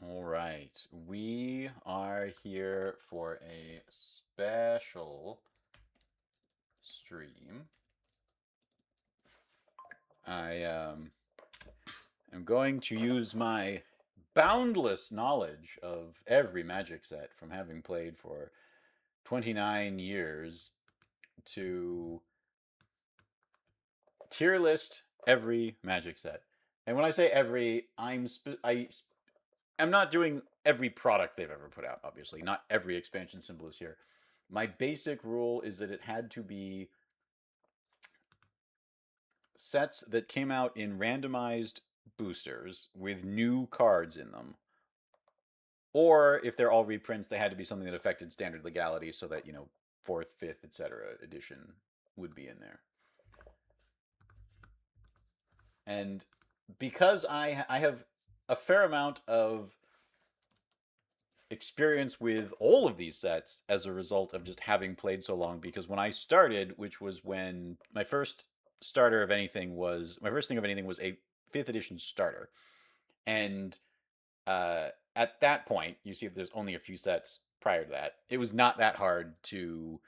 All right, we are here for a special stream. I am going to use my boundless knowledge of every Magic set from having played for 29 years to tier list every Magic set. And when I say every, I'm not doing every product they've ever put out, obviously. Not every expansion symbol is here. My basic rule is that it had to be sets that came out in randomized boosters with new cards in them. Or if they're all reprints, they had to be something that affected standard legality so that, fourth, fifth, etc. edition would be in there. And because I have a fair amount of experience with all of these sets as a result of just having played so long, because when I started, which was when my first starter of anything was my first thing of anything was a 5th edition starter. And at that point, you see that there's only a few sets prior to that. It was not that hard to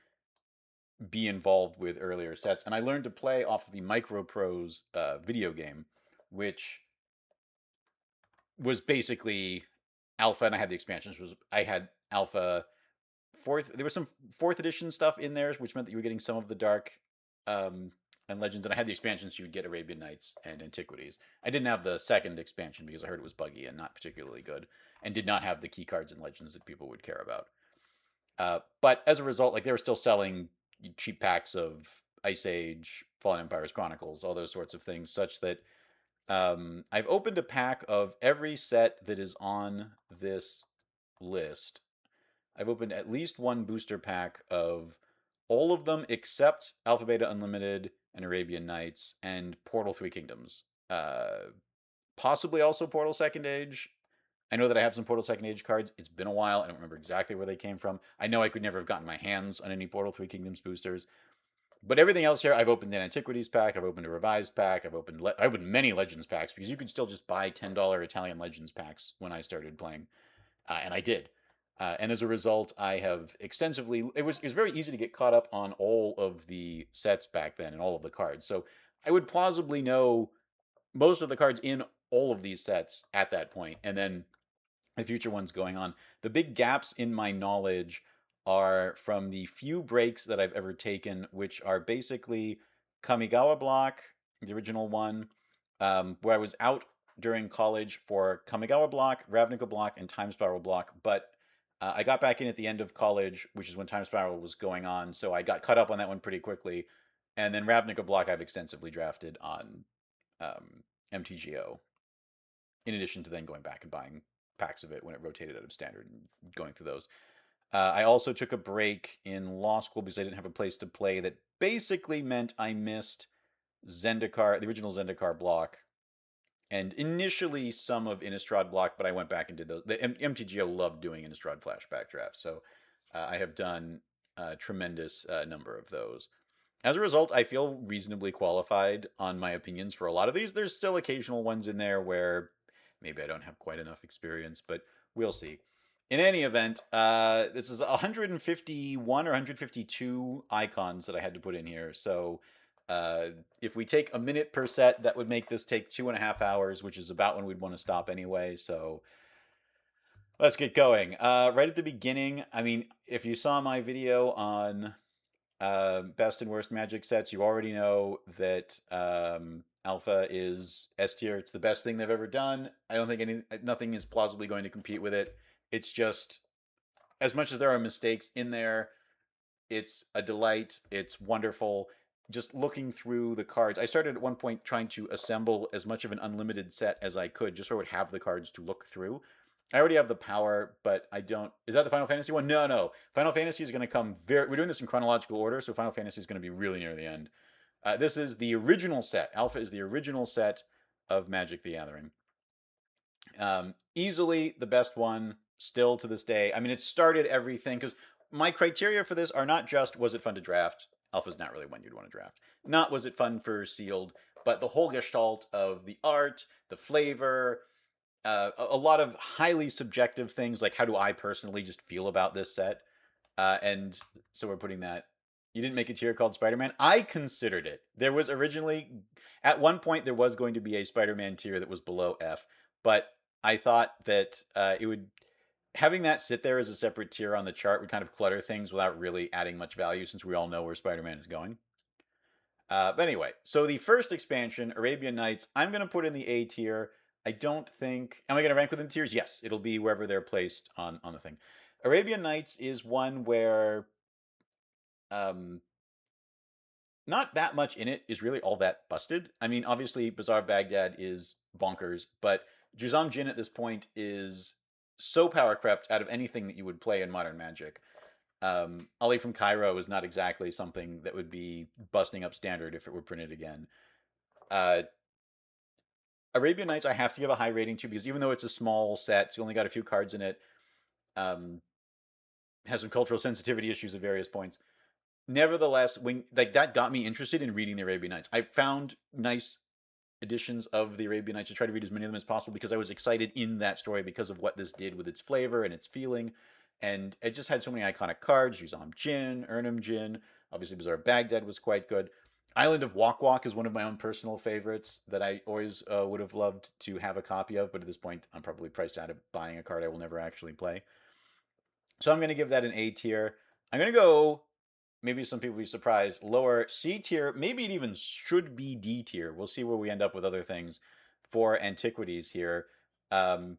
be involved with earlier sets. And I learned to play off of the Micro Prose video game, which was basically alpha, and I had the expansions. I had alpha fourth. There was some 4th edition stuff in there, which meant that you were getting some of the dark um, and legends. And I had the expansions, so you would get Arabian Nights and Antiquities. I didn't have the second expansion because I heard it was buggy and not particularly good, and did not have the key cards and legends that people would care about. But as a result, like they were still selling cheap packs of Ice Age, Fallen Empires Chronicles, all those sorts of things, such that I've opened a pack of every set that is on this list. I've opened at least one booster pack of all of them except Alpha Beta Unlimited and Arabian Nights and Portal Three Kingdoms. Possibly also Portal Second Age. I know that I have some Portal Second Age cards. It's been a while. I don't remember exactly where they came from. I know I could never have gotten my hands on any Portal Three Kingdoms boosters. But everything else here, I've opened an Antiquities pack. I've opened a Revised pack. I opened many Legends packs because you could still just buy $10 Italian Legends packs when I started playing, and I did. And as a result, I have extensively. It was very easy to get caught up on all of the sets back then and all of the cards. So I would plausibly know most of the cards in all of these sets at that point, and then the future ones going on. The big gaps in my knowledge are from the few breaks that I've ever taken, which are basically Kamigawa Block, the original one, where I was out during college for Kamigawa Block, Ravnica Block, and Time Spiral Block. But I got back in at the end of college, which is when Time Spiral was going on, so I got caught up on that one pretty quickly. And then Ravnica Block I've extensively drafted on MTGO, in addition to then going back and buying packs of it when it rotated out of standard and going through those. I also took a break in law school because I didn't have a place to play. That basically meant I missed Zendikar, the original Zendikar block, and initially some of Innistrad block, but I went back and did those. The MTGO loved doing Innistrad flashback drafts, so I have done a tremendous number of those. As a result, I feel reasonably qualified on my opinions for a lot of these. There's still occasional ones in there where maybe I don't have quite enough experience, but we'll see. In any event, this is 151 or 152 icons that I had to put in here. So if we take a minute per set, that would make this take 2.5 hours, which is about when we'd want to stop anyway. So let's get going. Right at the beginning, I mean, if you saw my video on best and worst Magic sets, you already know that Alpha is S tier. It's the best thing they've ever done. I don't think nothing is plausibly going to compete with it. It's just, as much as there are mistakes in there, it's a delight. It's wonderful. Just looking through the cards, I started at one point trying to assemble as much of an unlimited set as I could, just so I would have the cards to look through. I already have the power, but I don't. Is that the Final Fantasy one? No, no. Final Fantasy is going to come very. We're doing this in chronological order, so Final Fantasy is going to be really near the end. This is the original set. Alpha is the original set of Magic the Gathering. Easily the best one, still to this day. I mean, it started everything because my criteria for this are not just was it fun to draft. Alpha's not really one you'd want to draft. Not was it fun for sealed, but the whole gestalt of the art, the flavor, a lot of highly subjective things, like how do I personally just feel about this set. And so we're putting that. You didn't make a tier called Spider-Man. I considered it. There was originally, at one point, there was going to be a Spider-Man tier that was below F, but I thought that it would having that sit there as a separate tier on the chart would kind of clutter things without really adding much value, since we all know where Spider-Man is going. But anyway, so the first expansion, Arabian Nights, I'm going to put in the A tier. I don't think. Am I going to rank within tiers? Yes, it'll be wherever they're placed on the thing. Arabian Nights is one where um, not that much in it is really all that busted. I mean, obviously, Bazaar of Baghdad is bonkers, but Juzam Jin at this point is so power crept out of anything that you would play in Modern Magic. Ali from Cairo is not exactly something that would be busting up standard if it were printed again. Uh, Arabian Nights, I have to give a high rating to because even though it's a small set, it's only got a few cards in it, um, has some cultural sensitivity issues at various points. Nevertheless, when like that got me interested in reading the Arabian Nights. I found nice editions of the Arabian Nights to try to read as many of them as possible because I was excited in that story because of what this did with its flavor and its feeling. And it just had so many iconic cards. Yuzam Jin, Urnum Jin, obviously Bazaar of Baghdad was quite good. Island of Wok Wok is one of my own personal favorites that I always would have loved to have a copy of, but at this point I'm probably priced out of buying a card I will never actually play. So I'm going to give that an A tier. I'm going to go, maybe some people will be surprised, lower C tier. Maybe it even should be D tier. We'll see where we end up with other things for Antiquities here. Um,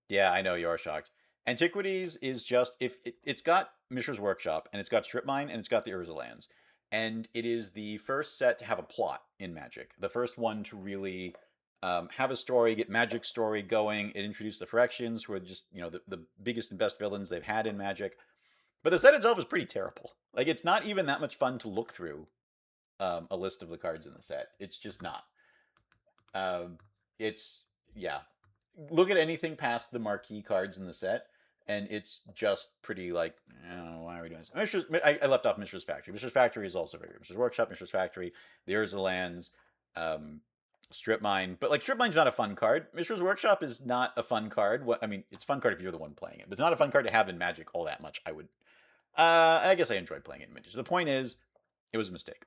yeah, I know you are shocked. Antiquities is just if it's got Mishra's Workshop and it's got Strip Mine and it's got the Urza lands, and it is the first set to have a plot in Magic. The first one to really have a story, get Magic story going. It introduced the Phyrexians, who are just the biggest and best villains they've had in Magic. But the set itself is pretty terrible. Like it's not even that much fun to look through a list of the cards in the set. It's just not. Um, it's yeah. Look at anything past the marquee cards in the set, and it's just pretty like, oh, why are we doing this? I left off Mishra's Factory. Mishra's Factory is also very good. Mishra's Workshop, Mishra's Factory, the Urza lands, um, Strip Mine. But like Strip Mine's not a fun card. Mishra's Workshop is not a fun card. What I mean, it's a fun card if you're the one playing it, but it's not a fun card to have in Magic all that much. I guess I enjoyed playing it in Vintage. The point is, it was a mistake.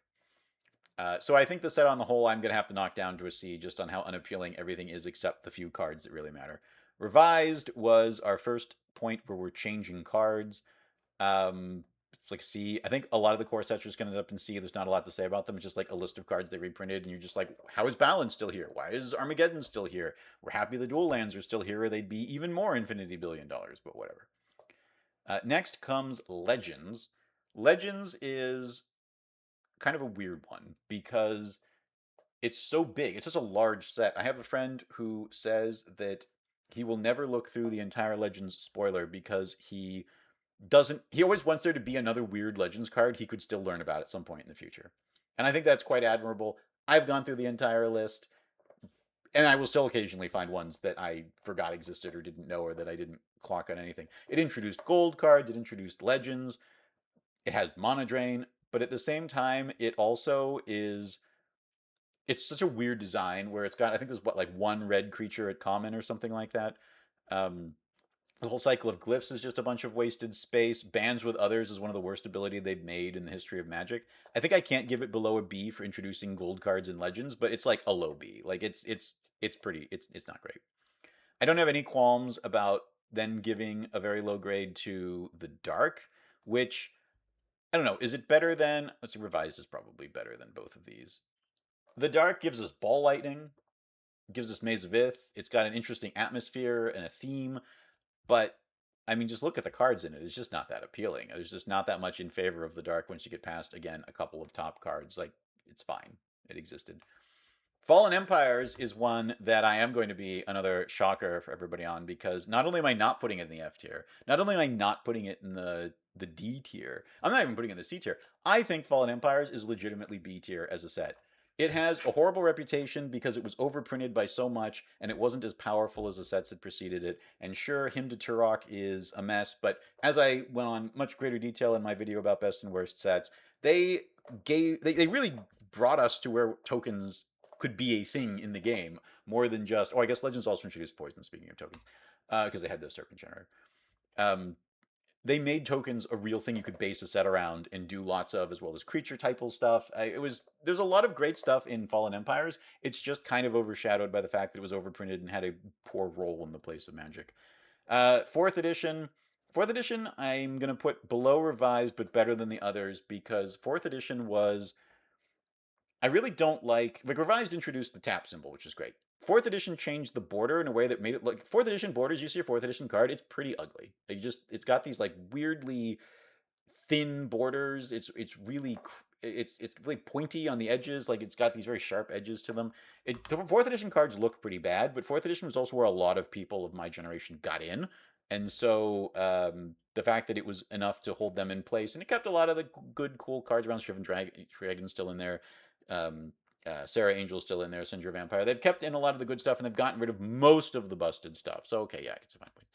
So I think the set on the whole, I'm going to have to knock down to a C just on how unappealing everything is except the few cards that really matter. Revised was our first point where we're changing cards. It's like C. I think a lot of the core sets are just going to end up in C. There's not a lot to say about them. It's just like a list of cards they reprinted, and you're just like, how is Balance still here? Why is Armageddon still here? We're happy the dual lands are still here, or they'd be even more Infinity $1 billion, but whatever. Next comes Legends. Legends is kind of a weird one because it's so big. It's just a large set. I have a friend who says that he will never look through the entire Legends spoiler because he always wants there to be another weird Legends card he could still learn about at some point in the future. And I think that's quite admirable. I've gone through the entire list and I will still occasionally find ones that I forgot existed or didn't know or that I didn't clock on anything. It introduced gold cards, it introduced legends, it has mana drain, but at the same time, it also is. It's such a weird design where it's got, I think there's like one red creature at common or something like that. Um, the whole cycle of glyphs is just a bunch of wasted space. Bands with others is one of the worst ability they've made in the history of Magic. I think I can't give it below a B for introducing gold cards and legends, but it's like a low B. Like it's pretty. It's not great. I don't have any qualms about then giving a very low grade to the dark, which I don't know. Is it better than? Let's see. Revised is probably better than both of these. The dark gives us ball lightning, gives us Maze of Ith. It's got an interesting atmosphere and a theme, but I mean, just look at the cards in it. It's just not that appealing. There's just not that much in favor of the dark once you get past again a couple of top cards. Like it's fine. It existed. Fallen Empires is one that I am going to be another shocker for everybody on because not only am I not putting it in the F tier, not only am I not putting it in the D tier, I'm not even putting it in the C tier. I think Fallen Empires is legitimately B tier as a set. It has a horrible reputation because it was overprinted by so much and it wasn't as powerful as the sets that preceded it. And sure, Hymn to Turok is a mess, but as I went on much greater detail in my video about best and worst sets, they really brought us to where tokens could be a thing in the game more than just. Oh, I guess Legends also introduced poison. Speaking of tokens, because they had the serpent generator. Um, they made tokens a real thing you could base a set around and do lots of, as well as creature typal stuff. There's a lot of great stuff in Fallen Empires. It's just kind of overshadowed by the fact that it was overprinted and had a poor role in the place of Magic. Fourth edition. Fourth edition, I'm gonna put below revised, but better than the others because fourth edition was. I really don't like revised introduced the tap symbol, which is great. Fourth edition changed the border in a way that made it look. Fourth edition borders. You see a fourth edition card, it's pretty ugly. It's got these like weirdly thin borders. It's really pointy on the edges. Like it's got these very sharp edges to them. The fourth edition cards look pretty bad, but fourth edition was also where a lot of people of my generation got in, and so the fact that it was enough to hold them in place, and it kept a lot of the good, cool cards around. Shriven Dragon still in there. Um, Sarah Angel's still in there. Syndra Vampire. They've kept in a lot of the good stuff, and they've gotten rid of most of the busted stuff. So okay, yeah, it's a fine point.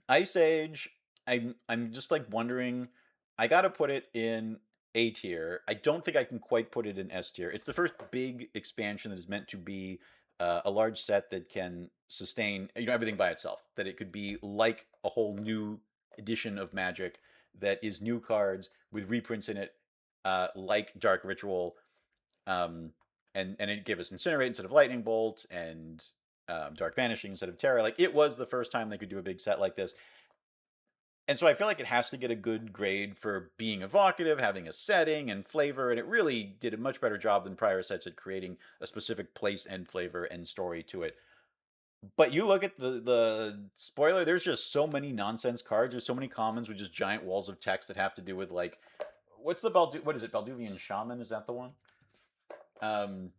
Ice Age, I'm just like wondering. I gotta put it in A tier. I don't think I can quite put it in S tier. It's the first big expansion that is meant to be a large set that can sustain everything by itself. That it could be like a whole new edition of Magic that is new cards with reprints in it, like Dark Ritual, um, and it gave us Incinerate instead of Lightning Bolt and Dark Banishing instead of Terra. Like it was the first time they could do a big set like this. And so I feel like it has to get a good grade for being evocative, having a setting and flavor, and it really did a much better job than prior sets at creating a specific place and flavor and story to it. But you look at the spoiler, there's just so many nonsense cards. There's so many commons with just giant walls of text that have to do with like what is it? Balduvian Shaman, is that the one? Um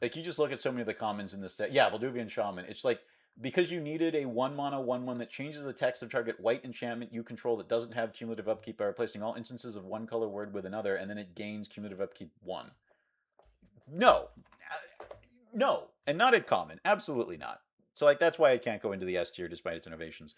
like you just look at so many of the commons in this set. Yeah, Valduvian Shaman. It's like because you needed a 1 mana 1/1 that changes the text of target white enchantment you control that doesn't have cumulative upkeep by replacing all instances of one color word with another, and then it gains cumulative upkeep 1. No. No. And not at common. Absolutely not. So like that's why it can't go into the S tier despite its innovations.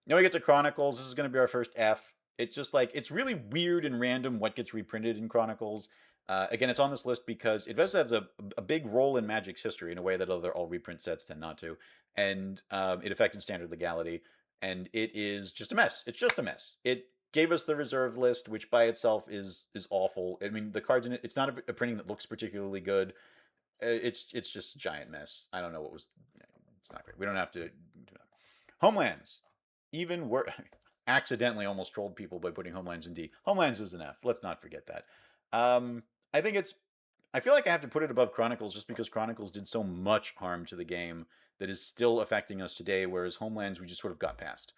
Now we get to Chronicles. This is going to be our first F. It's just like it's really weird and random what gets reprinted in Chronicles. Again, it's on this list because it does have a big role in Magic's history in a way that other all reprint sets tend not to, and it affected standard legality. And it is just a mess. It's just a mess. It gave us the reserve list, which by itself is awful. I mean, the cards in it. It's not a printing that looks particularly good. It's just a giant mess. I don't know what was. It's not great. We don't have to. Homelands, even worse. Accidentally almost trolled people by putting Homelands in D. Homelands is an F. Let's not forget that. I think it's. I feel like I have to put it above Chronicles just because Chronicles did so much harm to the game that is still affecting us today, whereas Homelands we just sort of got past.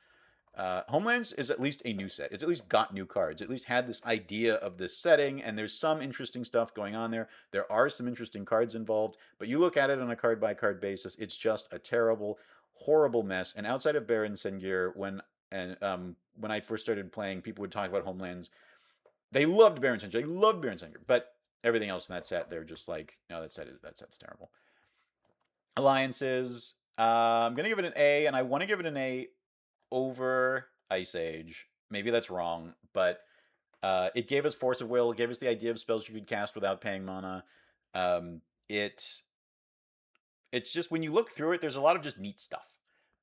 Homelands is at least a new set. It's at least got new cards. At least had this idea of this setting, and there's some interesting stuff going on there. There are some interesting cards involved, but you look at it on a card by card basis, it's just a terrible, horrible mess. And outside of Baron Sengir, when I first started playing, people would talk about Homelands. They loved Baron Sengir. They loved Baron Sengir, but everything else in that set, they're just like, no, that set's terrible. Alliances. I'm gonna give it an A, and I want to give it an A over Ice Age. Maybe that's wrong, but it gave us Force of Will. It gave us the idea of spells you could cast without paying mana. Um, it it's just when you look through it, there's a lot of just neat stuff.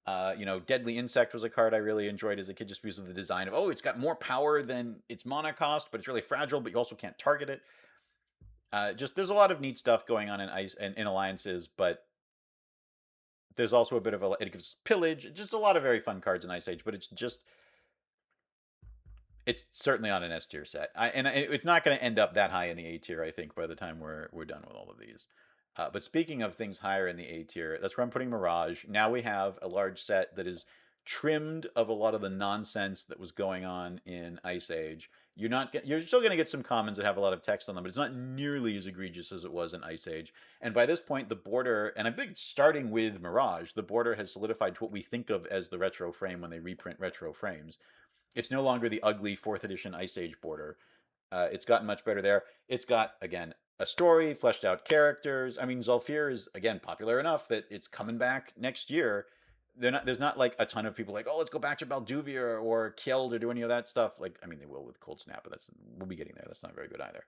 Deadly Insect was a card I really enjoyed as a kid just because of the design of, oh, it's got more power than its mana cost, but it's really fragile, but you also can't target it. Just there's a lot of neat stuff going on in Ice and in Alliances, but there's also a bit of it gives pillage, just a lot of very fun cards in Ice Age, but it's certainly on an S tier set. It's not going to end up that high in the A tier, I think, by the time we're done with all of these. But speaking of things higher in the A tier, that's where I'm putting Mirage. Now we have a large set that is trimmed of a lot of the nonsense that was going on in Ice Age. You're still going to get some commons that have a lot of text on them, but it's not nearly as egregious as it was in Ice Age. And by this point, the border, and I think starting with Mirage, the border has solidified to what we think of as the retro frame when they reprint retro frames. It's no longer the ugly 4th edition Ice Age border. It's gotten much better there. It's got, again, a story, fleshed out characters. I mean, Zulfir is, again, popular enough that it's coming back next year. There's not like a ton of people like, oh, let's go back to Balduvia or Kjeld or do any of that stuff. Like, I mean, they will with Cold Snap, but we'll be getting there. That's not very good either.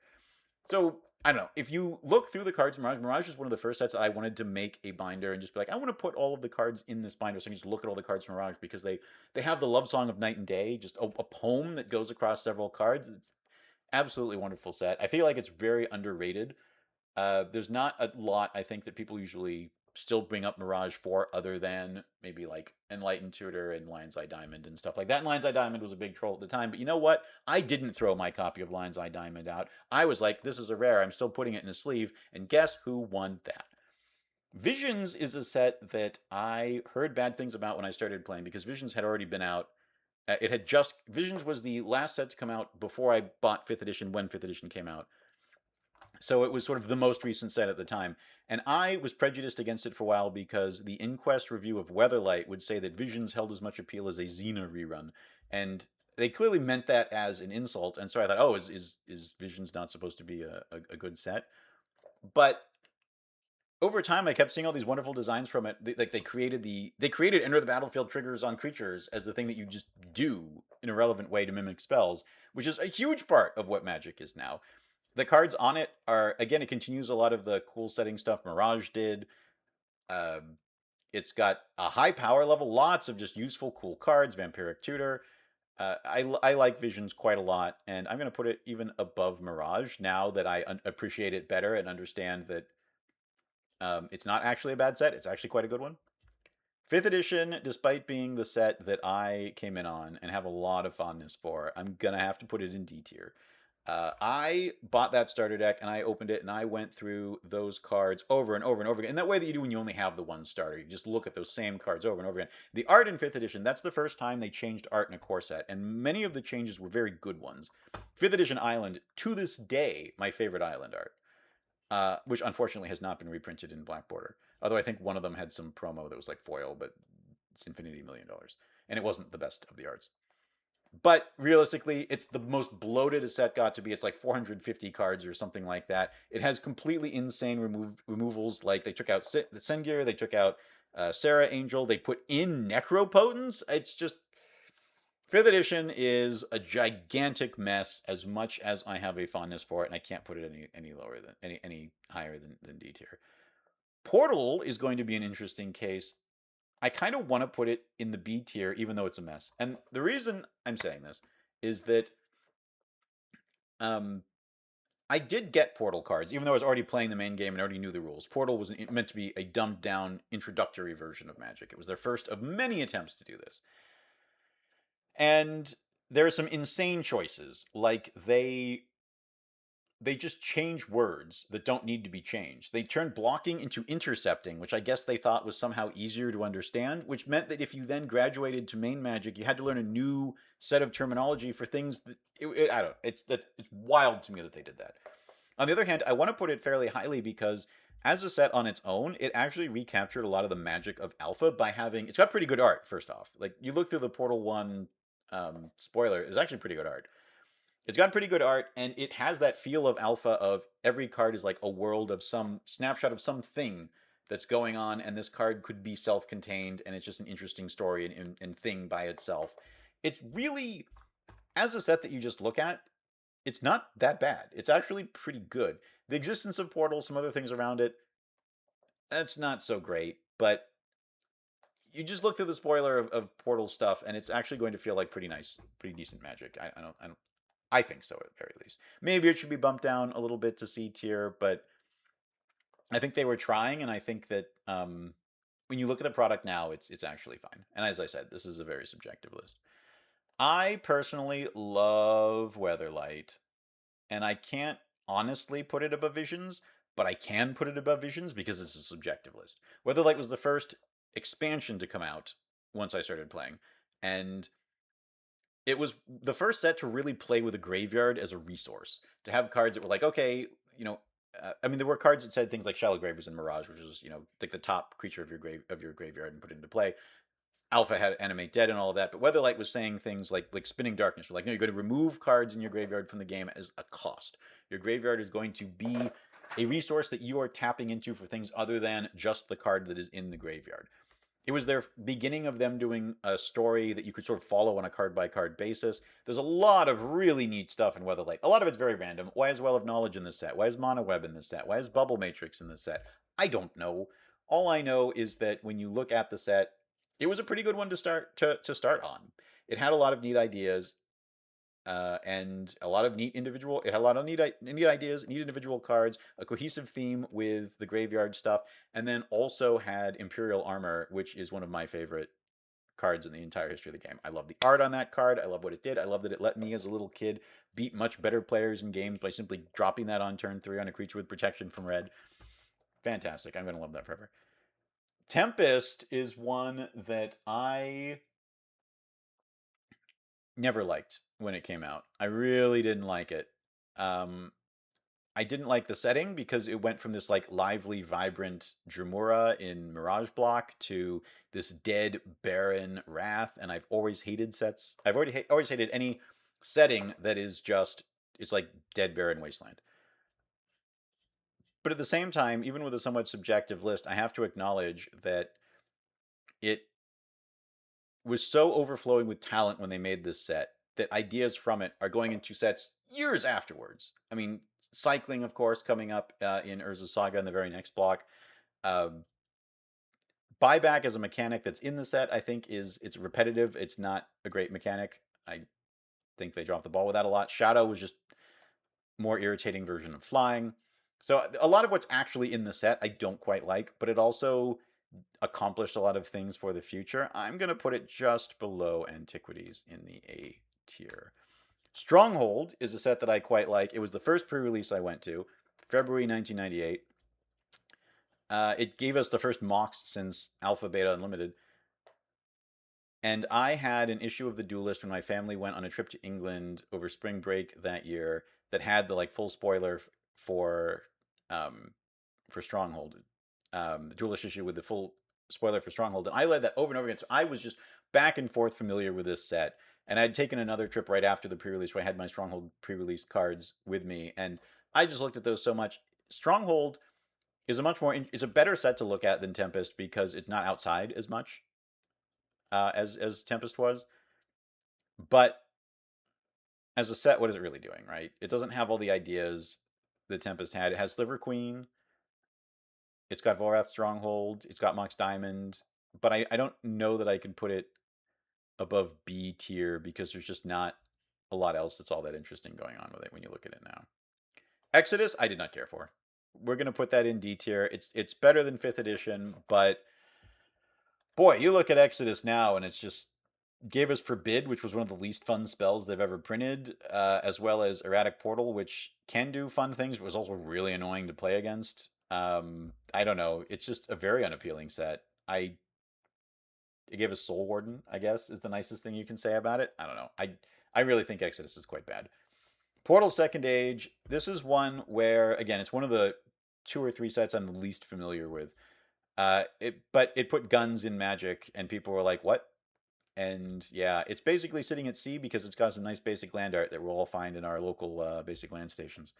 So I don't know. If you look through the cards in Mirage, Mirage is one of the first sets that I wanted to make a binder and just be like, I want to put all of the cards in this binder, so I can just look at all the cards from Mirage, because they have the love song of Night and Day, just a poem that goes across several cards. It's absolutely wonderful set. I feel like it's very underrated. There's not a lot, I think, that people usually still bring up Mirage for, other than maybe like Enlightened Tutor and Lion's Eye Diamond and stuff like that. And Lion's Eye Diamond was a big troll at the time. But you know what? I didn't throw my copy of Lion's Eye Diamond out. I was like, this is a rare. I'm still putting it in a sleeve. And guess who won that? Visions is a set that I heard bad things about when I started playing, because Visions had already been out. It had just Visions was the last set to come out before I bought 5th edition, when 5th edition came out. So it was sort of the most recent set at the time. And I was prejudiced against it for a while, because the Inquest review of Weatherlight would say that Visions held as much appeal as a Xena rerun. And they clearly meant that as an insult. And so I thought, oh, is Visions not supposed to be a good set? But over time, I kept seeing all these wonderful designs from it. Like they created enter the battlefield triggers on creatures as the thing that you just do in a relevant way to mimic spells, which is a huge part of what Magic is now. The cards on it are, again, it continues a lot of the cool setting stuff Mirage did. Um, it's got a high power level, lots of just useful, cool cards. Vampiric Tutor. I like Visions quite a lot, and I'm going to put it even above Mirage now that I appreciate it better and understand that it's not actually a bad set. It's actually quite a good one. 5th edition, despite being the set that I came in on and have a lot of fondness for, I'm going to have to put it in D tier. I bought that starter deck and I opened it and I went through those cards over and over and over again. In that way that you do when you only have the one starter. You just look at those same cards over and over again. The art in 5th edition, that's the first time they changed art in a core set, and many of the changes were very good ones. 5th edition Island, to this day, my favorite Island art. Which unfortunately has not been reprinted in Black Border. Although I think one of them had some promo that was like foil, but it's Infinity $1 million. And it wasn't the best of the arts. But realistically, it's the most bloated a set got to be. It's like 450 cards or something like that. It has completely insane removals. Like they took out the Sengir, they took out Sarah Angel, they put in Necropotence. It's just 5th edition is a gigantic mess. As much as I have a fondness for it, and I can't put it any lower than any higher than D tier. Portal is going to be an interesting case. I kind of want to put it in the B tier, even though it's a mess. And the reason I'm saying this is that um, I did get Portal cards, even though I was already playing the main game and already knew the rules. Portal was meant to be a dumbed down introductory version of Magic. It was their first of many attempts to do this. And there are some insane choices, like they just change words that don't need to be changed. They turned blocking into intercepting, which I guess they thought was somehow easier to understand, which meant that if you then graduated to main Magic, you had to learn a new set of terminology for things that I don't know. It's wild to me that they did that. On the other hand, I want to put it fairly highly, because as a set on its own, it actually recaptured a lot of the magic of Alpha by having, it's got pretty good art. First off, like you look through the Portal 1 spoiler, it's actually pretty good art. It's got pretty good art, and it has that feel of Alpha, of every card is like a world of some snapshot of something that's going on, and this card could be self-contained, and it's just an interesting story and thing by itself. It's really, as a set that you just look at, it's not that bad. It's actually pretty good. The existence of Portal, some other things around it, that's not so great, but you just look through the spoiler of Portal stuff, and it's actually going to feel like pretty nice, pretty decent Magic. I think so, at the very least. Maybe it should be bumped down a little bit to C tier, but I think they were trying, and I think that when you look at the product now, it's actually fine. And as I said, this is a very subjective list. I personally love Weatherlight, and I can't honestly put it above Visions, but I can put it above Visions because it's a subjective list. Weatherlight was the first expansion to come out once I started playing, and it was the first set to really play with a graveyard as a resource. To have cards that were like, okay, I mean, there were cards that said things like Shallow Gravers and Mirage, which is take the top creature of your graveyard and put it into play. Alpha had Animate Dead and all of that, but Weatherlight was saying things like Spinning Darkness. Or like, no, you're going to remove cards in your graveyard from the game as a cost. Your graveyard is going to be a resource that you are tapping into for things other than just the card that is in the graveyard. it was their beginning of them doing a story that you could sort of follow on a card by card basis. There's a lot of really neat stuff in Weatherlight. A lot of it's very random. Why is Well of Knowledge in this set? Why is Mono Web in this set? Why is Bubble Matrix in this set? I don't know. All I know is that when you look at the set, it was a pretty good one to start on. It had a lot of neat ideas and a lot of neat individual. It had a lot of neat ideas, neat individual cards, a cohesive theme with the graveyard stuff, and then also had Imperial Armor, which is one of my favorite cards in the entire history of the game. I love the art on that card. I love what it did. I love that it let me, as a little kid, beat much better players in games by simply dropping that on turn 3 on a creature with protection from red. Fantastic. I'm going to love that forever. Tempest is one that I never liked when it came out. I really didn't like it. Um, I didn't like the setting because it went from this like lively, vibrant Dremura in Mirage Block to this dead, barren Wrath, and I've always hated sets. I've always hated any setting that is just it's like dead, barren wasteland. But at the same time, even with a somewhat subjective list, I have to acknowledge that it was so overflowing with talent when they made this set that ideas from it are going into sets years afterwards. I mean, cycling, of course, coming up in Urza's Saga in the very next block. Um, Buyback as a mechanic that's in the set, I think, it's repetitive. It's not a great mechanic. I think they dropped the ball with that a lot. Shadow was just more irritating version of flying. So a lot of what's actually in the set I don't quite like, but it also accomplished a lot of things for the future. I'm going to put it just below Antiquities in the A tier. Stronghold is a set that I quite like. It was the first pre-release I went to, February 1998. It gave us the first mocks since Alpha Beta Unlimited. And I had an issue of the Duelist when my family went on a trip to England over spring break that year that had the like full spoiler for um, for Stronghold, the Duelist issue with the full spoiler for Stronghold, and I led that over and over again. So I was just back and forth familiar with this set, and I'd taken another trip right after the pre-release where I had my Stronghold pre-release cards with me, and I just looked at those so much. Stronghold is a much more it's a better set to look at than Tempest because it's not outside as much as Tempest was, but as a set, what is it really doing? Right? It doesn't have all the ideas that Tempest had. It has Sliver Queen. It's got Volrath Stronghold. It's got Mox Diamond. But I don't know that I can put it above B tier because there's just not a lot else that's all that interesting going on with it when you look at it now. Exodus, I did not care for. We're gonna put that in D tier. It's better than 5th edition, but boy, you look at Exodus now and it's just gave us Forbid, which was one of the least fun spells they've ever printed, as well as Erratic Portal, which can do fun things, but was also really annoying to play against. I don't know. It's just a very unappealing set. It gave us Soul Warden, I guess, is the nicest thing you can say about it. I don't know. I really think Exodus is quite bad. Portal Second Age. This is one where, again, it's one of the 2 or 3 sets I'm the least familiar with. But it put guns in Magic, and people were like, "What?" And yeah, it's basically sitting at C because it's got some nice basic land art that we'll all find in our local basic land stations.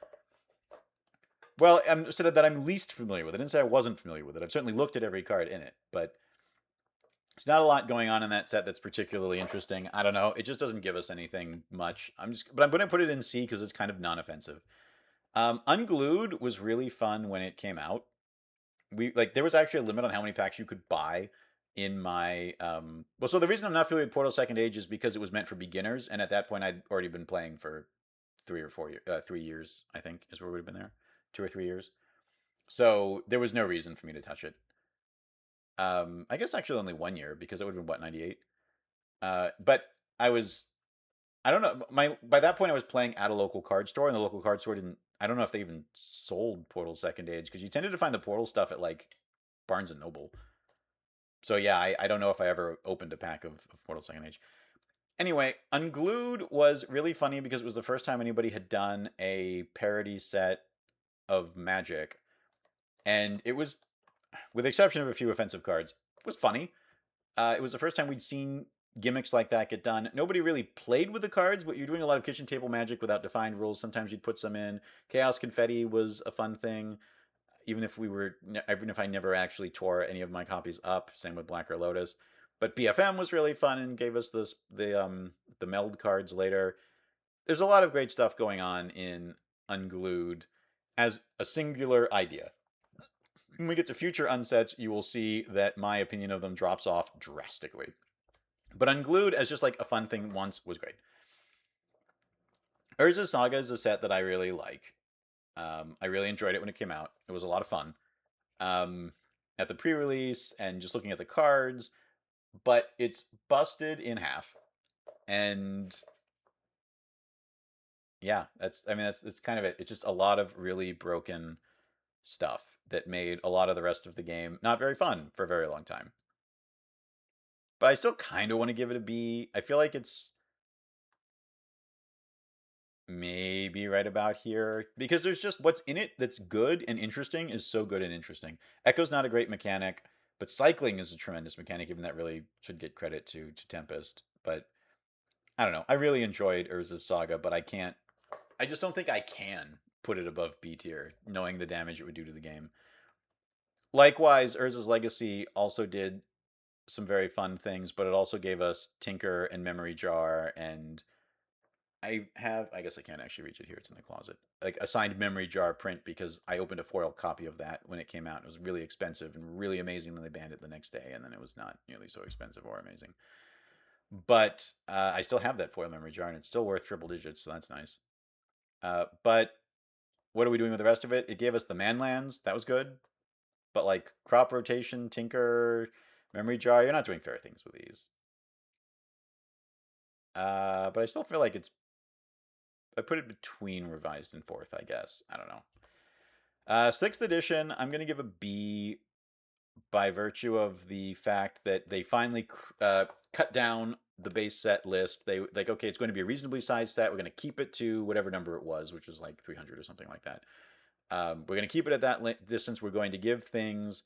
Well, I said that I'm least familiar with it. I didn't say I wasn't familiar with it. I've certainly looked at every card in it, but there's not a lot going on in that set that's particularly interesting. I don't know. It just doesn't give us anything much. But I'm going to put it in C because it's kind of non-offensive. Unglued was really fun when it came out. There was actually a limit on how many packs you could buy in my well, so the reason I'm not familiar with Portal Second Age is because it was meant for beginners, and at that point I'd already been playing for 3 years, I think, is where we would have been there. 2 or 3 years. So there was no reason for me to touch it. I guess actually only 1 year because it would have been what, 98. But I don't know. By that point I was playing at a local card store, and the local card store didn't. I don't know if they even sold Portal Second Age because you tended to find the Portal stuff at like Barnes and Noble. So yeah, I don't know if I ever opened a pack of Portal Second Age. Anyway, Unglued was really funny because it was the first time anybody had done a parody set of Magic, and it was, with the exception of a few offensive cards, it was funny. It was the first time we'd seen gimmicks like that get done. Nobody really played with the cards, but you're doing a lot of kitchen table Magic without defined rules. Sometimes you'd put some in. Chaos Confetti was a fun thing. even if I never actually tore any of my copies up. Same with Blacker Lotus. But BFM was really fun and gave us the meld cards later. There's a lot of great stuff going on in Unglued as a singular idea. When we get to future unsets, you will see that my opinion of them drops off drastically. But Unglued as just like a fun thing once was great. Urza Saga is a set that I really like. I really enjoyed it when it came out. It was a lot of fun um, at the pre-release and just looking at the cards. But it's busted in half, and yeah, that's kind of it. It's just a lot of really broken stuff that made a lot of the rest of the game not very fun for a very long time. But I still kind of want to give it a B. I feel like it's maybe right about here because there's just what's in it that's good and interesting is so good and interesting. Echo's not a great mechanic, but cycling is a tremendous mechanic. Even that really should get credit to Tempest. But I don't know. I really enjoyed Urza's Saga, but I can't. I just don't think I can put it above B tier, knowing the damage it would do to the game. Likewise, Urza's Legacy also did some very fun things, but it also gave us Tinker and Memory Jar, and I guess I can't actually reach it here. It's in the closet. Like a signed Memory Jar print because I opened a foil copy of that when it came out. It was really expensive and really amazing. Then they banned it the next day, and then it was not nearly so expensive or amazing. But I still have that foil Memory Jar, and it's still worth triple digits, so that's nice. But what are we doing with the rest of it? It gave us the Manlands. That was good. But like crop rotation, Tinker, Memory Jar, you're not doing fair things with these. But I still feel like I put it between revised and fourth, I guess. I don't know. Sixth edition, I'm gonna give a B by virtue of the fact that they finally cut down the base set list. They like, okay, it's going to be a reasonably sized set. We're going to keep it to whatever number it was, which was like 300 or something like that. We're going to keep it at that distance. We're going to give things.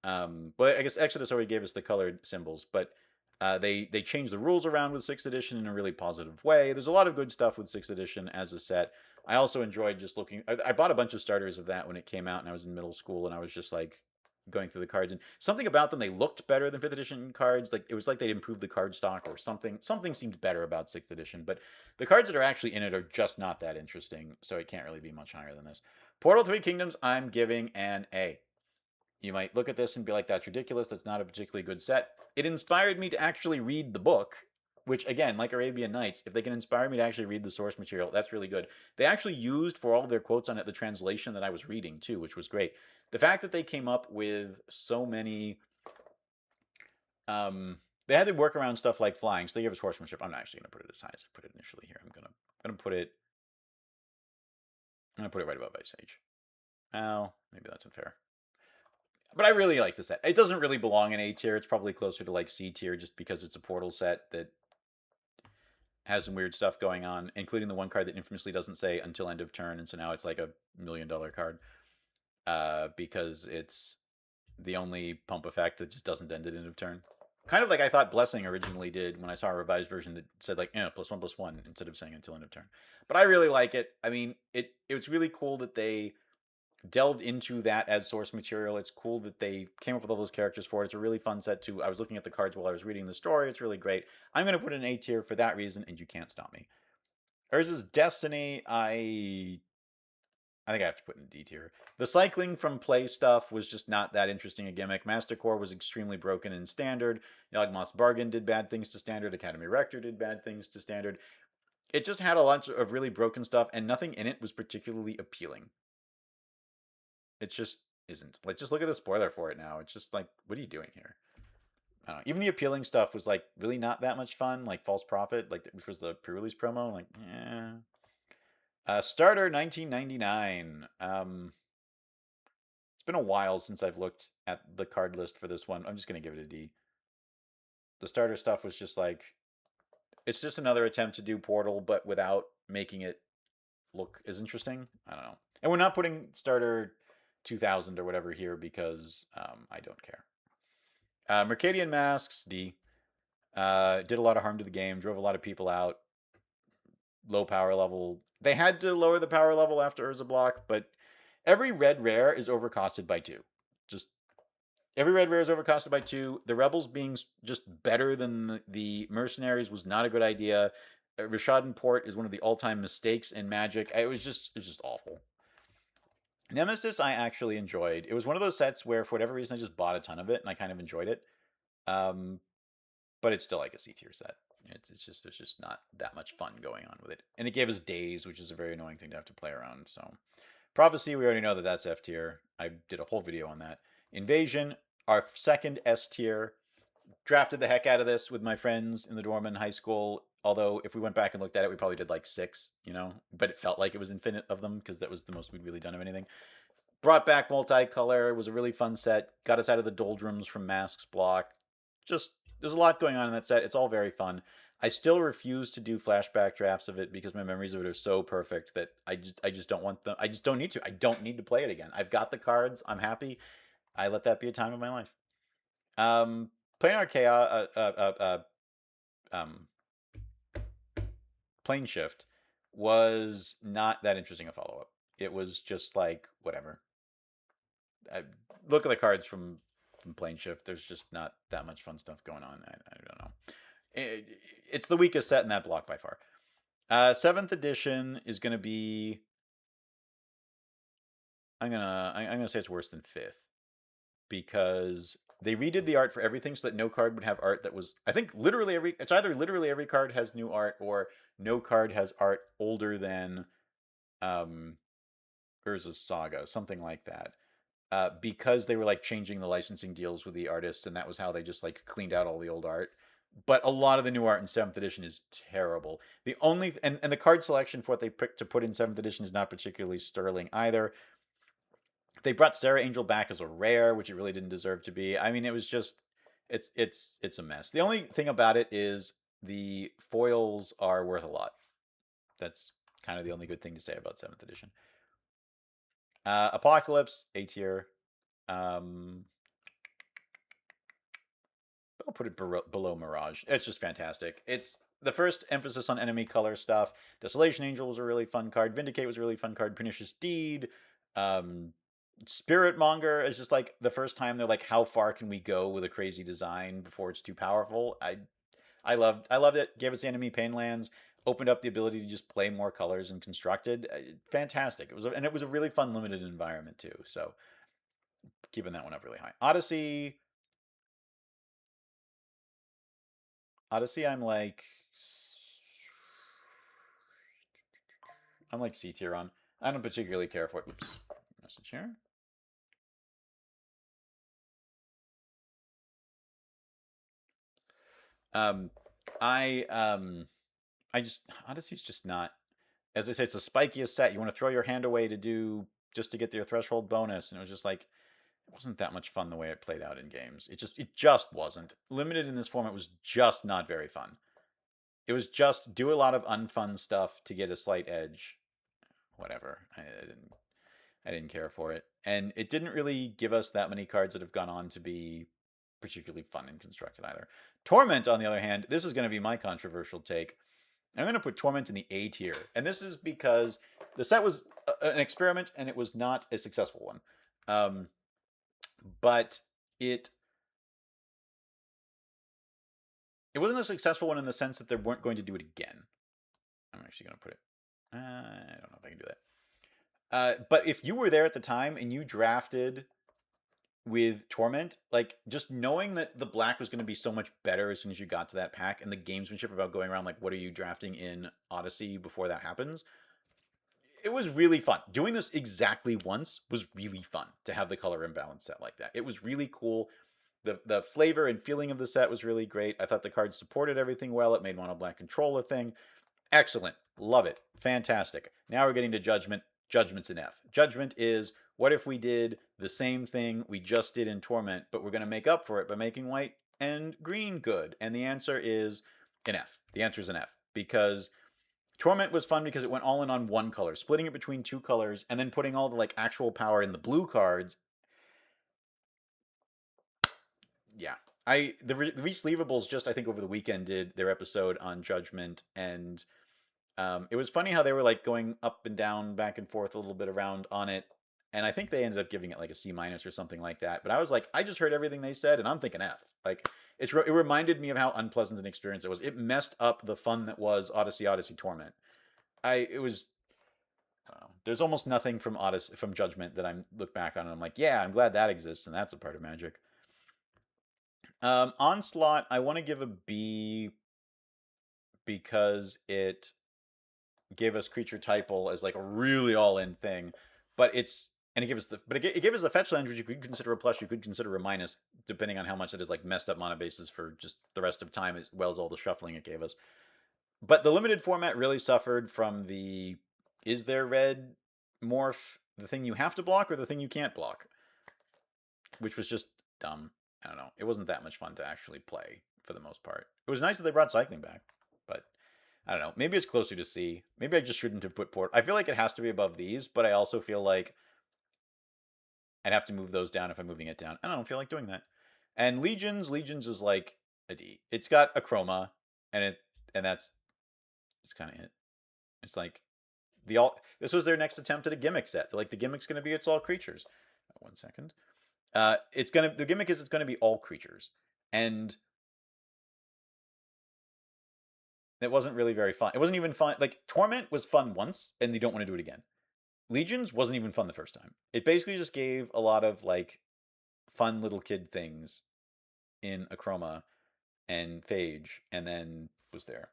But I guess Exodus already gave us the colored symbols, but they changed the rules around with sixth edition in a really positive way. There's a lot of good stuff with sixth edition as a set. I also enjoyed just looking. I bought a bunch of starters of that when it came out, and I was in middle school, and I was just like going through the cards, and something about them, they looked better than fifth edition cards. Like it was like they'd improved the card stock or something. Something seemed better about sixth edition, but the cards that are actually in it are just not that interesting, so it can't really be much higher than this. Portal 3 Kingdoms, I'm giving an A. You might look at this and be like, that's ridiculous. That's not a particularly good set. It inspired me to actually read the book, which, again, like Arabian Nights, if they can inspire me to actually read the source material, that's really good. They actually used, for all of their quotes on it, the translation that I was reading, too, which was great. The fact that they came up with so many. They had to work around stuff like flying, so they gave us horsemanship. I'm not actually going to put it as high as I put it initially here. I'm going to put it right above Ice Age. Oh, maybe that's unfair. But I really like the set. It doesn't really belong in A tier. It's probably closer to like C tier just because it's a portal set that has some weird stuff going on, including the one card that infamously doesn't say until end of turn, and so now it's like $1 million card. Because it's the only pump effect that just doesn't end at end of turn. Kind of like I thought Blessing originally did when I saw a revised version that said like +1/+1 instead of saying until end of turn. But I really like it. I mean, it was really cool that they delved into that as source material. It's cool that they came up with all those characters for it. It's a really fun set too. I was looking at the cards while I was reading the story. It's really great. I'm going to put it in A tier for that reason, and you can't stop me. Urza's Destiny, I think I have to put in D tier. The cycling from play stuff was just not that interesting a gimmick. Master Core was extremely broken in standard. Yawgmoth's Bargain did bad things to standard. Academy Rector did bad things to standard. It just had a bunch of really broken stuff, and nothing in it was particularly appealing. It just isn't. Like, just look at the spoiler for it now. It's just like, what are you doing here? I don't know. Even the appealing stuff was like really not that much fun. Like False Prophet, like which was the pre-release promo. Like, yeah. Starter 1999. It's been a while since I've looked at the card list for this one. I'm just gonna give it a D. The starter stuff was just like, it's just another attempt to do Portal, but without making it look as interesting. I don't know. And we're not putting starter 2000 or whatever here because I don't care. Mercadian Masks, D. Did a lot of harm to the game, drove a lot of people out. Low power level. They had to lower the power level after Urza Block, but Every red rare is overcosted by 2. Just every red rare is overcosted by 2. The rebels being just better than the mercenaries was not a good idea. Rashad Port is one of the all-time mistakes in Magic. It was just awful. Nemesis I actually enjoyed. It was one of those sets where for whatever reason I just bought a ton of it and I kind of enjoyed it. Um, but it's still like a C tier set. It's just there's just not that much fun going on with it, and it gave us days, which is a very annoying thing to have to play around. So, Prophecy, we already know that that's F tier. I did a whole video on that. Invasion, our second S tier. Drafted the heck out of this with my friends in the dorm in high school. Although if we went back and looked at it, we probably did like 6, but it felt like it was infinite of them because that was the most we'd really done of anything. Brought back multicolor. It was a really fun set. Got us out of the doldrums from Masks block. Just there's a lot going on in that set. It's all very fun. I still refuse to do flashback drafts of it because my memories of it are so perfect that I just don't want them. I just don't need to. I don't need to play it again. I've got the cards. I'm happy. I let that be a time of my life. Um, Planar Chaos, Plane Shift was not that interesting a follow up. It was just like whatever. I, look at the cards from Plane Shift. There's just not that much fun stuff going on. I don't know. It's the weakest set in that block by far. 7th edition is going to be. I'm gonna say it's worse than 5th because they redid the art for everything so that no card would have art that was. I think literally every. It's either literally every card has new art or no card has art older than um, Urza's Saga, something like that. Because they were like changing the licensing deals with the artists, and that was how they just like cleaned out all the old art. But a lot of the new art in 7th edition is terrible. The only and the card selection for what they picked to put in 7th edition is not particularly sterling either. They brought Sarah Angel back as a rare, which it really didn't deserve to be. I mean, it was just it's a mess. The only thing about it is the foils are worth a lot. That's kind of the only good thing to say about 7th edition. Apocalypse, A tier. Um, I'll put it below Mirage. It's just fantastic. It's the first emphasis on enemy color stuff. Desolation Angel was a really fun card. Vindicate was a really fun card. Pernicious Deed. Um, Spirit Monger is just like the first time they're like, how far can we go with a crazy design before it's too powerful? I loved it. Gave us the enemy Painlands. Opened up the ability to just play more colors and constructed. Fantastic. And it was a really fun limited environment too. So keeping that one up really high. Odyssey, I'm like C tier on. I don't particularly care for it. Oops, message here. Um, I just Odyssey's just not. As I say, it's the spikiest set. You want to throw your hand away to do just to get your threshold bonus, and it was just like it wasn't that much fun the way it played out in games. It just wasn't. Limited in this format was just not very fun. It was just do a lot of unfun stuff to get a slight edge. Whatever. I didn't care for it. And it didn't really give us that many cards that have gone on to be particularly fun and constructed either. Torment, on the other hand, this is going to be my controversial take. I'm going to put Torment in the A tier. And this is because the set was an experiment and it was not a successful one. But it wasn't a successful one in the sense that they weren't going to do it again. I'm actually going to put it. I don't know if I can do that. But if you were there at the time and you drafted with Torment, like just knowing that the black was going to be so much better as soon as you got to that pack, and the gamesmanship about going around like, what are you drafting in Odyssey before that happens? It was really fun. Doing this exactly once was really fun to have the color imbalance set like that. It was really cool. The flavor and feeling of the set was really great. I thought the cards supported everything well. It made mono black control a thing. Excellent. Love it. Fantastic. Now we're getting to Judgment. Judgment's an F. Judgment is what if we did the same thing we just did in Torment, but we're going to make up for it by making white and green good? And the answer is an F. The answer is an F because Torment was fun because it went all in on one color, splitting it between 2 colors, and then putting all the like actual power in the blue cards. Yeah, the Resleevables just I think over the weekend did their episode on Judgment, and it was funny how they were like going up and down, back and forth a little bit around on it. and I think they ended up giving it like a C minus or something like that. But I was like, I just heard everything they said, and I'm thinking F. Like, it reminded me of how unpleasant an experience it was. It messed up the fun that was Odyssey Torment. It was, I don't know. There's almost nothing from Odyssey from Judgment that I look back on and I'm like, yeah, I'm glad that exists and that's a part of Magic. Onslaught, I want to give a B because it gave us creature typal as like a really all-in thing, but it gave us it gave us the fetch lands, which you could consider a plus, you could consider a minus, depending on how much it is like messed up mana bases for just the rest of time, as well as all the shuffling it gave us. But the limited format really suffered from the is there red morph the thing you have to block or the thing you can't block, which was just dumb. I don't know. It wasn't that much fun to actually play for the most part. It was nice that they brought cycling back, but I don't know. Maybe it's closer to C. Maybe I just shouldn't have put port. I feel like it has to be above these, but I also feel like I'd have to move those down if I'm moving it down. I don't feel like doing that. And Legions is like a D. It's got a chroma, and that's it's kind of it. It's like this was their next attempt at a gimmick set. They're like the gimmick's going to be it's all creatures. 1 second. The gimmick is it's going to be all creatures, and it wasn't really very fun. It wasn't even fun. Like Torment was fun once, and they don't want to do it again. Legions wasn't even fun the first time. It basically just gave a lot of like fun little kid things in Achroma and Phage, and then was there.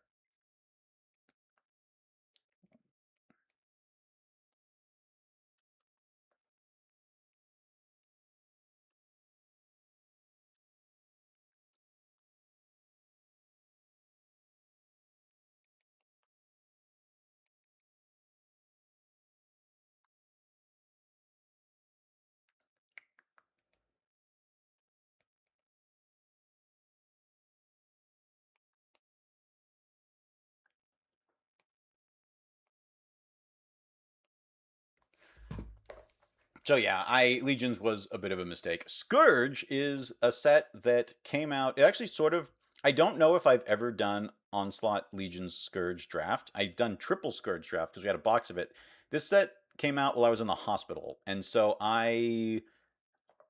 So yeah, I Legions was a bit of a mistake. Scourge is a set that came out. It actually sort of. I don't know if I've ever done Onslaught Legions Scourge draft. I've done triple Scourge draft because we had a box of it. This set came out while I was in the hospital, and so I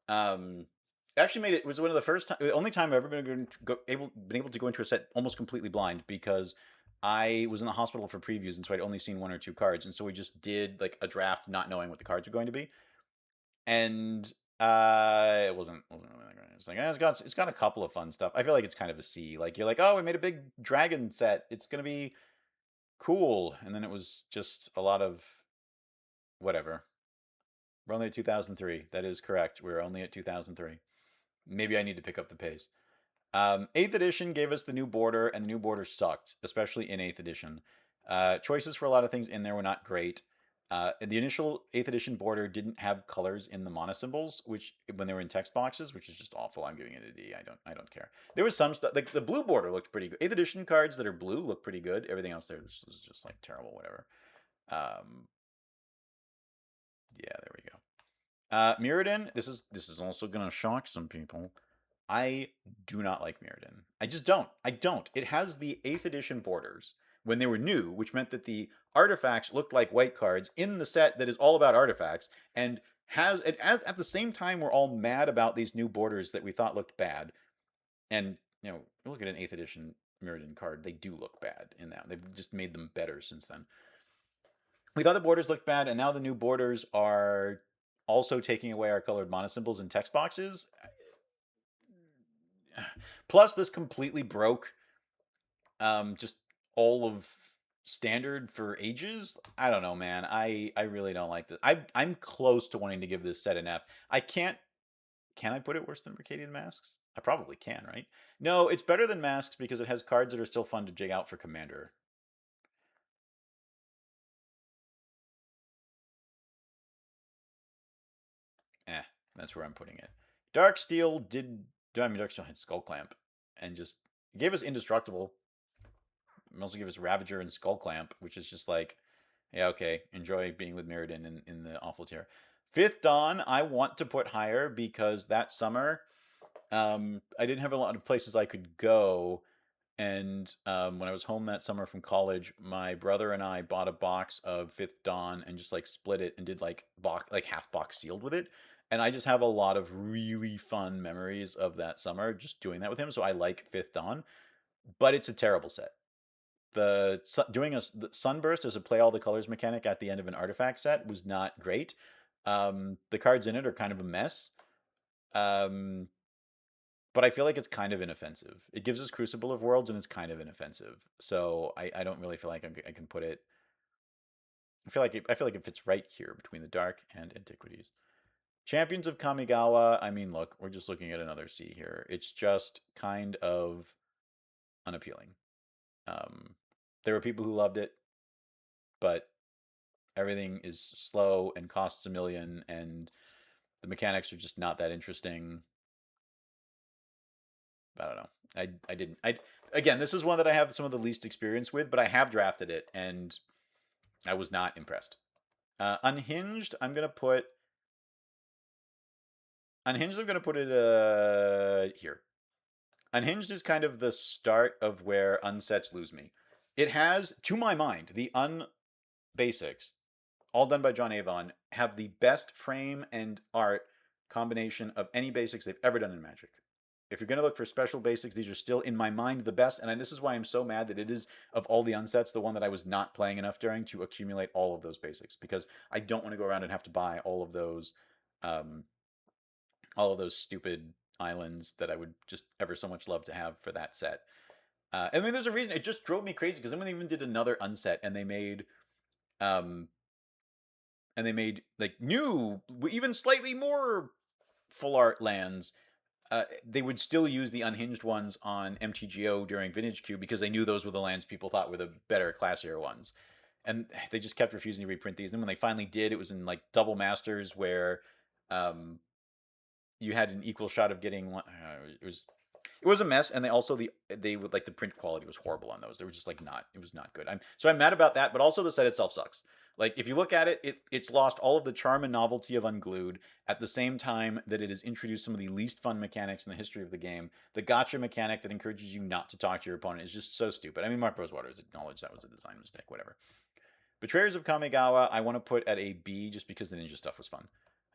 um actually made it. It was one of the first time, the only time I've ever been able to go into a set almost completely blind because I was in the hospital for previews, and so I'd only seen 1 or 2 cards, and so we just did like a draft not knowing what the cards were going to be, and it wasn't really that great. It's like it's got a couple of fun stuff. I feel like it's kind of a C. Like you're like, oh, we made a big dragon set. It's gonna be cool, and then it was just a lot of whatever. We're only at 2003. That is correct. We're only at 2003. Maybe I need to pick up the pace. 8th edition gave us the new border, and the new border sucked, especially in 8th edition. Choices for a lot of things in there were not great. The initial 8th edition border didn't have colors in the mana symbols, which when they were in text boxes, which is just awful. I'm giving it a D. I don't care. There was some stuff like the blue border looked pretty good. 8th edition cards that are blue look pretty good. Everything else there was just like terrible, whatever. Yeah, there we go. Mirrodin, this is also gonna shock some people. I do not like Mirrodin. I just don't. I don't. It has the 8th edition borders when they were new, which meant that the artifacts looked like white cards in the set that is all about artifacts, and at the same time we're all mad about these new borders that we thought looked bad. And look at an 8th edition Mirrodin card; they do look bad in that. They've just made them better since then. We thought the borders looked bad, and now the new borders are also taking away our colored mana symbols and text boxes. Plus, this completely broke just all of standard for ages. I don't know, man. I really don't like this. I'm close to wanting to give this set an F. I can't. Can I put it worse than Mercadian Masks? I probably can, right? No, it's better than Masks because it has cards that are still fun to jig out for Commander. That's where I'm putting it. Darksteel did. I mean, Darksteel had Skull Clamp, and just gave us Indestructible. It also gave us Ravager and Skull Clamp, which is just like, yeah, okay, enjoy being with Mirrodin in the awful tier. Fifth Dawn, I want to put higher because that summer, I didn't have a lot of places I could go, And when I was home that summer from college, my brother and I bought a box of Fifth Dawn and just like split it and did like half box sealed with it. And I just have a lot of really fun memories of that summer just doing that with him. So I like Fifth Dawn, but it's a terrible set. Doing the Sunburst as a play all the colors mechanic at the end of an artifact set was not great. The cards in it are kind of a mess. Um, but I feel like it's kind of inoffensive. It gives us Crucible of Worlds, and it's kind of inoffensive. So I don't really feel like I can put it. I feel like it fits right here between the Dark and Antiquities. Champions of Kamigawa. I mean, look, we're just looking at another C here. It's just kind of unappealing. Um, there were people who loved it, but everything is slow and costs a million, and the mechanics are just not that interesting. I don't know. I didn't. I Again, this is one that I have some of the least experience with, but I have drafted it and I was not impressed. Unhinged, I'm gonna put Unhinged. I'm gonna put it here. Unhinged is kind of the start of where unsets lose me. It has, to my mind, the unbasics, all done by John Avon, have the best frame and art combination of any basics they've ever done in Magic. If you're going to look for special basics, these are still, in my mind, the best. And this is why I'm so mad that it is, of all the unsets, the one that I was not playing enough during to accumulate all of those basics. Because I don't want to go around and have to buy um, all of those stupid islands that I would just ever so much love to have for that set. I mean, there's a reason. It just drove me crazy because then they even did another unset um, and they made like new, even slightly more full art lands. They would still use the unhinged ones on MTGO during Vintage Q because they knew those were the lands people thought were the better, classier ones. And they just kept refusing to reprint these. And then when they finally did, it was in like double masters where um, you had an equal shot of getting one. It was a mess, and they would like the print quality was horrible on those. They were just like not. It was not good. I'm mad about that, but also the set itself sucks. Like if you look at it, it's lost all of the charm and novelty of Unglued at the same time that it has introduced some of the least fun mechanics in the history of the game. The gotcha mechanic that encourages you not to talk to your opponent is just so stupid. I mean, Mark Rosewater has acknowledged that was a design mistake. Whatever. Betrayers of Kamigawa, I want to put at a B just because the ninja stuff was fun.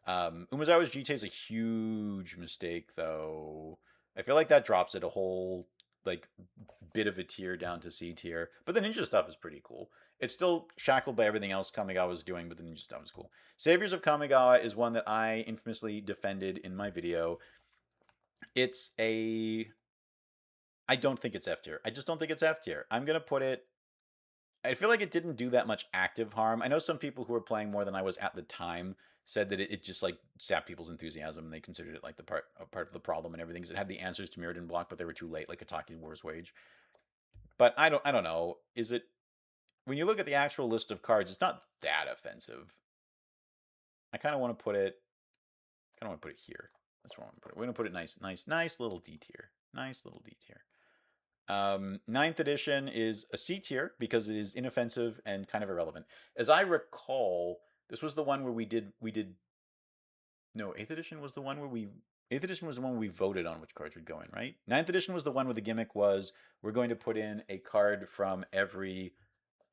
Umezawa's GT is a huge mistake, though. I feel like that drops it a whole like bit of a tier down to C tier. But the ninja stuff is pretty cool. It's still shackled by everything else Kamigawa was doing, but the ninja stuff is cool. Saviors of Kamigawa is one that I infamously defended in my video. It's a I don't think it's F tier. I just don't think it's F tier. I'm gonna put it I feel like it didn't do that much active harm. I know some people who were playing more than I was at the time said that it just like sapped people's enthusiasm and they considered it like a part of the problem and everything because it had the answers to Mirrodin block, but they were too late, like Ataki War's Wage. But I don't know. Is it when you look at the actual list of cards, it's not that offensive. I kind of want to put it. Kind of want to put it here. That's where I want to put it. We're gonna put it nice little D tier. Nice little D tier. Ninth edition is a C tier because it is inoffensive and kind of irrelevant. As I recall, this was the one where we did no, eighth edition was the one where we eighth edition was the one where we voted on which cards would go in, right? Ninth edition was the one where the gimmick was we're going to put in a card from every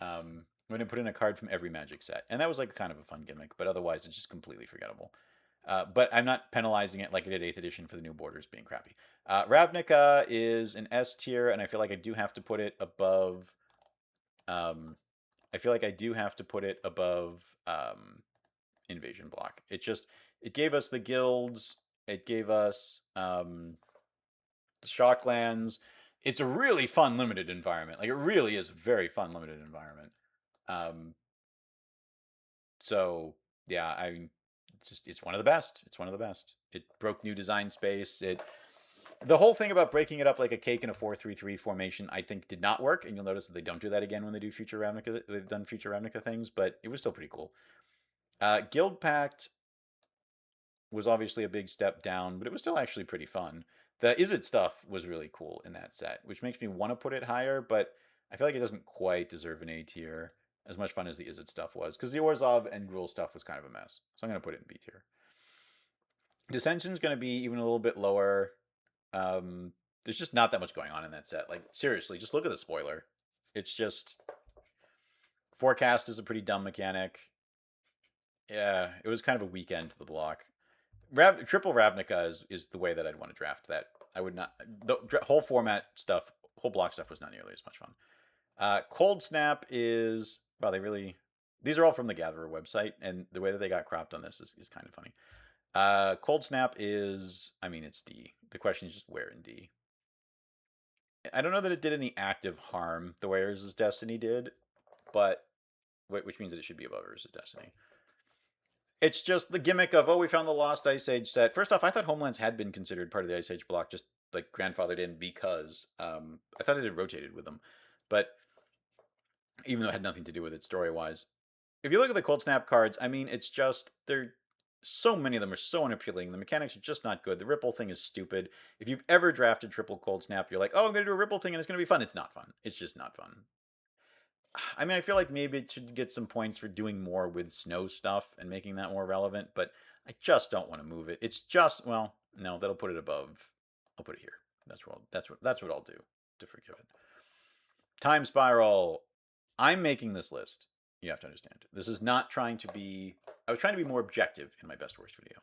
we're going to put in a card from every Magic set, and that was like kind of a fun gimmick, but otherwise it's just completely forgettable. But I'm not penalizing it like I did 8th edition for the new borders being crappy. Ravnica is an S tier, and I feel like I do have to put it above. I feel like I do have to put it above Invasion Block. It gave us the guilds. It gave us the Shocklands. It's a really fun limited environment. Like it really is a very fun limited environment. Um, so yeah, it's one of the best. It's one of the best. It broke new design space. The whole thing about breaking it up like a cake in a 4-3-3 formation, I think, did not work. And you'll notice that they don't do that again when they do future Ravnica. They've done future Ravnica things, but it was still pretty cool. Guild Pact was obviously a big step down, but it was still actually pretty fun. The Izzet stuff was really cool in that set, which makes me want to put it higher, but I feel like it doesn't quite deserve an A tier. As much fun as the Izzet stuff was, because the Orzhov and Gruul stuff was kind of a mess. So I'm going to put it in B tier. Dissension's going to be even a little bit lower. There's just not that much going on in that set. Like, seriously, just look at the spoiler. It's just forecast is a pretty dumb mechanic. Yeah, it was kind of a weekend to the block. Triple Ravnica is the way that I'd want to draft that. I would not. The whole format stuff, whole block stuff was not nearly as much fun. Cold Snap is, well, they really, these are all from the Gatherer website, and the way that they got cropped on this is kind of funny. Cold Snap is, I mean, it's D. The question is just where in D. I don't know that it did any active harm the way Urza's Destiny did, but which means that it should be above Urza's Destiny. It's just the gimmick of, oh, we found the Lost Ice Age set. First off, I thought Homelands had been considered part of the Ice Age block, just like grandfathered in because I thought it had rotated with them. But even though it had nothing to do with it story wise, if you look at the Cold Snap cards, I mean, it's just, they're so many of them are so unappealing. The mechanics are just not good. The Ripple thing is stupid. If you've ever drafted triple Cold Snap, you're like, oh, I'm going to do a Ripple thing and it's going to be fun. It's not fun. It's just not fun. I mean, I feel like maybe it should get some points for doing more with snow stuff and making that more relevant, but I just don't want to move it. It's just, well, no, that'll put it above. I'll put it here. That's what I'll do to forgive it. Time Spiral. I'm making this list. You have to understand. This is not trying to be. I was trying to be more objective in my best worst video.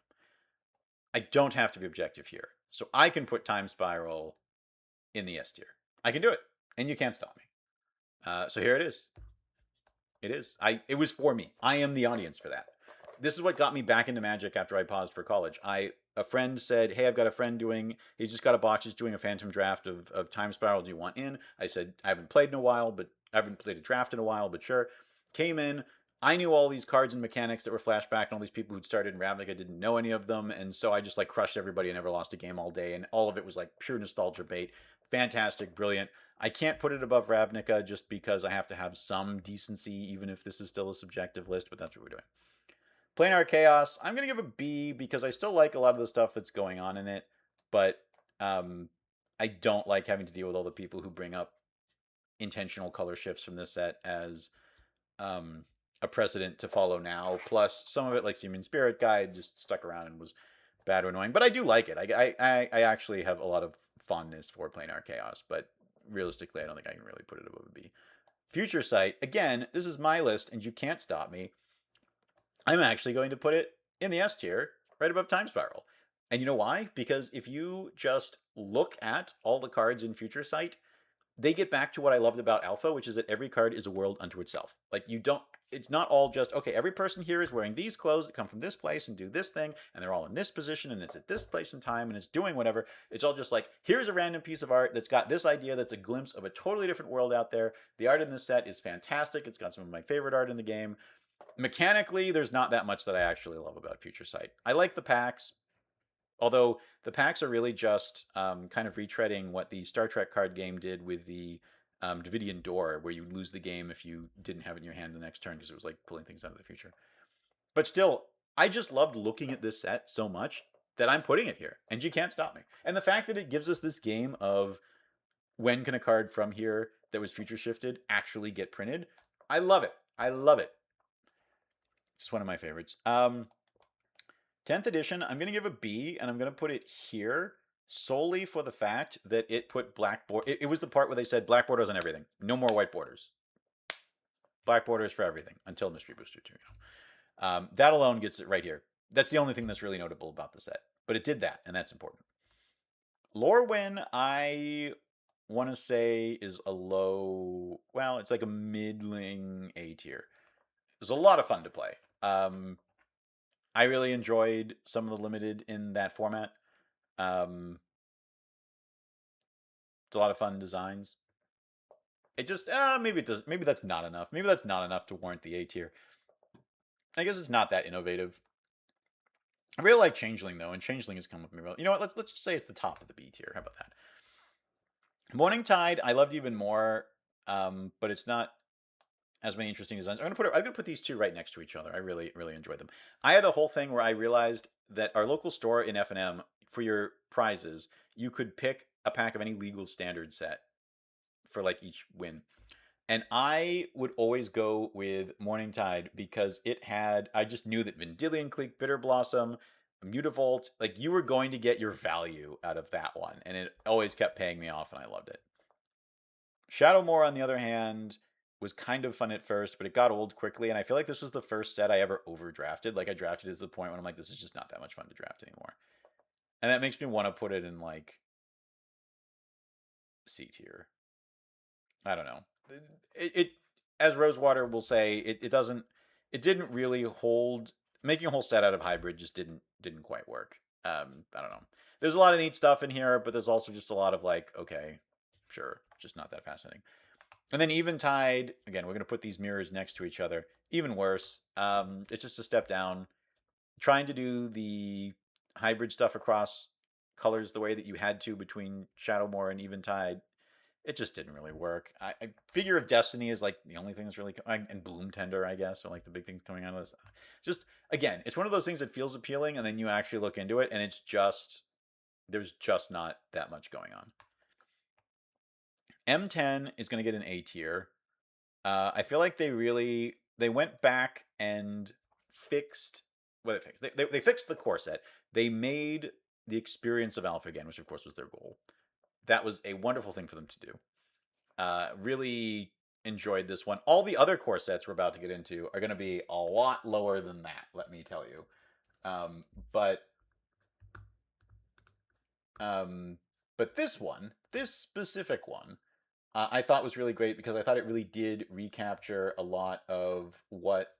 I don't have to be objective here, so I can put Time Spiral in the S tier. I can do it, and you can't stop me. So here it is. It is. It was for me. I am the audience for that. This is what got me back into Magic after I paused for college. A friend said, "Hey, I've got a friend he's just got a box, he's doing a phantom draft of Time Spiral. Do you want in?" I said, "I haven't played in a while, but I haven't played a draft in a while, but sure." Came in. I knew all these cards and mechanics that were flashback, and all these people who'd started in Ravnica didn't know any of them, and so I just like crushed everybody and never lost a game all day, and all of it was like pure nostalgia bait. Fantastic, brilliant. I can't put it above Ravnica just because I have to have some decency, even if this is still a subjective list, but that's what we're doing. Planar Chaos, I'm going to give a B because I still like a lot of the stuff that's going on in it, but I don't like having to deal with all the people who bring up intentional color shifts from this set as a precedent to follow now. Plus, some of it, like Human Spirit Guide, just stuck around and was bad or annoying. But I do like it. I actually have a lot of fondness for Planar Chaos, but realistically, I don't think I can really put it above a B. Future Sight, again, this is my list, and you can't stop me. I'm actually going to put it in the S tier, right above Time Spiral. And you know why? Because if you just look at all the cards in Future Sight, they get back to what I loved about Alpha, which is that every card is a world unto itself. Like, you don't, it's not all just, okay, every person here is wearing these clothes that come from this place and do this thing, and they're all in this position, and it's at this place and time, and it's doing whatever. It's all just like, here's a random piece of art that's got this idea that's a glimpse of a totally different world out there. The art in this set is fantastic. It's got some of my favorite art in the game. Mechanically, there's not that much that I actually love about Future Sight. I like the packs. Although the packs are really just kind of retreading what the Star Trek card game did with the Davidian Door, where you lose the game if you didn't have it in your hand the next turn because it was like pulling things out of the future. But still, I just loved looking at this set so much that I'm putting it here, and you can't stop me. And the fact that it gives us this game of when can a card from here that was future shifted actually get printed, I love it. I love it. It's one of my favorites. 10th edition, I'm going to give a B, and I'm going to put it here solely for the fact that it put black border. It was the part where they said black borders on everything. No more white borders. Black borders for everything until Mystery Booster 2. That alone gets it right here. That's the only thing that's really notable about the set. But it did that, and that's important. Lorwyn, I want to say is a low, well, it's like a middling A tier. It was a lot of fun to play. I really enjoyed some of the limited in that format. It's a lot of fun designs. It just maybe it does. Maybe that's not enough. Maybe that's not enough to warrant the A tier. I guess it's not that innovative. I really like Changeling though, and Changeling has come with me well. You know what? Let's just say it's the top of the B tier. How about that? Morning Tide, I loved even more, but it's not as many interesting designs. I'm gonna put these two right next to each other. I really enjoyed them. I had a whole thing where I realized that our local store in F&M, for your prizes, you could pick a pack of any legal standard set for like each win. And I would always go with Morning Tide because it had, I just knew that Vendilion Clique, Bitter Blossom, Mutavault, like you were going to get your value out of that one, and it always kept paying me off, and I loved it. Shadowmoor, on the other hand, was kind of fun at first, but it got old quickly, and I feel like this was the first set I ever overdrafted. Like I drafted it to the point when I'm like, this is just not that much fun to draft anymore, and that makes me want to put it in like C tier. I don't know. It as Rosewater will say, it doesn't. It didn't really hold. Making a whole set out of hybrid just didn't quite work. I don't know. There's a lot of neat stuff in here, but there's also just a lot of like, okay, sure, just not that fascinating. And then Eventide, again, we're going to put these mirrors next to each other. Even worse. It's just a step down. Trying to do the hybrid stuff across colors the way that you had to between Shadowmoor and Eventide, it just didn't really work. Figure of Destiny is like the only thing that's really, and Bloom Tender, I guess, are like the big things coming out of this. Just, again, it's one of those things that feels appealing, and then you actually look into it, and it's just, there's just not that much going on. M10 is going to get an A tier. I feel like they went back and fixed what they fixed. They fixed the core set. They made the experience of Alpha again, which of course was their goal. That was a wonderful thing for them to do. Really enjoyed this one. All the other core sets we're about to get into are going to be a lot lower than that, let me tell you. But this one, this specific one, I thought was really great because I thought it really did recapture a lot of what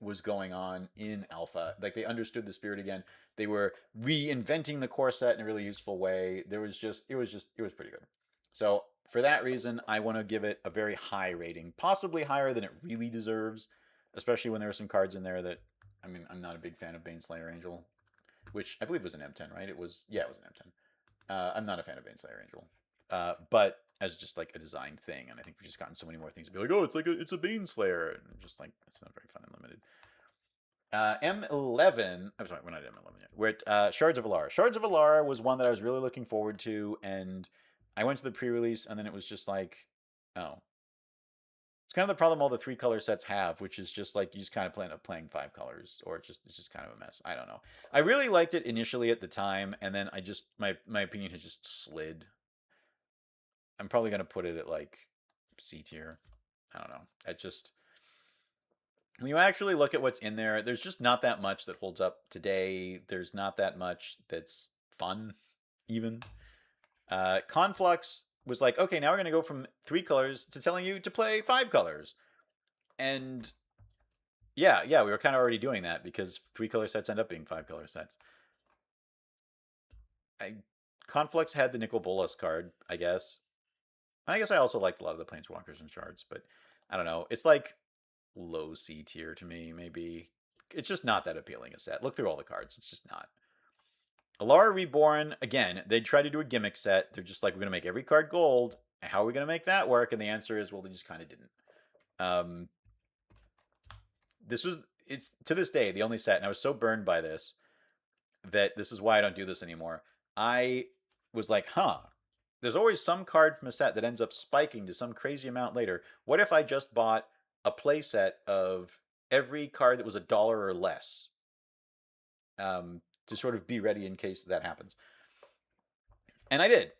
was going on in Alpha. Like they understood the spirit again. They were reinventing the core set in a really useful way. It was pretty good. So for that reason, I want to give it a very high rating, possibly higher than it really deserves, especially when there are some cards in there that, I mean, I'm not a big fan of Baneslayer Angel, which I believe was an M10, right? It was an M10. I'm not a fan of Baneslayer Angel, but as just like a design thing, and I think we've just gotten so many more things to be like, oh, it's a Baneslayer, and just like it's not very fun and limited. M11. I'm sorry, we're not at M11 yet. We're at Shards of Alara. Shards of Alara was one that I was really looking forward to, and I went to the pre-release, and then it was just like, oh, it's kind of the problem all the 3-color sets have, which is just like you just kind of end up playing 5 colors, or it's just kind of a mess. I don't know. I really liked it initially at the time, and then I just my opinion has just slid. I'm probably gonna put it at like C tier. I don't know. It just, when you actually look at what's in there, there's just not that much that holds up today. There's not that much that's fun, even. Conflux was like, okay, now we're going to go from 3 colors to telling you to play 5 colors. And yeah, we were kind of already doing that because 3-color sets end up being 5-color sets. Conflux had the Nicol Bolas card, I guess. I guess I also liked a lot of the Planeswalkers and Shards, but I don't know. It's like low C tier to me, maybe. It's just not that appealing a set. Look through all the cards. It's just not. Alara Reborn, again, they tried to do a gimmick set. They're just like, we're going to make every card gold. How are we going to make that work? And the answer is, well, they just kind of didn't. It's to this day the only set, and I was so burned by this that this is why I don't do this anymore. I was like, there's always some card from a set that ends up spiking to some crazy amount later. What if I just bought a play set of every card that was $1 or less, to sort of be ready in case that happens? And I did.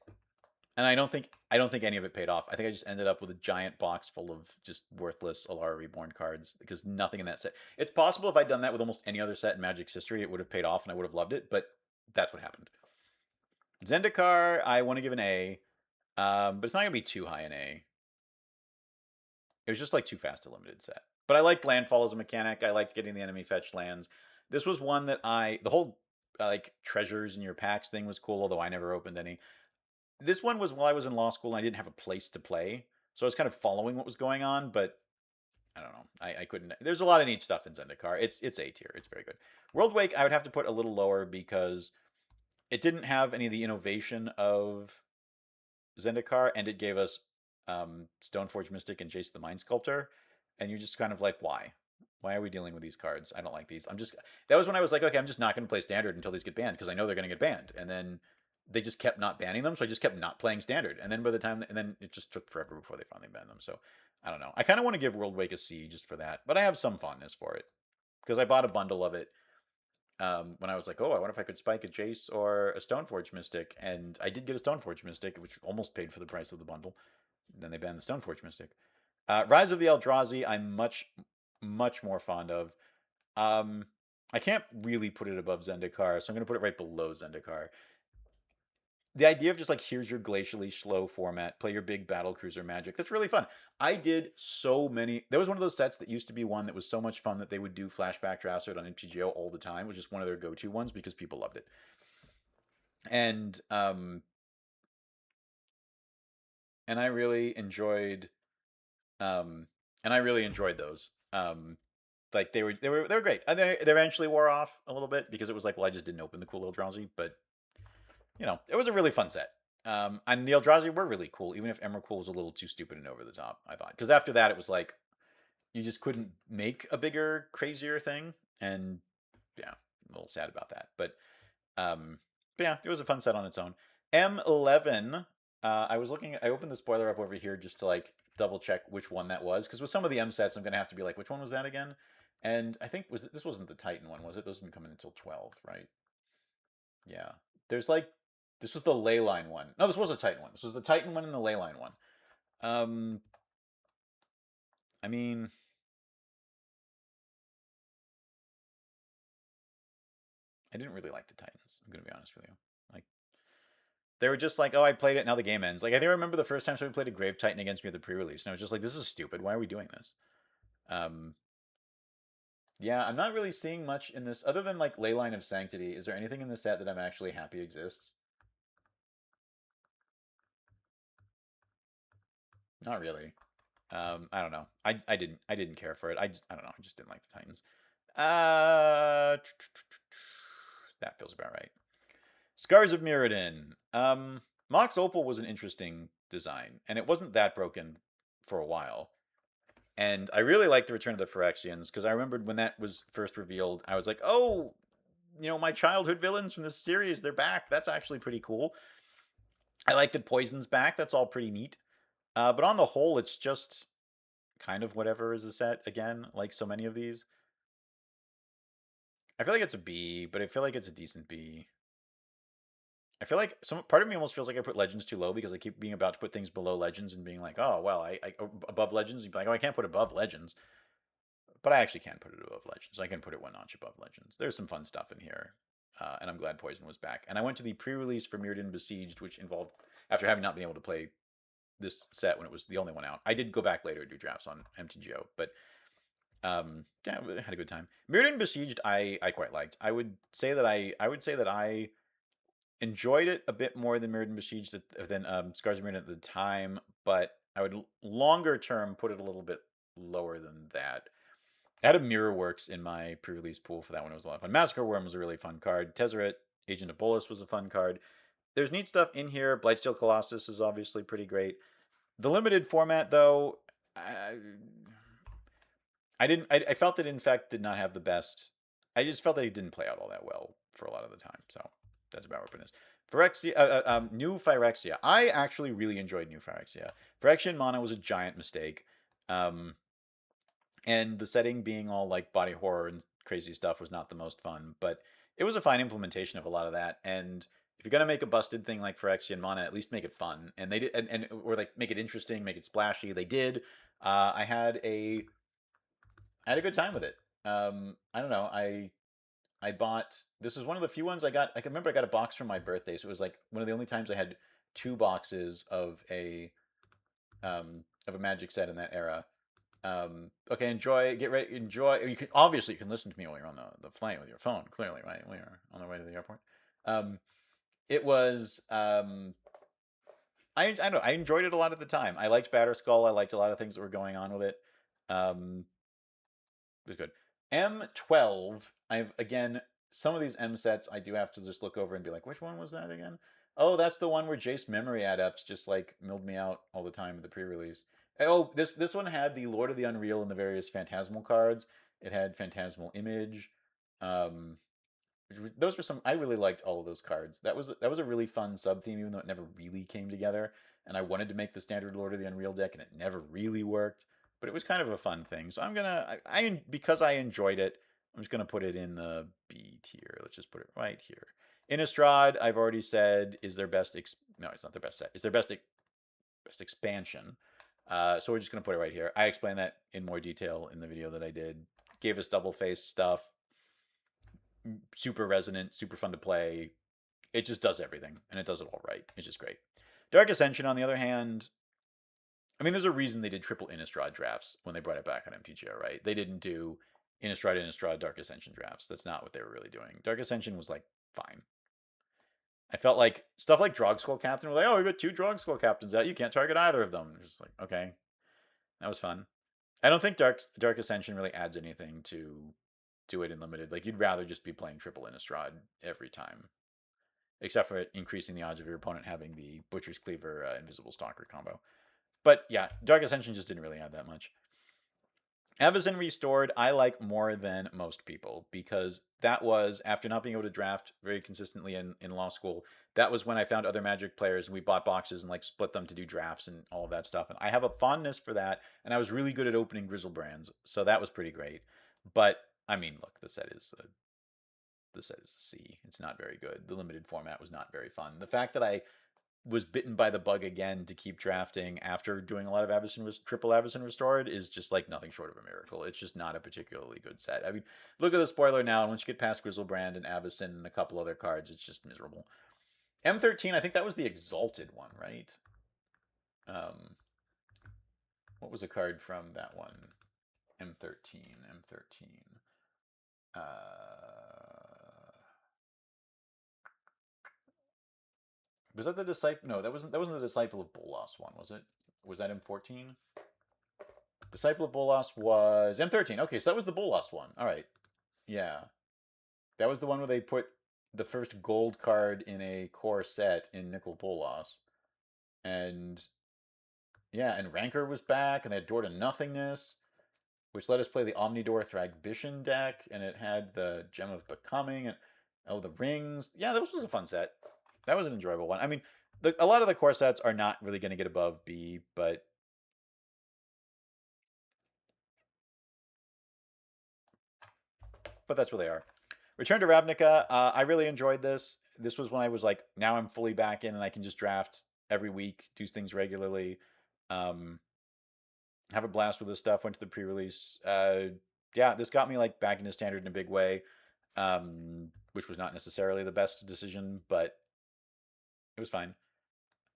And I don't think any of it paid off. I think I just ended up with a giant box full of just worthless Alara Reborn cards because nothing in that set. It's possible if I'd done that with almost any other set in Magic's history, it would have paid off and I would have loved it, but that's what happened. Zendikar, I want to give an A, but it's not going to be too high an A. It was just like too fast a limited set. But I liked landfall as a mechanic. I liked getting the enemy fetched lands. This was one that the whole like treasures in your packs thing was cool, although I never opened any. This one was while I was in law school and I didn't have a place to play. So I was kind of following what was going on, but I don't know. I couldn't. There's a lot of neat stuff in Zendikar. It's A tier. It's very good. World Wake I would have to put a little lower because it didn't have any of the innovation of Zendikar, and it gave us Stoneforge Mystic and Jace the Mind Sculptor, and you're just kind of like, why? Why are we dealing with these cards? I don't like these. That was when I was like, okay, I'm just not going to play Standard until these get banned because I know they're going to get banned. And then they just kept not banning them, so I just kept not playing Standard. And then then it just took forever before they finally banned them. So I don't know. I kind of want to give World Wake a C just for that, but I have some fondness for it because I bought a bundle of it. when I was like, oh, I wonder if I could spike a Jace or a Stoneforge Mystic, and I did get a Stoneforge Mystic, which almost paid for the price of the bundle. Then they banned the Stoneforge Mystic. Rise of the Eldrazi, I'm much more fond of. Um, I can't really put it above Zendikar, so I'm going to put it right below Zendikar. The idea of just like, here's your glacially slow format, play your big battle cruiser magic. That's really fun. I did so many. There was one of those sets that used to be one that was so much fun that they would do flashback drafts on MTGO all the time. It was just one of their go-to ones because people loved it. And and I really enjoyed um and I really enjoyed those. Like they were great. And they eventually wore off a little bit because it was like, well, I just didn't open the cool Eldrazi, but it was a really fun set. And the Eldrazi were really cool, even if Emrakul was a little too stupid and over the top, I thought. Because after that, it was like, you just couldn't make a bigger, crazier thing. And yeah, I'm a little sad about that. Um, but yeah, it was a fun set on its own. M11, I opened the spoiler up over here just to like double check which one that was. Because with some of the M sets, I'm going to have to be like, which one was that again? And I think this wasn't the Titan one, was it? Those didn't come in until 12, right? Yeah. There's like this was the Leyline one. No, this was a Titan one. This was the Titan one and the Leyline one. Um I mean, I didn't really like the Titans. I'm gonna be honest with you. Like they were just like, oh, I played it, now the game ends. Like I think I remember the first time somebody played a Grave Titan against me at the pre-release, and I was just like, this is stupid. Why are we doing this? Um yeah, I'm not really seeing much in this other than like Leyline of Sanctity. Is there anything in the set that I'm actually happy exists? Not really. I don't know. I didn't care for it. I don't know. I just didn't like the Titans. Uh, that feels about right. Scars of Mirrodin. Mox Opal was an interesting design, and it wasn't that broken for a while. And I really liked the Return of the Phyrexians because I remembered when that was first revealed, I was like, oh, my childhood villains from this series, they're back. That's actually pretty cool. I like that Poison's back. That's all pretty neat. But on the whole, it's just kind of whatever is a set again, like so many of these. I feel like it's a B, but I feel like it's a decent B. I feel like some part of me almost feels like I put Legends too low because I keep being about to put things below Legends and being like, oh well, I above Legends, and be like, oh, I can't put above Legends, but I actually can put it above Legends. I can put it one notch above Legends. There's some fun stuff in here, and I'm glad Poison was back. And I went to the pre-release for Mirrodin Besieged, which involved after having not been able to play this set when it was the only one out. I did go back later to do drafts on MTGO, but yeah, I had a good time. Mirrodin Besieged, I quite liked. I would say that I enjoyed it a bit more than Mirrodin Besieged than Scars of Mirrodin at the time, but I would longer term put it a little bit lower than that. I had a Mirror Works in my pre-release pool for that one. It was a lot of fun. Massacre Worm was a really fun card. Tezzeret, Agent of Bolus was a fun card. There's neat stuff in here. Blightsteel Colossus is obviously pretty great. The limited format, though, I didn't. I felt that in fact did not have the best. I just felt that he didn't play out all that well for a lot of the time. So that's about where it is. Phyrexia, New Phyrexia. I actually really enjoyed New Phyrexia. Phyrexian Mana was a giant mistake, um, and the setting being all like body horror and crazy stuff was not the most fun. But it was a fine implementation of a lot of that. And if you're gonna make a busted thing like Phyrexian Mana, at least make it fun. And they did, and or like make it interesting, make it splashy. They did. I had a good time with it. I don't know. I bought this was one of the few ones I got. I can remember I got a box for my birthday, so it was like one of the only times I had two boxes of a Magic set in that era. Okay, enjoy. Get ready. Enjoy. You can listen to me while you're on the plane with your phone. Clearly, right? We are on the way to the airport. Um, it was. I don't know. I enjoyed it a lot at the time. I liked Batterskull. I liked a lot of things that were going on with it. Um, it was good. M12. I've again some of these M sets I do have to just look over and be like, which one was that again? Oh, that's the one where Jace Memory Adepts just like milled me out all the time in the pre-release. Oh, this one had the Lord of the Unreal and the various Phantasmal cards. It had Phantasmal Image. Um, those were some I really liked all of those cards. That was a really fun sub theme, even though it never really came together. And I wanted to make the standard Lord of the Unreal deck, and it never really worked. But it was kind of a fun thing. So I'm gonna I because I enjoyed it. I'm just going to put it in the B tier. Let's just put it right here. Innistrad, I've already said, is their best. No, it's not their best set. It's their best expansion. So we're just going to put it right here. I explained that in more detail in the video that I did. Gave us double face stuff. Super resonant, super fun to play. It just does everything, and it does it all right. It's just great. Dark Ascension, on the other hand, I mean, there's a reason they did triple Innistrad drafts when they brought it back on MTGO, right? They didn't do Innistrad, Dark Ascension drafts. That's not what they were really doing. Dark Ascension was like fine. I felt like stuff like Drog Skull Captain was like, oh, we got 2 Drog Skull Captains out. You can't target either of them. Just like, okay, that was fun. I don't think Dark Ascension really adds anything to it in limited. Like you'd rather just be playing triple Innistrad every time, except for increasing the odds of your opponent having the Butcher's Cleaver Invisible Stalker combo. But yeah, Dark Ascension just didn't really add that much. Avacyn Restored, I like more than most people because that was, after not being able to draft very consistently in law school, that was when I found other Magic players and we bought boxes and like split them to do drafts and all of that stuff. And I have a fondness for that. And I was really good at opening Grizzlebrands. So that was pretty great. But I mean, look, the set is a C. It's not very good. The limited format was not very fun. The fact that I was bitten by the bug again to keep drafting after doing a lot of triple Avacyn Restored is just like nothing short of a miracle. It's just not a particularly good set. I mean, look at the spoiler now, and once you get past Grizzlebrand and Avacyn and a couple other cards, it's just miserable. M13, I think that was the Exalted one, right? What was a card from that one? M13. Uh, was that the disciple? No, that wasn't the Disciple of Bolas one, was it? Was that M14? Disciple of Bolas was M13. Okay, so that was the Bolas one. All right. Yeah. That was the one where they put the first gold card in a core set in Nicol Bolas. And yeah, and Rancor was back, and they had Door to Nothingness, which let us play the Omnidor Thragbition deck, and it had the Gem of Becoming, and oh, the rings. Yeah, that was a fun set. That was an enjoyable one. I mean, a lot of the core sets are not really going to get above B, but that's where they are. Return to Ravnica. I really enjoyed this. This was when I was like, now I'm fully back in and I can just draft every week, do things regularly, um, have a blast with this stuff. Went to the pre-release. Yeah, this got me like back into standard in a big way, which was not necessarily the best decision, but it was fine.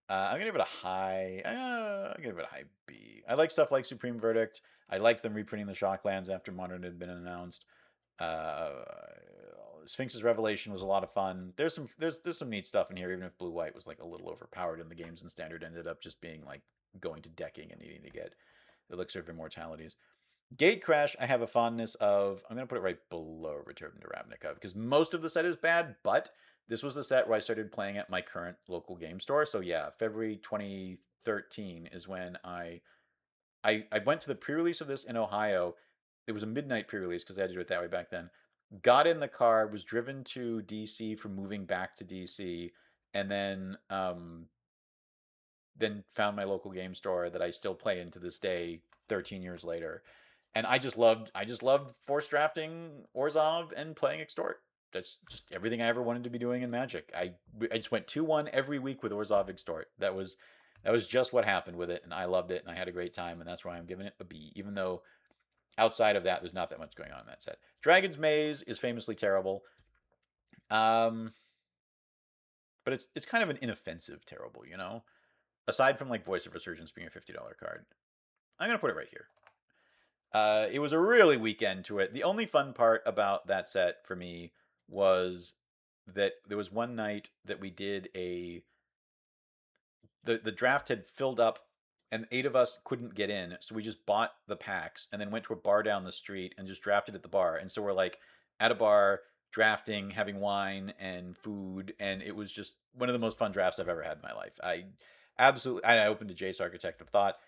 I'm gonna give it a high. I'm gonna give it a high B. I like stuff like Supreme Verdict. I liked them reprinting the Shocklands after Modern had been announced. Uh, Sphinx's Revelation was a lot of fun. There's some neat stuff in here, even if Blue White was like a little overpowered in the games and Standard ended up just being like going to decking and needing to get Elixir of Immortalities. Gate Crash, I have a fondness of. I'm gonna put it right below Return to Ravnica because most of the set is bad, but this was the set where I started playing at my current local game store. So yeah, February 2013 is when I went to the pre-release of this in Ohio. It was a midnight pre-release because I had to do it that way back then. Got in the car, was driven to DC for moving back to DC, and then found my local game store that I still play in to this day, 13 years later. And I just loved force drafting Orzhov and playing Extort. That's just everything I ever wanted to be doing in Magic. I just went 2-1 every week with Orzhov Extort. That was just what happened with it, and I loved it, and I had a great time, and that's why I'm giving it a B, even though outside of that, there's not that much going on in that set. Dragon's Maze is famously terrible, um, but it's kind of an inoffensive terrible, you know. Aside from like Voice of Resurgence being a $50 card, I'm gonna put it right here. It was a really weak end to it. The only fun part about that set for me was that there was one night that we did the draft had filled up and 8 of us couldn't get in, so we just bought the packs and then went to a bar down the street and just drafted at the bar. And so we're like at a bar drafting, having wine and food, and it was just one of the most fun drafts I've ever had in my life. I opened a Jace Architect of Thought.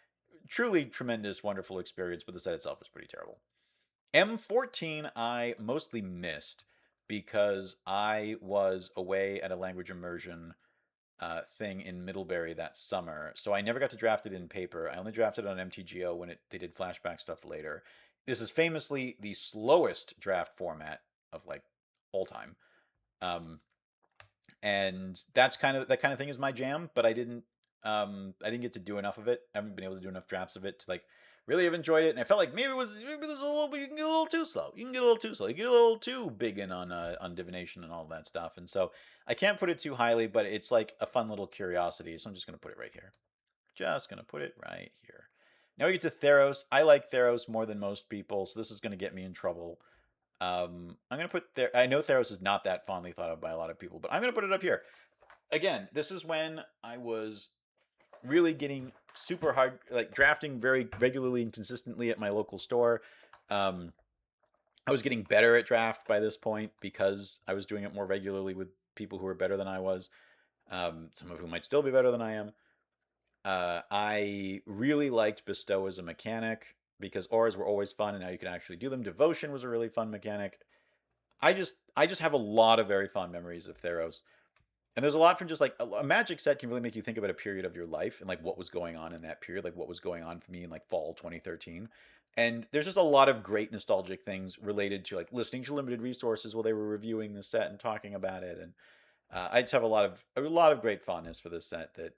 Truly tremendous, wonderful experience, but the set itself was pretty terrible. M14 I mostly missed because I was away at a language immersion thing in Middlebury that summer. So I never got to draft it in paper. I only drafted it on MTGO when they did flashback stuff later. this is famously the slowest draft format of like all time. Um, and that kind of thing is my jam. But I didn't get to do enough of it. I haven't been able to do enough drafts of it to like really have enjoyed it. And I felt like maybe there's a little bit you can get a little too slow. You can get a little too slow. You get a little too big in on divination and all that stuff. And so I can't put it too highly, but it's like a fun little curiosity. So I'm just gonna put it right here. Just gonna put it right here. Now we get to Theros. I like Theros more than most people, so this is gonna get me in trouble. I'm gonna put there. I know Theros is not that fondly thought of by a lot of people, but I'm gonna put it up here. Again, this is when I was really getting super hard, like drafting very regularly and consistently at my local store. Um, I was getting better at draft by this point because I was doing it more regularly with people who were better than I was. Some of whom might still be better than I am. I really liked Bestow as a mechanic because auras were always fun, and now you can actually do them. Devotion was a really fun mechanic. I just have a lot of very fond memories of Theros. And there's a lot from just like a magic set can really make you think about a period of your life and like what was going on in that period, like what was going on for me in like fall 2013. And there's just a lot of great nostalgic things related to like listening to limited resources while they were reviewing the set and talking about it. And I just have a lot of great fondness for this set that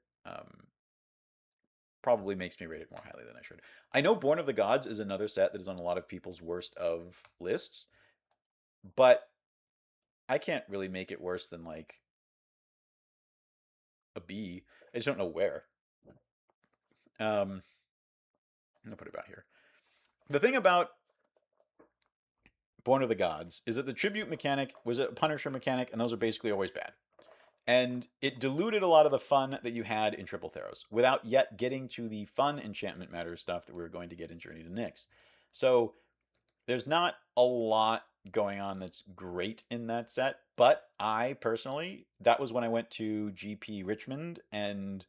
probably makes me rate it more highly than I should. I know Born of the Gods is another set that is on a lot of people's worst of lists, but I can't really make it worse than like a B. I just don't know where. I'm gonna put it about here. The thing about Born of the Gods is that the tribute mechanic was a Punisher mechanic, and those are basically always bad. And it diluted a lot of the fun that you had in Triple Theros without yet getting to the fun enchantment matter stuff that we were going to get in Journey to Nyx. So there's not a lot going on that's great in that set, but I personally, that was when I went to GP Richmond and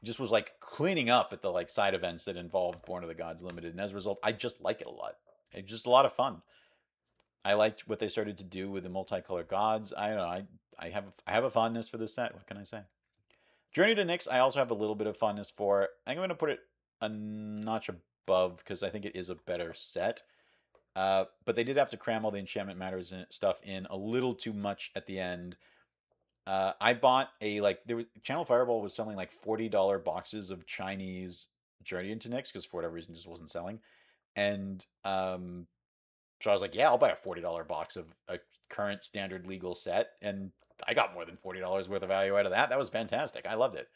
just was like cleaning up at the like side events that involved Born of the Gods Limited, and as a result, I just like it a lot. It's just a lot of fun. I liked what they started to do with the multicolored gods. I don't know. I have a fondness for this set. What can I say? Journey to Nyx, I also have a little bit of fondness for. I'm going to put it a notch above because I think it is a better set. But they did have to cram all the enchantment matters and stuff in a little too much at the end. I bought a like there was Channel Fireball was selling like $40 boxes of Chinese Journey into Nyx because for whatever reason just wasn't selling, and so I was like, yeah, I'll buy a $40 box of a current standard legal set, and I got more than $40 worth of value out of that. That was fantastic. I loved it.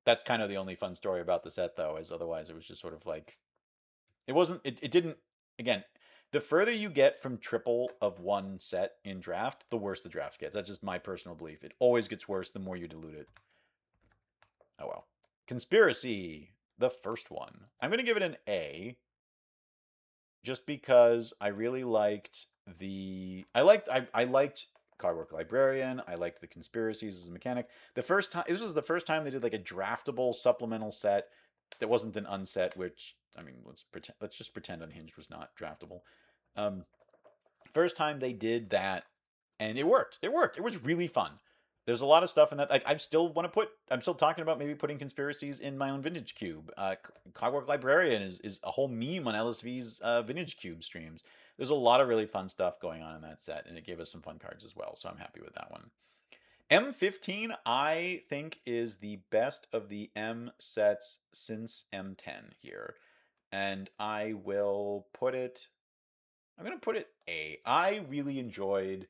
That's kind of the only fun story about the set though, is otherwise it was just sort of like it didn't again the further you get from triple of one set in draft, the worse the draft gets. That's just my personal belief. It always gets worse the more you dilute it. Oh well. Conspiracy, the first one. I'm going to give it an A just because I really liked I liked Cardwork Librarian. I liked the conspiracies as a mechanic. The first time this was the first time they did like a draftable supplemental set that wasn't an unset, which I mean let's just pretend Unhinged was not draftable. Um, First time they did that, and it worked. It worked. It was really fun. There's a lot of stuff in that. Like I still want to put. I'm still talking about maybe putting conspiracies in my own vintage cube. Cogwork Librarian is a whole meme on LSV's vintage cube streams. There's a lot of really fun stuff going on in that set, and it gave us some fun cards as well. So I'm happy with that one. M15, I think, is the best of the M sets since M10 here, and I will put it I'm gonna put it A. I really enjoyed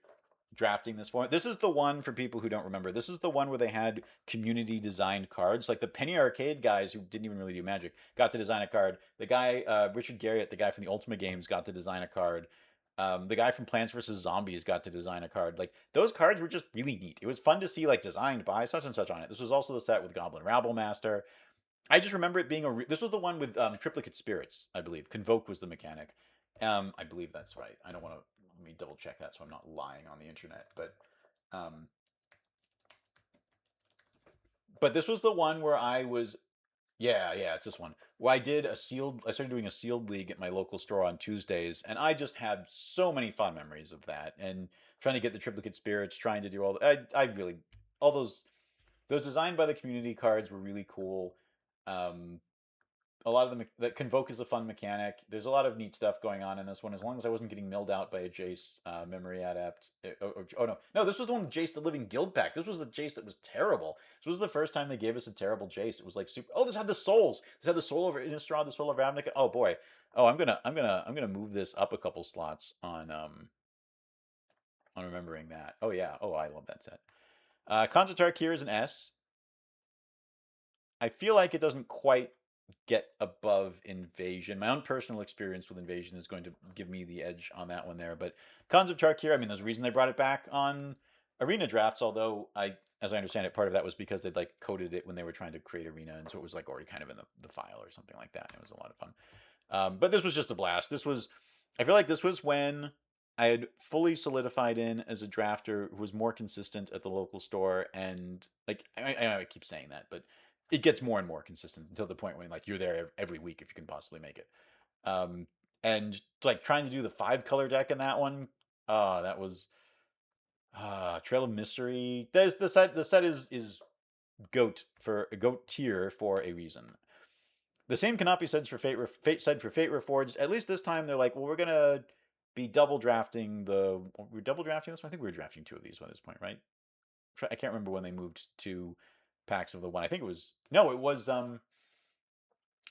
drafting this format. This is the one for people who don't remember. This is the one where they had community designed cards. Like the Penny Arcade guys who didn't even really do Magic got to design a card. The guy Richard Garriott, the guy from the Ultima games, got to design a card. The guy from Plants vs Zombies got to design a card. Like those cards were just really neat. It was fun to see like designed by such and such on it. This was also the set with Goblin Rabble Master. I just remember it being this was the one with triplicate spirits, I believe. Convoke was the mechanic. I believe that's right. I don't want to let me double check that so I'm not lying on the internet. Um, but this was the one where I was yeah, it's this one. Well, I started doing a sealed league at my local store on Tuesdays, and I just had so many fun memories of that. And trying to get the triplicate spirits, trying to do I really, all those designed by the community cards were really cool. Um, a lot of that Convoke is a fun mechanic. There's a lot of neat stuff going on in this one. As long as I wasn't getting milled out by a Jace memory adept. Oh no, no, this was the one with Jace the Living Guild Pack. This was the Jace that was terrible. This was the first time they gave us a terrible Jace. It was like super. Oh, this had the souls. This had the soul of Innistrad, the soul of Ravnica. Oh boy. Oh, I'm gonna move this up a couple slots on remembering that. Oh yeah. Oh, I love that set. Konzatark here is an S. I feel like it doesn't quite get above Invasion. My own personal experience with Invasion is going to give me the edge on that one there. But Cons of Tarkir, I mean, there's a reason they brought it back on Arena drafts, although as I understand it, part of that was because they'd like coded it when they were trying to create Arena, and so it was like already kind of in the file or something like that. It was a lot of fun. But this was just a blast. I feel like this was when I had fully solidified in as a drafter who was more consistent at the local store, and like I keep saying that, but it gets more and more consistent until the point when like you're there every week if you can possibly make it. Um, and like trying to do the 5 color deck in that one, that was Trail of Mystery. There's the set. The set is goat tier for a reason. The same cannot be said for said for Fate Reforged. At least this time they're like, well, we're gonna be double drafting the. We're double drafting this one. I think we were drafting 2 of these by this point, right? I can't remember when they moved to packs of the one. I think it was no, it was. I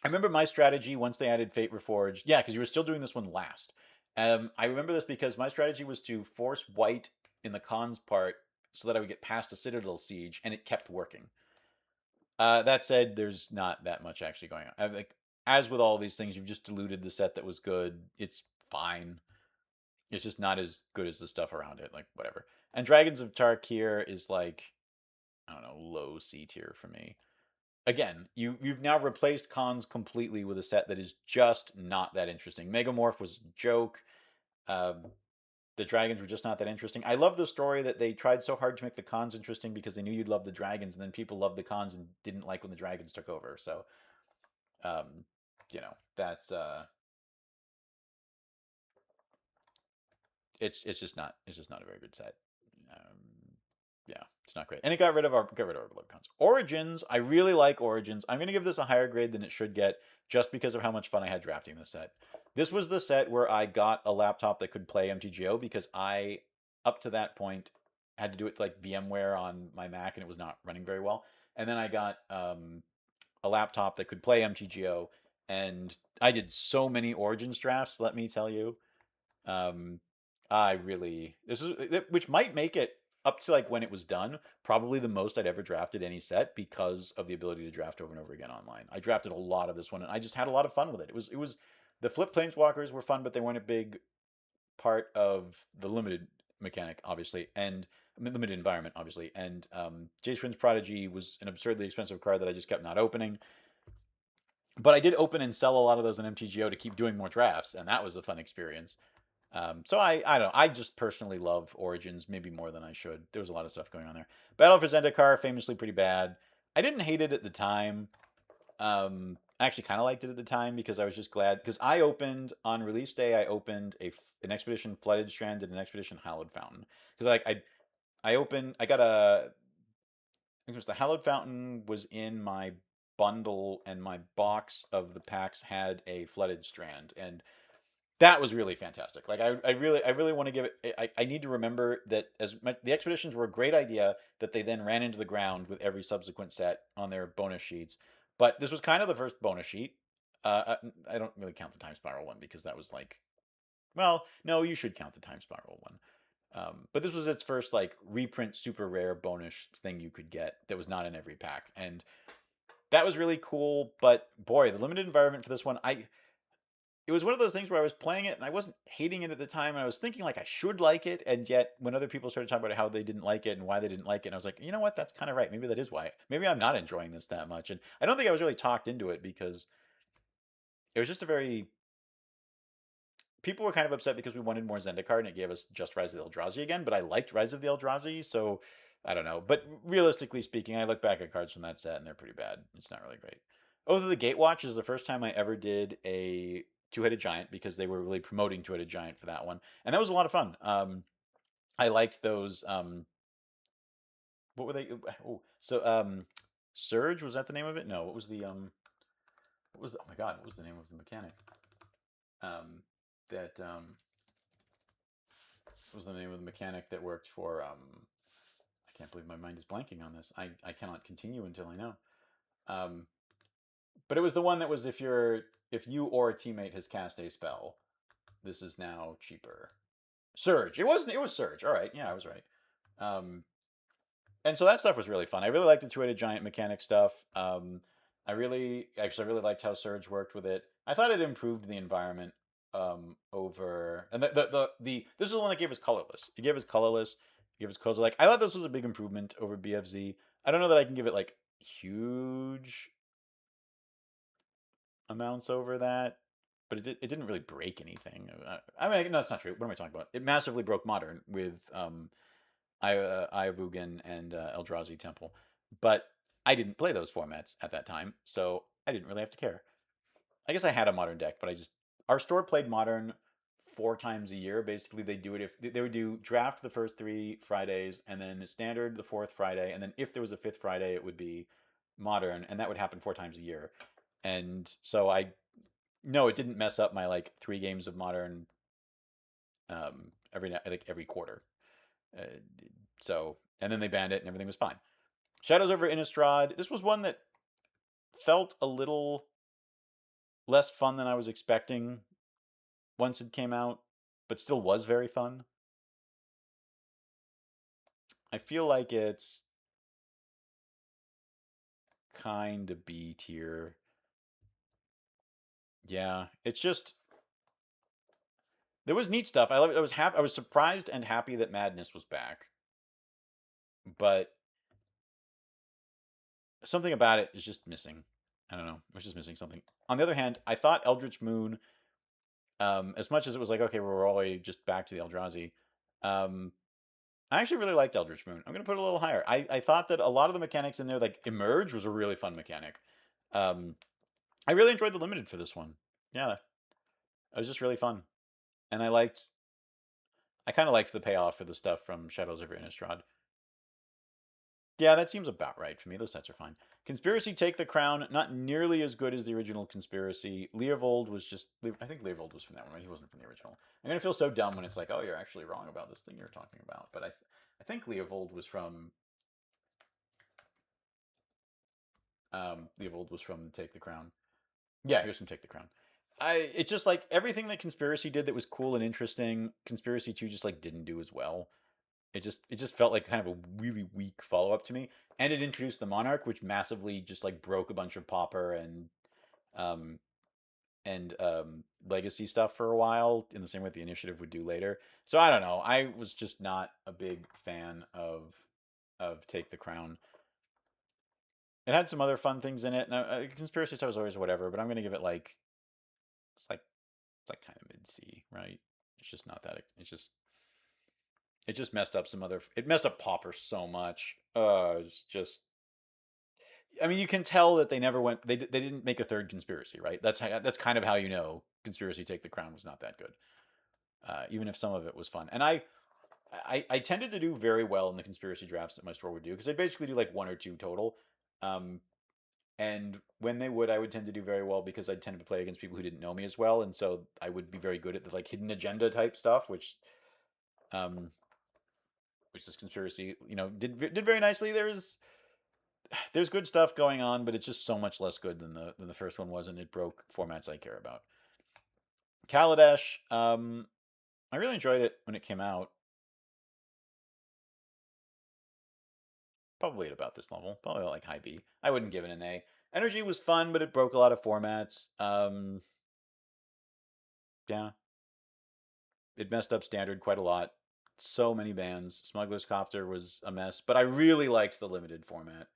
remember my strategy once they added Fate Reforged. Yeah, because you were still doing this one last. I remember this because my strategy was to force white in the cons part so that I would get past a Citadel siege, and it kept working. That said, there's not that much actually going on. Like as with all these things, you've just diluted the set that was good. It's fine. It's just not as good as the stuff around it. Like whatever. And Dragons of Tarkir is like I don't know, low C tier for me. Again, you've now replaced cons completely with a set that is just not that interesting. Megamorph was a joke. Um, the dragons were just not that interesting. I love the story that they tried so hard to make the cons interesting because they knew you'd love the dragons, and then people loved the cons and didn't like when the dragons took over. So, um, that's it's just not a very good set. Um, yeah, it's not great. And it got rid of our beloved cons. Origins, I really like Origins. I'm gonna give this a higher grade than it should get just because of how much fun I had drafting this set. This was the set where I got a laptop that could play MTGO because I, up to that point, had to do it like VMware on my Mac and it was not running very well. And then I got a laptop that could play MTGO, and I did so many Origins drafts. Let me tell you, um, I really this is which might make it up to like when it was done, probably the most I'd ever drafted any set because of the ability to draft over and over again online. I drafted a lot of this one, and I just had a lot of fun with it. It was the flip planeswalkers were fun, but they weren't a big part of the limited mechanic, obviously, and limited environment, obviously. And Jace Vryn's Prodigy was an absurdly expensive card that I just kept not opening. But I did open and sell a lot of those in MTGO to keep doing more drafts, and that was a fun experience. So I don't know. I just personally love Origins maybe more than I should. There was a lot of stuff going on there. Battle for Zendikar, famously pretty bad. I didn't hate it at the time. I actually kind of liked it at the time because I was just glad because I opened on release day. I opened an Expedition Flooded Strand and an Expedition Hallowed Fountain because like I opened I got a I think it was the Hallowed Fountain was in my bundle and my box of the packs had a Flooded Strand and that was really fantastic. Like I really want to give it. I need to remember that the expeditions were a great idea that they then ran into the ground with every subsequent set on their bonus sheets. But this was kind of the first bonus sheet. I don't really count the time spiral one because that was like, well, no, you should count the time spiral one. But this was its first like reprint super rare bonus thing you could get that was not in every pack, and that was really cool. But boy, the limited environment for this one, it was one of those things where I was playing it and I wasn't hating it at the time. And I was thinking like I should like it. And yet when other people started talking about how they didn't like it and why they didn't like it, and I was like, you know what? That's kind of right. Maybe that is why. Maybe I'm not enjoying this that much. And I don't think I was really talked into it because it was just a very. People were kind of upset because we wanted more Zendikar and it gave us just Rise of the Eldrazi again. But I liked Rise of the Eldrazi. So I don't know. But realistically speaking, I look back at cards from that set and they're pretty bad. It's not really great. Oath of the Gatewatch is the first time I ever did a two-headed giant because they were really promoting two-headed giant for that one, and that was a lot of fun. I liked those. What were they? Oh, so Surge, was that the name of it? No, what was the what was oh my god, what was the name of the mechanic? That what was the name of the mechanic that worked for I can't believe my mind is blanking on this. I cannot continue until I know. Um, but it was the one that was if you or a teammate has cast a spell, this is now cheaper. Surge. It wasn't. It was Surge. All right. Yeah, I was right. Um, and so that stuff was really fun. I really liked the two-headed giant mechanic stuff. I really liked how Surge worked with it. I thought it improved the environment over, and this is the one that gave us colorless. It gave us colorless. It gave us cozy. Like I thought this was a big improvement over BFZ. I don't know that I can give it like huge amounts over that, but it didn't really break anything. I mean, no, that's not true. What am I talking about? It massively broke Modern with Ayavugan and Eldrazi Temple. But I didn't play those formats at that time, so I didn't really have to care. I guess I had a Modern deck, but our store played Modern 4 times a year. Basically, they do it if they would do draft the first 3 Fridays, and then standard the fourth Friday, and then if there was a fifth Friday, it would be Modern, and that would happen 4 times a year. And so I no, it didn't mess up my like 3 games of Modern every quarter. Uh, so and then they banned it, and everything was fine. Shadows over Innistrad. This was one that felt a little less fun than I was expecting once it came out, but still was very fun. I feel like it's kind of B tier. Yeah, it's just there was neat stuff. I was happy. I was surprised and happy that Madness was back, but something about it is just missing. I don't know. It was just missing something. On the other hand, I thought Eldritch Moon, as much as it was like, okay, we're already just back to the Eldrazi, um, I actually really liked Eldritch Moon. I'm going to put it a little higher. I thought that a lot of the mechanics in there, like Emerge, was a really fun mechanic. Um, I really enjoyed the limited for this one. Yeah, it was just really fun. And I kind of liked the payoff for the stuff from Shadows over Innistrad. Yeah, that seems about right for me. Those sets are fine. Conspiracy Take the Crown, not nearly as good as the original Conspiracy. Leovold was just, I think Leovold was from that one, right? He wasn't from the original. I'm going to feel so dumb when it's like, oh, you're actually wrong about this thing you're talking about. But I think Leovold was from, Leovold was from Take the Crown. Yeah, he was from Take the Crown. It's just like everything that Conspiracy did that was cool and interesting, Conspiracy 2 just like didn't do as well. It just felt like kind of a really weak follow up to me. And it introduced the Monarch, which massively just like broke a bunch of Pauper um legacy stuff for a while, in the same way the Initiative would do later. So I don't know. I was just not a big fan of Take the Crown. It had some other fun things in it. And conspiracy stuff was always whatever, but I'm gonna give it like it's like it's like kind of mid C, right? It's just not that. It just messed up some other. It messed up Pauper so much. It's just. I mean, you can tell that they never went. They didn't make a third conspiracy, right? That's kind of how you know Conspiracy Take the Crown was not that good. Even if some of it was fun, and I tended to do very well in the conspiracy drafts that my store would do because I basically do like 1 or 2 total. Um, and when they would, I would tend to do very well because I'd tend to play against people who didn't know me as well, and so I would be very good at the like hidden agenda type stuff, um, which this conspiracy, did very nicely. There's good stuff going on, but it's just so much less good than the first one was, and it broke formats I care about. Kaladesh, I really enjoyed it when it came out. Probably at about this level, probably like high B. I wouldn't give it an A. Energy was fun, but it broke a lot of formats. Yeah, it messed up standard quite a lot. So many bans. Smuggler's Copter was a mess, but I really liked the limited format.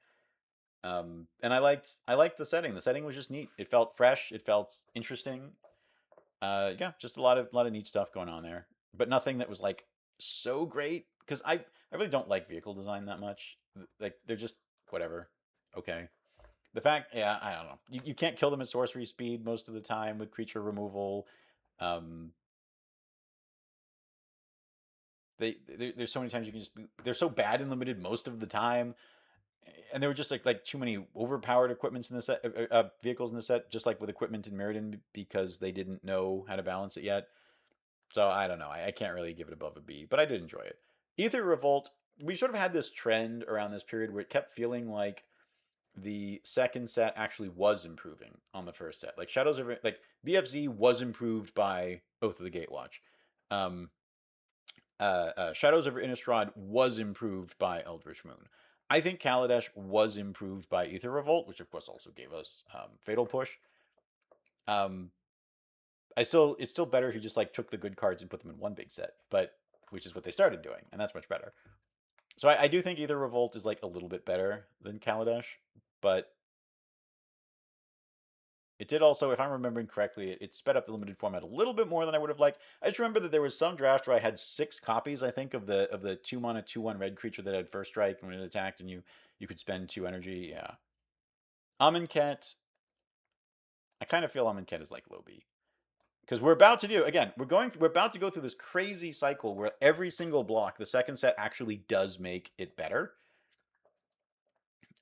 And I liked the setting. The setting was just neat. It felt fresh. It felt interesting. Yeah, just a lot of neat stuff going on there, but nothing that was like so great because I really don't like vehicle design that much. Like they're just whatever. Okay. The fact, yeah, I don't know. You can't kill them at sorcery speed most of the time with creature removal. Um, there's so many times you can just they're so bad and limited most of the time, and there were just like too many overpowered equipments in the set, vehicles in the set, just like with equipment in Mirrodin, because they didn't know how to balance it yet. So I don't know. I can't really give it above a B, but I did enjoy it. Ether Revolt, we sort of had this trend around this period where it kept feeling like the second set actually was improving on the first set. Like Shadows of like BFZ was improved by Oath of the Gatewatch. Um, Shadows over Innistrad was improved by Eldritch Moon. I think Kaladesh was improved by Ether Revolt, which of course also gave us Fatal Push. Um, it's still better if you just like took the good cards and put them in one big set, but which is what they started doing, and that's much better. So I do think Ether Revolt is like a little bit better than Kaladesh, but it did also, if I'm remembering correctly, it sped up the limited format a little bit more than I would have liked. I just remember that there was some draft where I had 6 copies, I think, of the 2-mana 2/1 red creature that had first strike when it attacked, and you could spend 2 energy. Yeah, Amonkhet. I kind of feel Amonkhet is like low B because we're about to do again. We're about to go through this crazy cycle where every single block, the second set actually does make it better.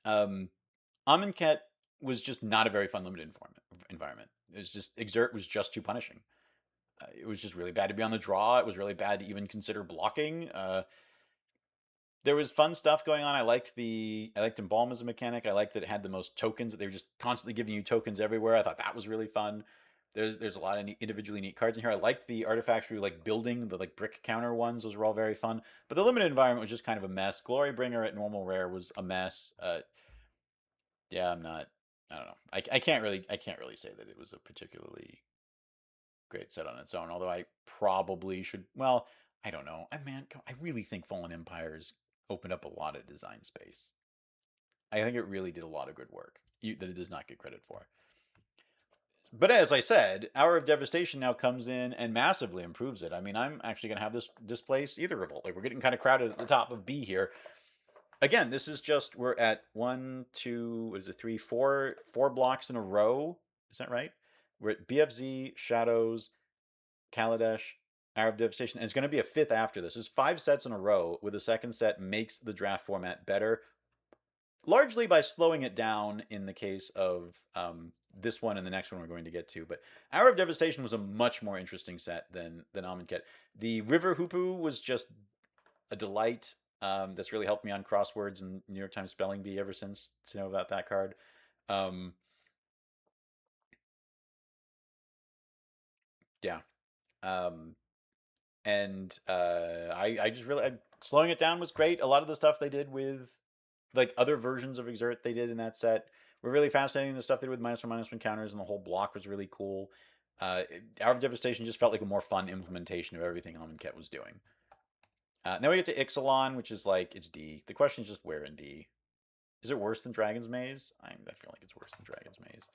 Um, Amonkhet was just not a very fun limited environment. It was just Exert was just too punishing. It was just really bad to be on the draw. It was really bad to even consider blocking. There was fun stuff going on. I liked Embalm as a mechanic. I liked that it had the most tokens. That they were just constantly giving you tokens everywhere. I thought that was really fun. There's a lot of individually neat cards in here. I liked the artifacts where you like building the like brick counter ones. Those were all very fun. But the limited environment was just kind of a mess. Glorybringer at normal rare was a mess. Yeah, I'm not. I don't know. I can't really say that it was a particularly great set on its own. Although I probably should. Well, I don't know. I really think Fallen Empires opened up a lot of design space. I think it really did a lot of good work that it does not get credit for. But as I said, Hour of Devastation now comes in and massively improves it. I mean, I'm actually going to have this displace Ether Revolt. Like, we're getting kind of crowded at the top of B here. Again, this is just, we're at 1, 2, what is it, 3, 4 blocks in a row. Is that right? We're at BFZ, Shadows, Kaladesh, Hour of Devastation, and it's going to be a fifth after this. There's 5 sets in a row, with the second set makes the draft format better, largely by slowing it down in the case of this one and the next one we're going to get to. But Hour of Devastation was a much more interesting set than Amonkhet. The River Hoopoe was just a delight. That's really helped me on crosswords and New York Times Spelling Bee ever since to know about that card. Yeah. Um, and I just really slowing it down was great. A lot of the stuff they did with like other versions of Exert they did in that set were really fascinating. The stuff they did with -1/-1 counters and the whole block was really cool. Hour of Devastation just felt like a more fun implementation of everything Amonkhet was doing. Now we get to Ixalan, which is like it's D. The question is just where in D. Is it worse than Dragon's Maze? I feel like it's worse than Dragon's Maze.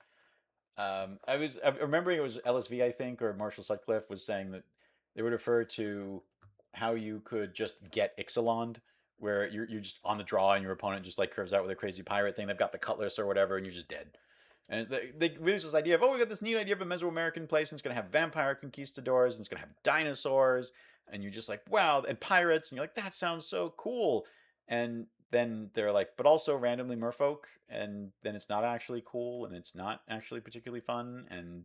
I'm remembering it was LSV, I think, or Marshall Sutcliffe was saying that they would refer to how you could just get Ixalan, where you're just on the draw and your opponent just like curves out with a crazy pirate thing. They've got the cutlass or whatever, and you're just dead. And they released this idea of, oh, we got this neat idea of a Mesoamerican place, and it's going to have vampire conquistadors, and it's going to have dinosaurs, and you're just like, wow, and pirates, and you're like, that sounds so cool. And then they're like, but also randomly merfolk, and then it's not actually cool, and it's not actually particularly fun. And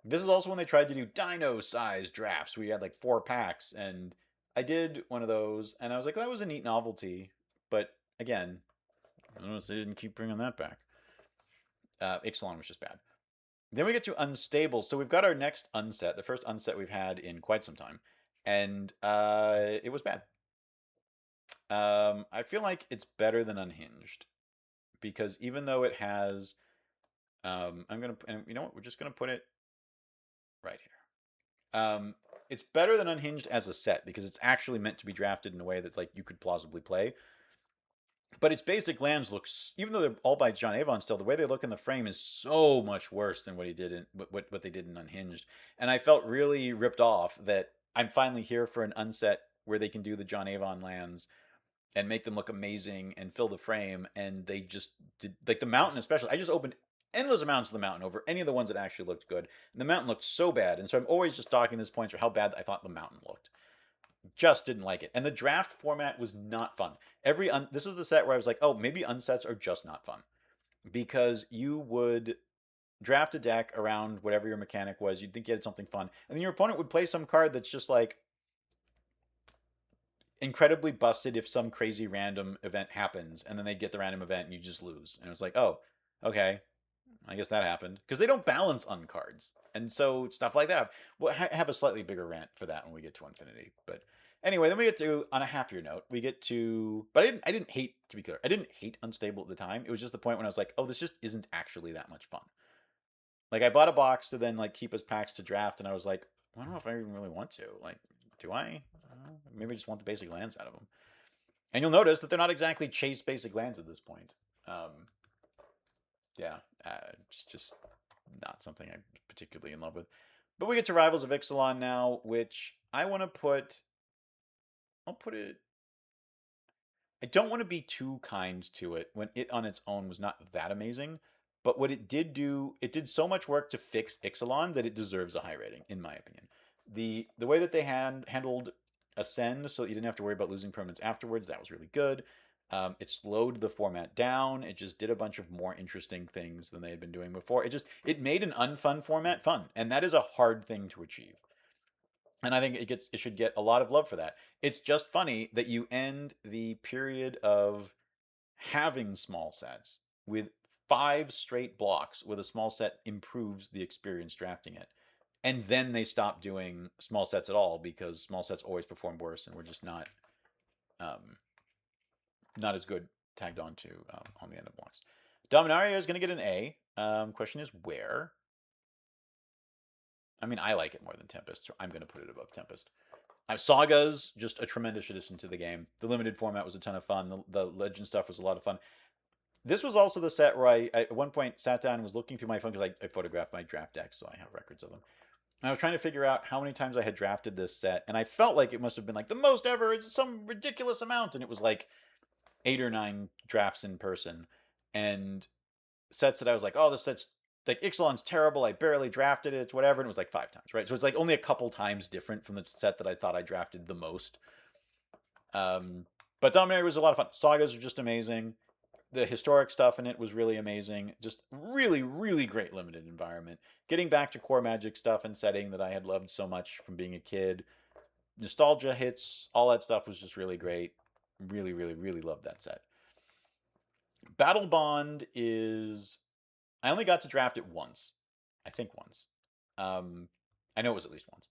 this is also when they tried to do dino-sized drafts, where you had like 4 packs, and I did one of those, and I was like, that was a neat novelty, but again, I noticed they didn't keep bringing that back. Ixalan was just bad. Then we get to Unstable. So we've got our next unset, the first unset we've had in quite some time, and it was bad. I feel like it's better than Unhinged because even though it has, I'm gonna, and you know what, we're just gonna put it right here. It's better than Unhinged as a set because it's actually meant to be drafted in a way that like you could plausibly play. But its basic lands looks, even though they're all by John Avon still, the way they look in the frame is so much worse than what he did in what they did in Unhinged. And I felt really ripped off that I'm finally here for an unset where they can do the John Avon lands and make them look amazing and fill the frame. And they just did, like the mountain especially. I just opened endless amounts of the mountain over any of the ones that actually looked good. And the mountain looked so bad. And so I'm always just docking this points for how bad I thought the mountain looked. Just didn't like it. And the draft format was not fun. This is the set where I was like, oh, maybe unsets are just not fun because you would draft a deck around whatever your mechanic was. You'd think you had something fun, and then your opponent would play some card that's just like incredibly busted if some crazy random event happens, and then they get the random event and you just lose. And it was like, oh, okay, I guess that happened because they don't balance uncards, and so stuff like that. We'll have a slightly bigger rant for that when we get to Infinity. But anyway, then we get to, on a happier note, we get to. But I didn't hate, to be clear, I didn't hate Unstable at the time. It was just the point when I was like, oh, this just isn't actually that much fun. Like I bought a box to then like keep as packs to draft, and I was like, I don't know if I even really want to. Like, do I? Maybe I just want the basic lands out of them. And you'll notice that they're not exactly chase basic lands at this point. Yeah, it's just not something I'm particularly in love with. But we get to Rivals of Ixalan now, which I want to put. I'll put it. I don't want to be too kind to it when it on its own was not that amazing. But what it did do, it did so much work to fix Ixalan that it deserves a high rating, in my opinion. The way that they handled Ascend so that you didn't have to worry about losing permanents afterwards, that was really good. It slowed the format down. It just did a bunch of more interesting things than they had been doing before. It made an unfun format fun, and that is a hard thing to achieve. And I think it should get a lot of love for that. It's just funny that you end the period of having small sets with 5 straight blocks where the small set improves the experience drafting it. And then they stop doing small sets at all because small sets always perform worse and we're just um, not as good tagged on to on the end of blocks. Dominaria is going to get an A. Question is where? I mean, I like it more than Tempest, so I'm going to put it above Tempest. Saga's just a tremendous addition to the game. The limited format was a ton of fun. The legend stuff was a lot of fun. This was also the set where I at one point sat down and was looking through my phone because I photographed my draft decks, so I have records of them. And I was trying to figure out how many times I had drafted this set, and I felt like it must have been like the most ever. It's some ridiculous amount, and it was like 8 or 9 drafts in person, and sets that I was like, oh, this set's like Ixalan's terrible. I barely drafted it. It's whatever, and it was like 5 times, right? So it's like only a couple times different from the set that I thought I drafted the most. But Dominaria was a lot of fun. Sagas are just amazing. The historic stuff in it was really amazing. Just really, really great limited environment. Getting back to core Magic stuff and setting that I had loved so much from being a kid. Nostalgia hits, all that stuff was just really great. Really, really, really loved that set. Battle Bond is. I only got to draft it once. I think once. I know it was at least once.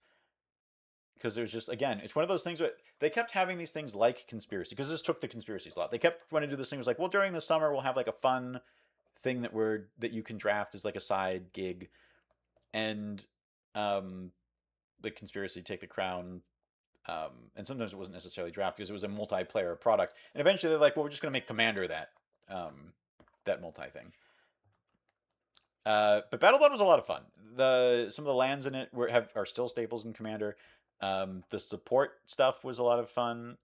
Because there's just, again, it's one of those things where they kept having these things like conspiracy, because this took the conspiracy slot. They kept wanting to do this thing. It was like, well, during the summer we'll have like a fun thing that you can draft as like a side gig, and the conspiracy take the crown. And sometimes it wasn't necessarily draft because it was a multiplayer product. And eventually they're like, well, we're just going to make Commander that multi thing. But Battleblood was a lot of fun. Some of the lands in it are still staples in Commander. The support stuff was a lot of fun.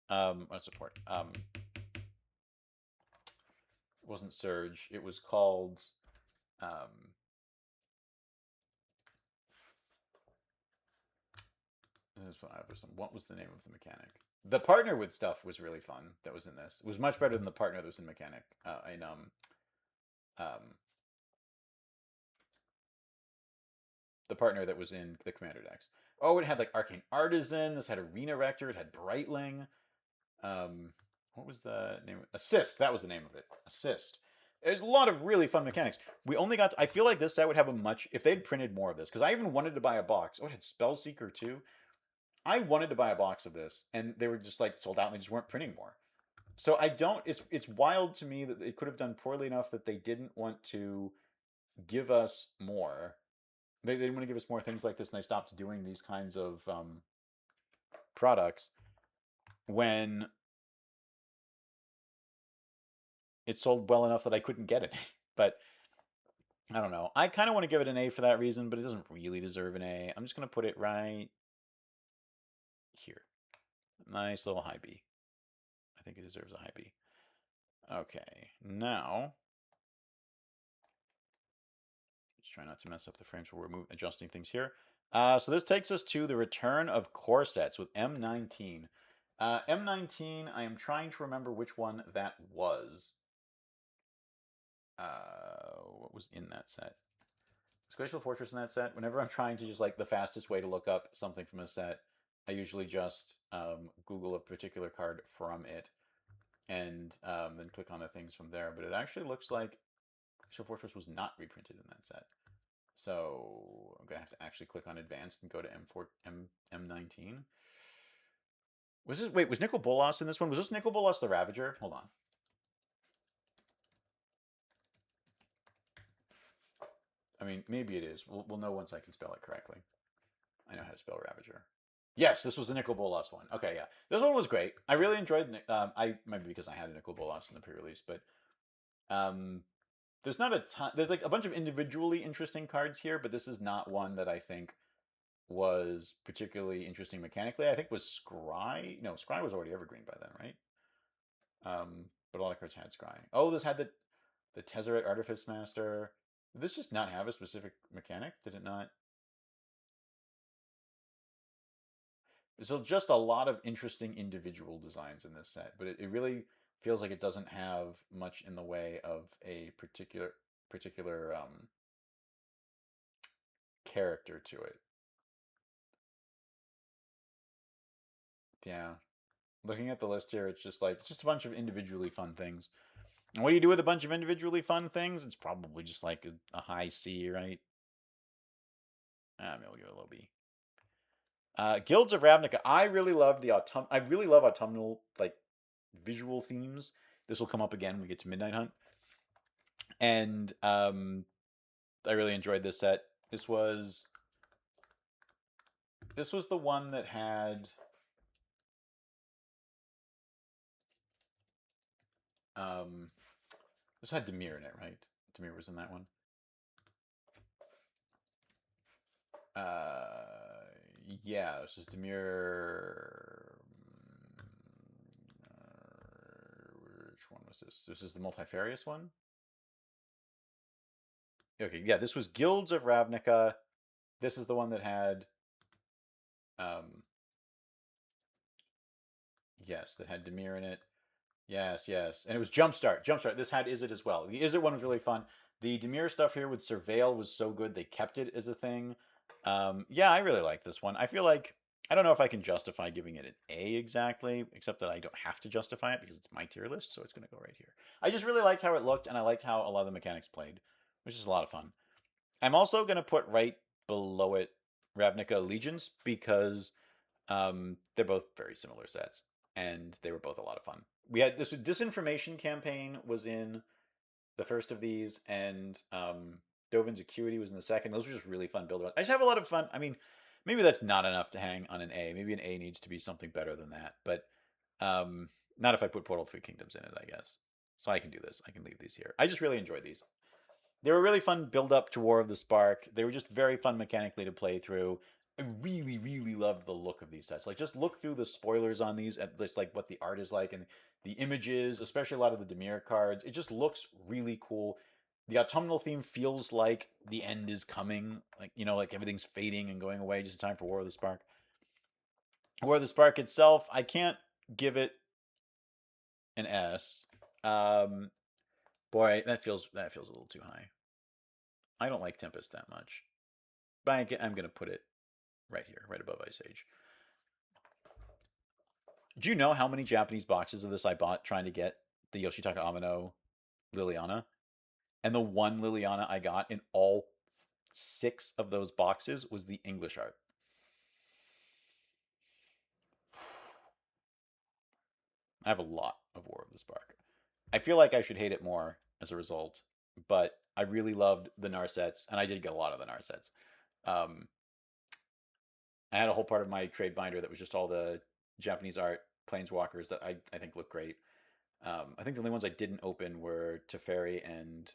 What support? It wasn't Surge. It was called. What was the name of the mechanic? The partner with stuff was really fun. That was in this. It was much better than the partner that was in mechanic. The partner that was in the Commander decks. Oh, it had like Arcane Artisan. This had Arena Rector. It had Brightling. What was the name? Assist. That was the name of it. Assist. There's a lot of really fun mechanics. We only got. I feel like this set would have a much if they'd printed more of this because I even wanted to buy a box. Oh, it had Spellseeker too. I wanted to buy a box of this, and they were just like sold out, and they just weren't printing more. So I don't. It's wild to me that they could have done poorly enough that they didn't want to give us more. They didn't want to give us more things like this, and they stopped doing these kinds of products when it sold well enough that I couldn't get it. But I don't know. I kind of want to give it an A for that reason, but it doesn't really deserve an A. I'm just going to put it right here. Nice little high B. I think it deserves a high B. Okay, now just try not to mess up the frames while we're adjusting things here. So this takes us to the return of core sets with M19. M19, I am trying to remember which one that was. What was in that set? Was Glacial Fortress in that set? Whenever I'm trying to just like the fastest way to look up something from a set, I usually just Google a particular card from it and then click on the things from there. But it actually looks like Glacial Fortress was not reprinted in that set. So I'm gonna have to actually click on advanced and go to M19. Was this wait, was Nicol Bolas in this one? Was this Nicol Bolas the Ravager? Hold on. I mean, maybe it is. We'll know once I can spell it correctly. I know how to spell Ravager. Yes, this was the Nicol Bolas one. Okay, yeah. This one was great. I really enjoyed I maybe because I had a Nicol Bolas in the pre-release, but um there's not a ton there's like a bunch of individually interesting cards here, but this is not one that I think was particularly interesting mechanically. I think was Scry. No, Scry was already evergreen by then, right? But a lot of cards had Scry. Oh, this had the Tezzeret Artifice Master. Did this just not have a specific mechanic? Did it not? So just a lot of interesting individual designs in this set, but it really feels like it doesn't have much in the way of a particular character to it. Yeah, looking at the list here, it's just like just a bunch of individually fun things. And what do you do with a bunch of individually fun things? It's probably just like a high C, right? Maybe we'll give it a low B. Guilds of Ravnica. I really love the I really love autumnal like visual themes. This will come up again when we get to Midnight Hunt, and I really enjoyed this set. This was the one that had um, this had Demir in it, right? Demir was in that one. Yeah, this is Demir. Which one was this? This is the multifarious one. Okay, yeah, this was Guilds of Ravnica. This is the one that had, um, yes, that had Demir in it. Yes, yes, and it was Jumpstart. Jumpstart. This had Izzet as well. The Izzet one was really fun. The Demir stuff here with Surveil was so good they kept it as a thing. Yeah, I really like this one. I feel like I don't know if I can justify giving it an A exactly, except that I don't have to justify it because it's my tier list, so it's going to go right here. I just really liked how it looked, and I liked how a lot of the mechanics played, which is a lot of fun. I'm also going to put right below it Ravnica Allegiance because they're both very similar sets, and they were both a lot of fun. We had this disinformation campaign was in the first of these, and Dovin's Acuity was in the second. Those were just really fun build. I just have a lot of fun. I mean, maybe that's not enough to hang on an A. Maybe an A needs to be something better than that. But not if I put Portal 3 Kingdoms in it, I guess. So I can do this. I can leave these here. I just really enjoyed these. They were really fun build up to War of the Spark. They were just very fun mechanically to play through. I really, really loved the look of these sets. Like, just look through the spoilers on these, and just like what the art is like, and the images, especially a lot of the Demir cards. It just looks really cool. The autumnal theme feels like the end is coming, like like everything's fading and going away, just in time for War of the Spark. War of the Spark itself, I can't give it an S. Um, Boy, that feels a little too high. I don't like Tempest that much, but I'm gonna put it right here, right above Ice Age. Do you know how many Japanese boxes of this I bought trying to get the Yoshitaka Amano Liliana? And the one Liliana I got in all 6 of those boxes was the English art. I have a lot of War of the Spark. I feel like I should hate it more as a result, but I really loved the Narsets, and I did get a lot of the Narsets. Um, I had a whole part of my trade binder that was just all the Japanese art planeswalkers that I think look great. I think the only ones I didn't open were Teferi and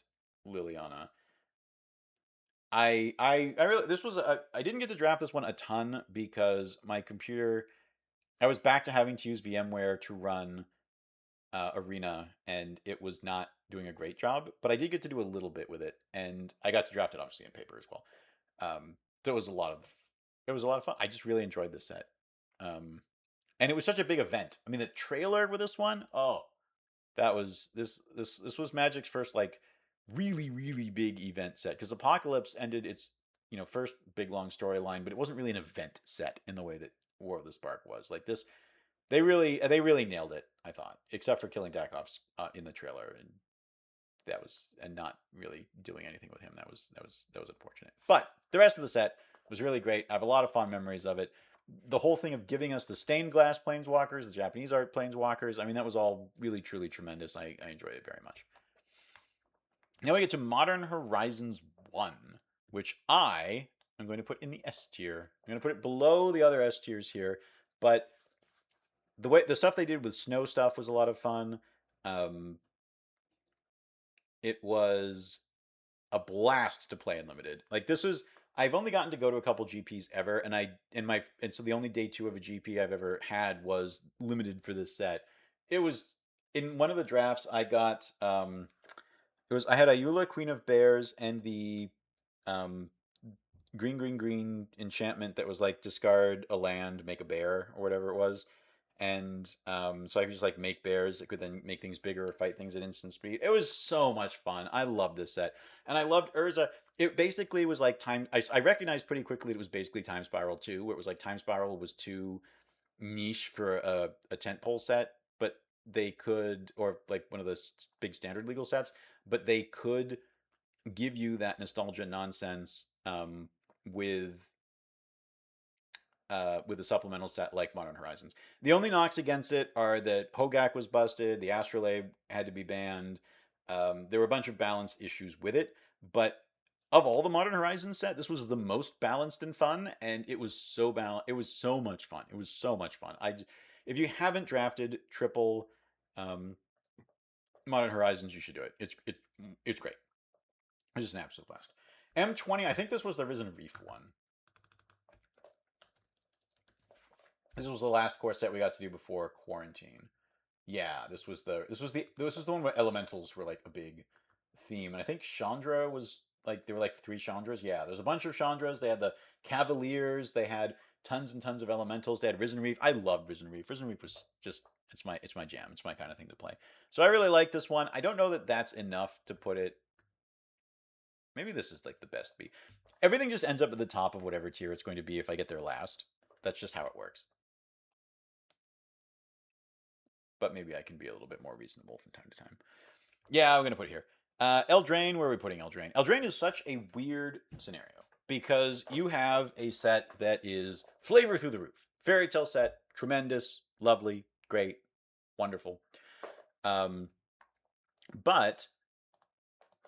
Liliana. I really I didn't get to draft this one a ton because my computer I was back to having to use VMware to run Arena, and it was not doing a great job. But I did get to do a little bit with it, and I got to draft it obviously in paper as well. So it was a lot of It was a lot of fun. I just really enjoyed this set. And it was such a big event. I mean, the trailer with this one, oh, that was this was Magic's first like really big event set because Apocalypse ended its first big long storyline, but it wasn't really an event set in the way that War of the Spark was. Like this, they really nailed it. I thought, except for killing Dakov's in the trailer, and not really doing anything with him. That was unfortunate. But the rest of the set was really great. I have a lot of fond memories of it. The whole thing of giving us the stained glass planeswalkers, the Japanese art planeswalkers, I mean, that was all really, truly tremendous. I enjoyed it very much. Now we get to Modern Horizons 1, which I am going to put in the S tier. I'm going to put it below the other S tiers here, but the stuff they did with snow stuff was a lot of fun. Um, it was a blast to play unlimited. Like this was I've only gotten to go to a couple GPs ever, and so the only day two of a GP I've ever had was limited for this set. It was in one of the drafts I got I had Ayula, Queen of Bears, and the um green enchantment that was like discard a land, make a bear, or whatever it was. And so I could just like make bears. It could then make things bigger or fight things at instant speed. It was so much fun. I loved this set, and I loved Urza. It basically was like time. I recognized pretty quickly it was basically Time Spiral 2, where it was like Time Spiral was too niche for a tentpole set, but they could, or like one of those big standard legal sets, but they could give you that nostalgia nonsense with with a supplemental set like Modern Horizons. The only knocks against it are that Hogak was busted, the Astrolabe had to be banned. There were a bunch of balance issues with it, but of all the Modern Horizons set, this was the most balanced and fun, and it was so balanced. It was so much fun. It was so much fun. If you haven't drafted triple um, Modern Horizons, you should do it. It's great. It's just an absolute blast. M20. I think this was the Risen Reef one. This was the last core set we got to do before quarantine. Yeah, this was the one where elementals were like a big theme, and I think Chandra was like there were like three Chandras. Yeah, there's a bunch of Chandras. They had the Cavaliers. They had tons and tons of elementals. They had Risen Reef. I loved Risen Reef. Risen Reef was just it's my jam. It's my kind of thing to play. So I really like this one. I don't know that that's enough to put it. Maybe this is like the best B. Everything just ends up at the top of whatever tier it's going to be if I get there last. That's just how it works. But maybe I can be a little bit more reasonable from time to time. Yeah, I'm gonna put it here. Eldraine, where are we putting Eldraine? Eldraine is such a weird scenario because you have a set that is flavor through the roof. Fairy tale set, tremendous, lovely, great, wonderful. But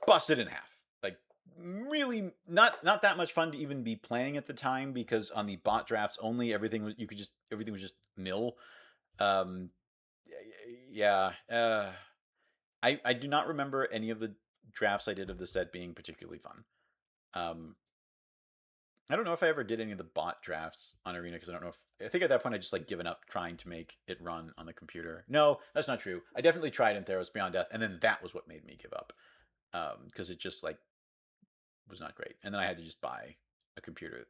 busted in half. Like really not that much fun to even be playing at the time because on the bot drafts only everything was mill. Um, yeah. I do not remember any of the drafts I did of the set being particularly fun. Um, I don't know if I ever did any of the bot drafts on Arena because I don't know if I think at that point I just like given up trying to make it run on the computer. No, that's not true. I definitely tried in Theros Beyond Death, and then that was what made me give up because it just like was not great. And then I had to just buy a computer.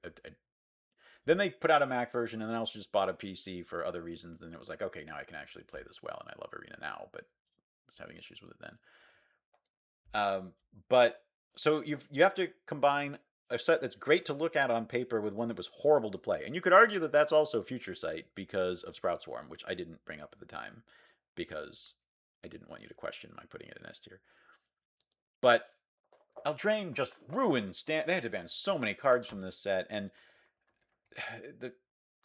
Then they put out a Mac version, and then I also just bought a PC for other reasons. And it was like, okay, now I can actually play this well, and I love Arena now, but I was having issues with it then. But so you have to combine a set that's great to look at on paper with one that was horrible to play, and you could argue that that's also Future Sight because of Sprout Swarm, which I didn't bring up at the time because I didn't want you to question my putting it in S tier. But Eldraine just ruined. They had to ban so many cards from this set, and the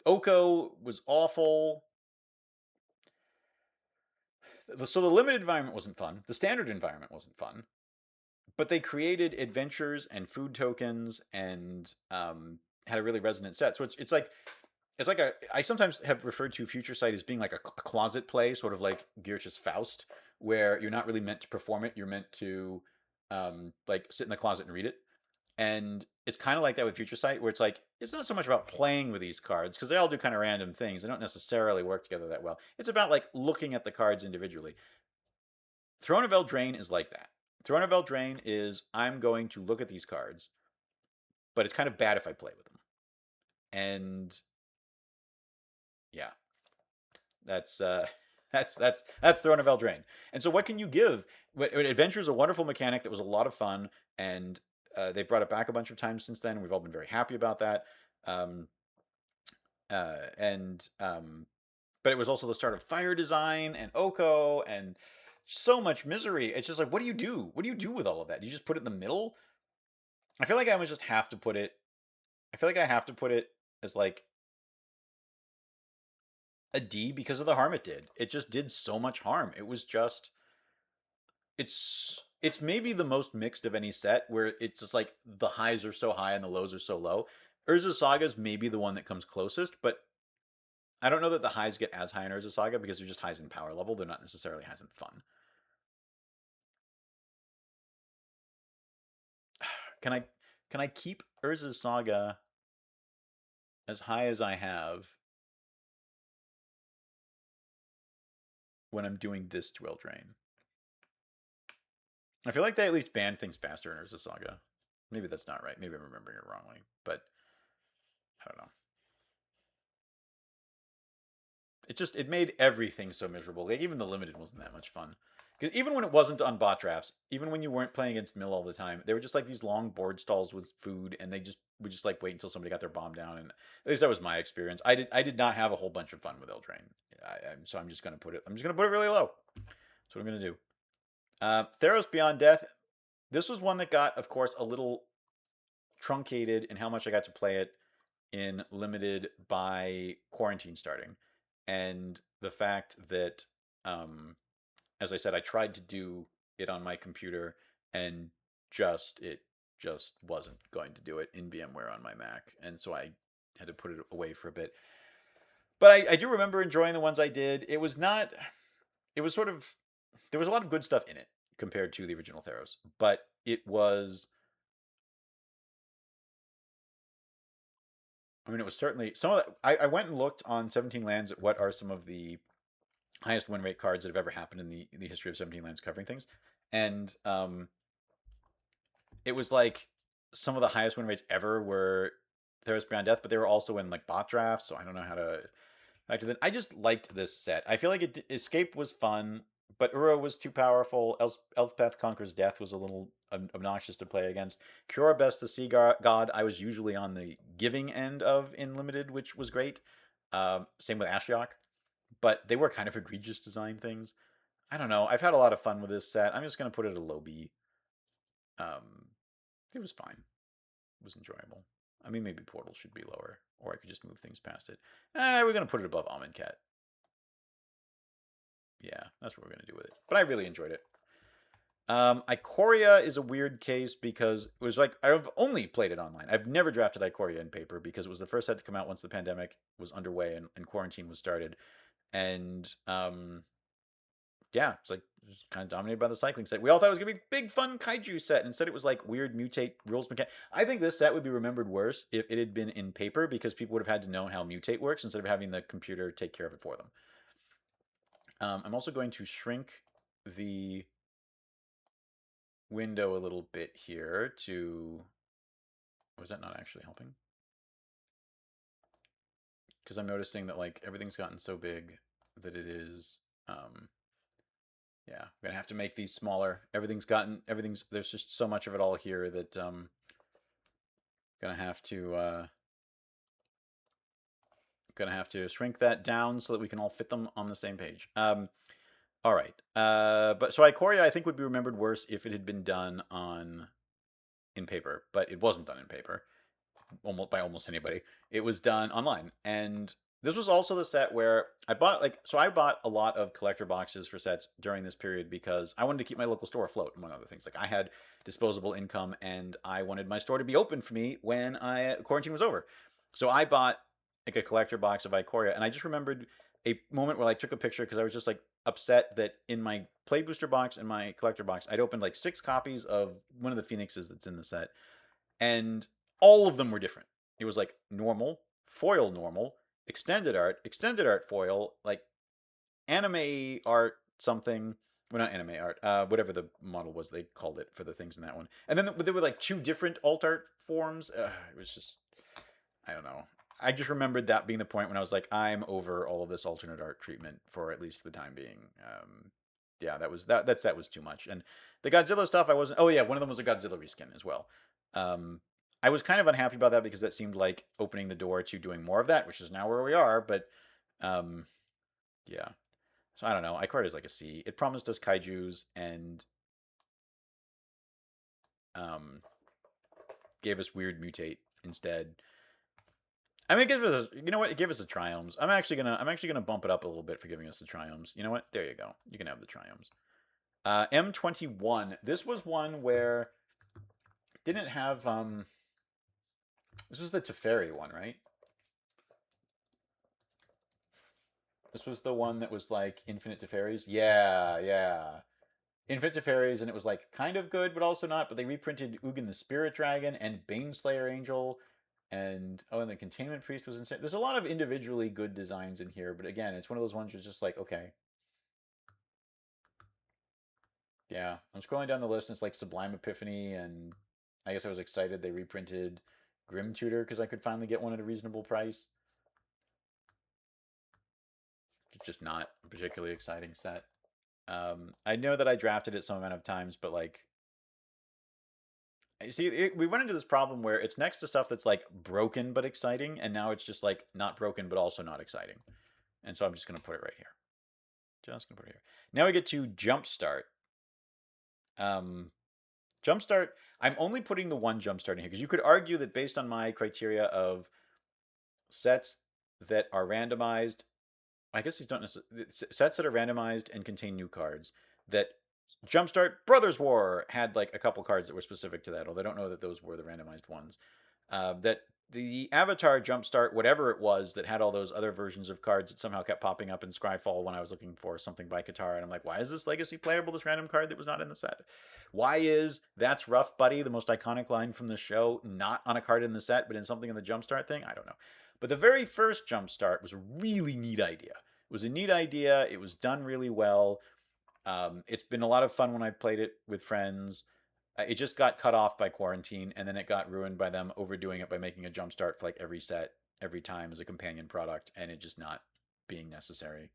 Oko was awful. So the limited environment wasn't fun. The standard environment wasn't fun. But they created adventures and food tokens and had a really resonant set. So it's like I sometimes have referred to Future Sight as being like a closet play, sort of like Goethe's Faust, where you're not really meant to perform it. You're meant to like sit in the closet and read it. And it's kind of like that with Future Sight, where it's like it's not so much about playing with these cards because they all do kind of random things. They don't necessarily work together that well. It's about like looking at the cards individually. Throne of Eldraine is like that. Throne of Eldraine is I'm going to look at these cards, but it's kind of bad if I play with them. And yeah, that's that's Throne of Eldraine. And so, what can you give? Adventure is a wonderful mechanic that was a lot of fun, and they brought it back a bunch of times since then. And we've all been very happy about that. Um, and But it was also the start of Fire Design and Oko and so much misery. It's just like, what do you do? What do you do with all of that? Do you just put it in the middle? I feel like I would just have to put it. I feel like I have to put it as like a D because of the harm it did. It just did so much harm. It was just it's maybe the most mixed of any set where it's just like the highs are so high and the lows are so low. Urza Saga is maybe the one that comes closest, but I don't know that the highs get as high in Urza Saga because they're just highs in power level. They're not necessarily highs in fun. Can I can I keep Urza's Saga as high as I have when I'm doing this to Eldraine? I feel like they at least banned things faster in Urza Saga. Maybe that's not right. Maybe I'm remembering it wrongly, but I don't know. It made everything so miserable. Like even the limited wasn't that much fun. Because even when it wasn't on bot drafts, even when you weren't playing against Mill all the time, they were just like these long board stalls with food, and they just would just like wait until somebody got their bomb down. And at least that was my experience. I did not have a whole bunch of fun with Eldraine. So I'm just gonna put it. I'm just gonna put it really low. That's what I'm gonna do. Theros Beyond Death. This was one that got, of course, a little truncated in how much I got to play it in limited by quarantine starting, and the fact that, as I said, I tried to do it on my computer, and it just wasn't going to do it in VMware on my Mac, and so I had to put it away for a bit. But I do remember enjoying the ones I did. It was not. It was sort of. There was a lot of good stuff in it compared to the original Theros, but it was. I mean, it was certainly some of the, I went and looked on 17 Lands at what are some of the highest win rate cards that have ever happened in the history of 17 Lands covering things, and it was like some of the highest win rates ever were Theros Beyond Death, but they were also in like bot drafts. So I don't know how to factor that. I just liked this set. I feel like Escape was fun, but Uro was too powerful. Elspeth Conquers Death was a little obnoxious to play against. Cure Best the Sea God, I was usually on the giving end of in limited, which was great. Same with Ashiok, but they were kind of egregious design things. I don't know. I've had a lot of fun with this set. I'm just gonna put it a low B. Um, it was fine. It was enjoyable. I mean, maybe Portal should be lower, or I could just move things past it. We're gonna put it above Almond Cat. Yeah, that's what we're gonna do with it. But I really enjoyed it. Ikoria is a weird case because it was like I've only played it online. I've never drafted Ikoria in paper because it was the first set to come out once the pandemic was underway and quarantine was started. And yeah, it's like it was kind of dominated by the cycling set. We all thought it was gonna be a big fun kaiju set. And instead, it was like weird mutate rules mechanic. I think this set would be remembered worse if it had been in paper because people would have had to know how mutate works instead of having the computer take care of it for them. I'm also going to shrink the window a little bit here to. Was that not actually helping? Because I'm noticing that like everything's gotten so big that it is. Yeah, I'm gonna have to make these smaller. Everything's there's just so much of it all here that gonna have to shrink that down so that we can all fit them on the same page. All right. But so Ikoria I think would be remembered worse if it had been done on in paper, but it wasn't done in paper almost by almost anybody. It was done online, and this was also the set where I bought a lot of collector boxes for sets during this period because I wanted to keep my local store afloat, among other things. Like I had disposable income, and I wanted my store to be open for me when quarantine was over. So I bought like a collector box of Ikoria, and I just remembered a moment where I took a picture because I was just like upset that in my play booster box and my collector box, I'd opened like 6 copies of one of the Phoenixes that's in the set, and all of them were different. It was like normal, extended art foil, like anime art something. Well, not anime art, whatever the model was they called it for the things in that one. And then there were like 2 different alt art forms. It was just, I don't know. I just remembered that being the point when I was like, I'm over all of this alternate art treatment for at least the time being. Yeah, that set was too much. And the Godzilla stuff, I wasn't. Oh yeah, one of them was a Godzilla reskin as well. Um, I was kind of unhappy about that because that seemed like opening the door to doing more of that, which is now where we are. But um, yeah, so I don't know. I card is like a C. It promised us kaiju's and um, gave us weird mutate instead. I mean, it gives us. You know what? It gave us the triomes. I'm actually gonna bump it up a little bit for giving us the triomes. You know what? There you go. You can have the triomes. M21. This was one where didn't have. This was the Teferi one, right? This was the one that was like Infinite Teferis. Yeah, yeah. Infinite Teferis, and it was like kind of good, but also not. But they reprinted Ugin the Spirit Dragon and Baneslayer Angel, and oh, and the Containment Priest was insane. There's a lot of individually good designs in here, but again, it's one of those ones that's just like, okay, yeah. I'm scrolling down the list, and it's like Sublime Epiphany, and I guess I was excited they reprinted Grim Tutor because I could finally get one at a reasonable price. It's just not a particularly exciting set. I know that I drafted it some amount of times, but like, you see, we run into this problem where it's next to stuff that's like broken but exciting, and now it's just like not broken but also not exciting. And so I'm just going to put it right here. Just going to put it here. Now we get to Jumpstart. Um, Jumpstart, I'm only putting the one Jumpstart in here because you could argue that based on my criteria of sets that are randomized, I guess these don't necessarily sets that are randomized and contain new cards. That Jumpstart Brothers War had like a couple cards that were specific to that, although I don't know that those were the randomized ones. That the Avatar Jumpstart, whatever it was, that had all those other versions of cards that somehow kept popping up in Scryfall when I was looking for something by Katara, and I'm like, why is this Legacy playable? This random card that was not in the set. Why is "That's Rough, Buddy," the most iconic line from the show, not on a card in the set, but in something in the Jumpstart thing? I don't know. But the very first Jumpstart was a really neat idea. It was a neat idea. It was done really well. It's been a lot of fun when I played it with friends. It just got cut off by quarantine, and then it got ruined by them overdoing it by making a Jumpstart for like every set, every time as a companion product, and it just not being necessary.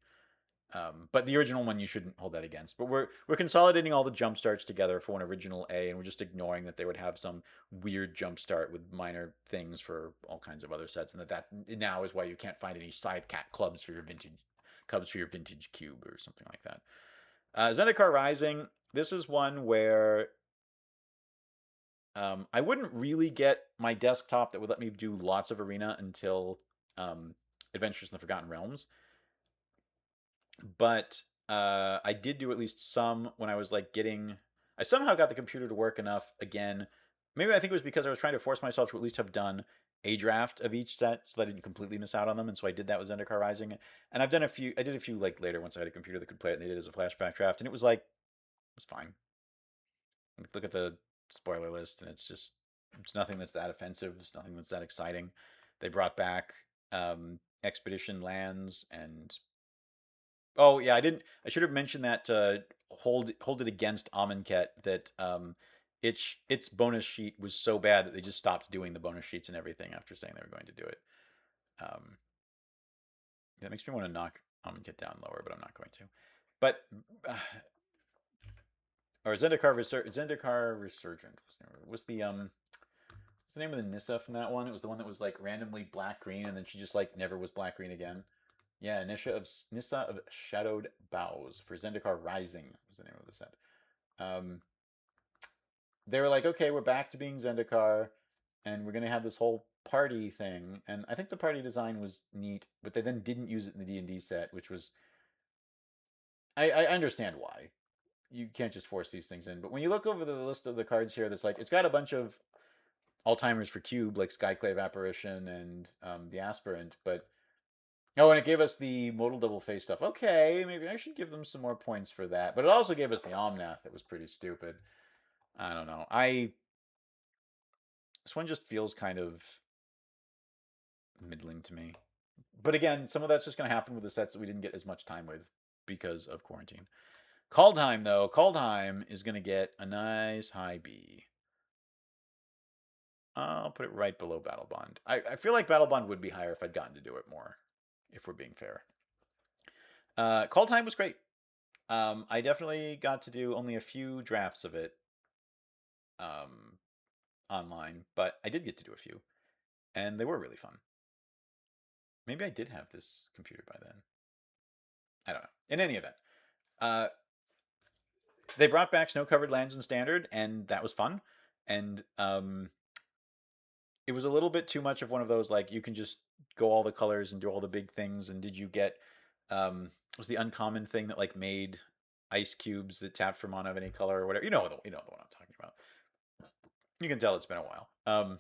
But the original one you shouldn't hold that against. But we're consolidating all the jump starts together for one original A, and we're just ignoring that they would have some weird jump start with minor things for all kinds of other sets, and that now is why you can't find any Scythe Cat clubs for your vintage cube or something like that. Zendikar Rising. This is one where I wouldn't really get my desktop that would let me do lots of arena until Adventures in the Forgotten Realms. But I did do at least some when I was like getting. I somehow got the computer to work enough again. Maybe I think it was because I was trying to force myself to at least have done a draft of each set so that I didn't completely miss out on them. And so I did that with Zendikar Rising. And I've done a few. I did a few like later once I had a computer that could play it. And they did it as a flashback draft, and it was like it was fine. Look at the spoiler list, and it's nothing that's that offensive. It's nothing that's that exciting. They brought back expedition lands and oh yeah, I didn't. I should have mentioned that hold it against Amonkhet that its bonus sheet was so bad that they just stopped doing the bonus sheets and everything after saying they were going to do it. Um, that makes me want to knock Amonkhet down lower, but I'm not going to. But or Zendikar Resurgent was what's the name of the Nissa from that one? It was the one that was like randomly black green, and then she just like never was black green again. Yeah, Nissa of Shadowed Boughs for Zendikar Rising was the name of the set. Um, they were like, okay, we're back to being Zendikar, and we're gonna have this whole party thing. And I think the party design was neat, but they then didn't use it in the D&D set, which was I understand why. You can't just force these things in. But when you look over the list of the cards here, that's like it's got a bunch of Alzheimer's for Cube, like Skyclave Apparition and the Aspirant, but oh, and it gave us the modal double face stuff. Okay, maybe I should give them some more points for that. But it also gave us the Omnath that was pretty stupid. I don't know. This one just feels kind of middling to me. But again, some of that's just going to happen with the sets that we didn't get as much time with because of quarantine. Kaldheim, though, Kaldheim is going to get a nice high B. I'll put it right below Battle Bond. I feel like Battle Bond would be higher if I'd gotten to do it more, if we're being fair. Call Time was great. I definitely got to do only a few drafts of it um, online, but I did get to do a few, and they were really fun. Maybe I did have this computer by then. I don't know. In any event, uh, they brought back snow-covered lands in Standard, and that was fun. And it was a little bit too much of one of those like you can just go all the colors and do all the big things. And did you get was the uncommon thing that like made ice cubes that tapped for mana of any color or whatever? You know the one I'm talking about. You can tell it's been a while.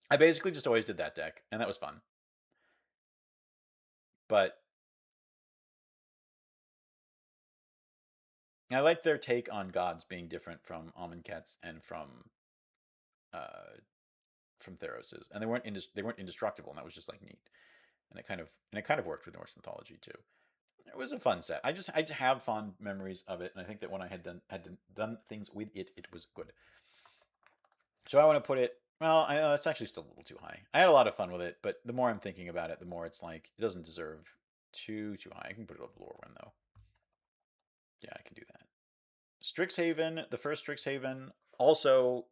I basically just always did that deck, and that was fun. But I like their take on gods being different from Amonkhet's and uh, from Theros's, and they weren't indestructible, and that was just like neat. And it kind of worked with Norse mythology too. It was a fun set. I just have fond memories of it, and I think that when I had done things with it, it was good. So I want to put it. Well, it's actually still a little too high. I had a lot of fun with it, but the more I'm thinking about it, the more it's like it doesn't deserve too high. I can put it over the lower one though. Yeah, I can do that. Strixhaven, the first Strixhaven, also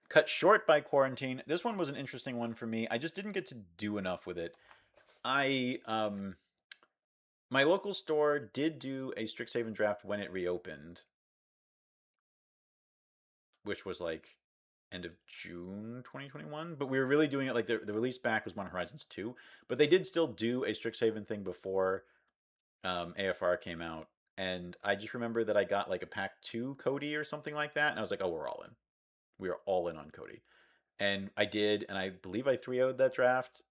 cut short by quarantine. This one was an interesting one for me. I just didn't get to do enough with it. I My local store did do a Strixhaven draft when it reopened, which was like end of June 2021. But we were really doing it like the release back was Modern Horizons 2. But they did still do a Strixhaven thing before AFR came out. And I just remember that I got like a pack 2 Cody or something like that. And I was like, oh, we're all in. We are all in on Cody. And I did. And I believe I 3 0'd that draft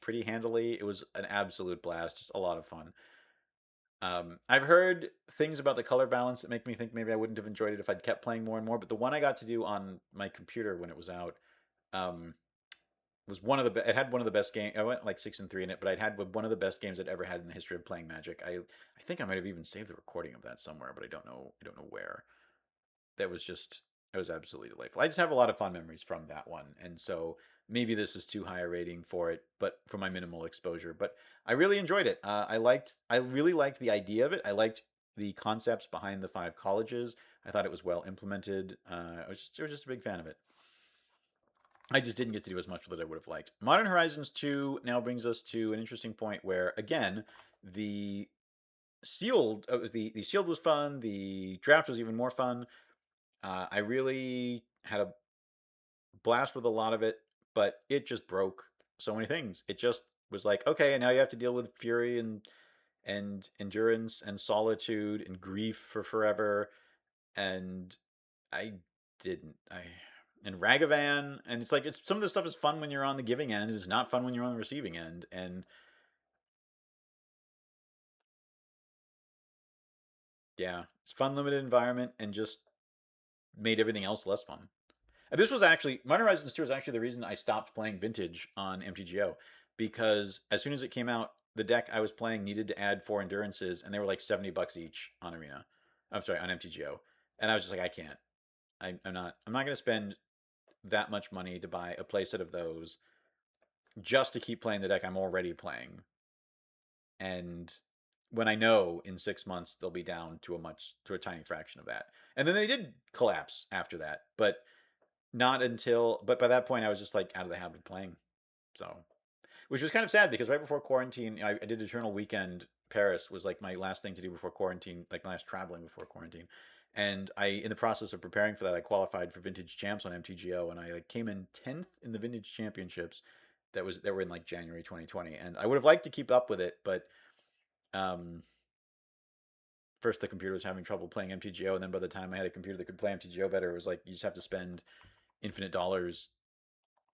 pretty handily. It was an absolute blast. Just a lot of fun. I've heard things about the color balance that make me think maybe I wouldn't have enjoyed it if I'd kept playing more and more. But the one I got to do on my computer when it was out um, was one of the. It had one of the best games. I went like 6-3 in it, but I'd had one of the best games I'd ever had in the history of playing Magic. I think I might have even saved the recording of that somewhere, but I don't know. I don't know where. That was just it was absolutely delightful. I just have a lot of fond memories from that one, and so maybe this is too high a rating for it, but for my minimal exposure. But I really enjoyed it. I really liked the idea of it. I liked the concepts behind the 5 colleges. I thought it was well implemented. I was just a big fan of it. I just didn't get to do as much with it as I would have liked. Modern Horizons 2 now brings us to an interesting point where again the the sealed was fun. The draft was even more fun. I really had a blast with a lot of it, but it just broke so many things. It just was like, okay, and now you have to deal with fury and endurance and solitude and grief for forever. And I didn't. I and Ragavan, and it's like it's some of this stuff is fun when you're on the giving end. It's not fun when you're on the receiving end. And yeah, it's fun limited environment and just made everything else less fun. This was actually Modern Horizons 2 is actually the reason I stopped playing Vintage on MTGO because as soon as it came out, the deck I was playing needed to add 4 endurances, and they were like $70 each on Arena. I'm sorry, on MTGO, and I was just like, I can't. I'm not going to spend that much money to buy a playset of those just to keep playing the deck I'm already playing. And when I know in 6 months they'll be down to a tiny fraction of that, and then they did collapse after that, but not until, but by that point, I was just like out of the habit of playing. So, which was kind of sad because right before quarantine, I did Eternal Weekend. Paris was like my last thing to do before quarantine, like my last traveling before quarantine. And in the process of preparing for that, I qualified for Vintage Champs on MTGO, and I like came in 10th in the Vintage Championships. That were in like January 2020, and I would have liked to keep up with it, but um, first the computer was having trouble playing MTGO, and then by the time I had a computer that could play MTGO better, it was like you just have to spend infinite dollars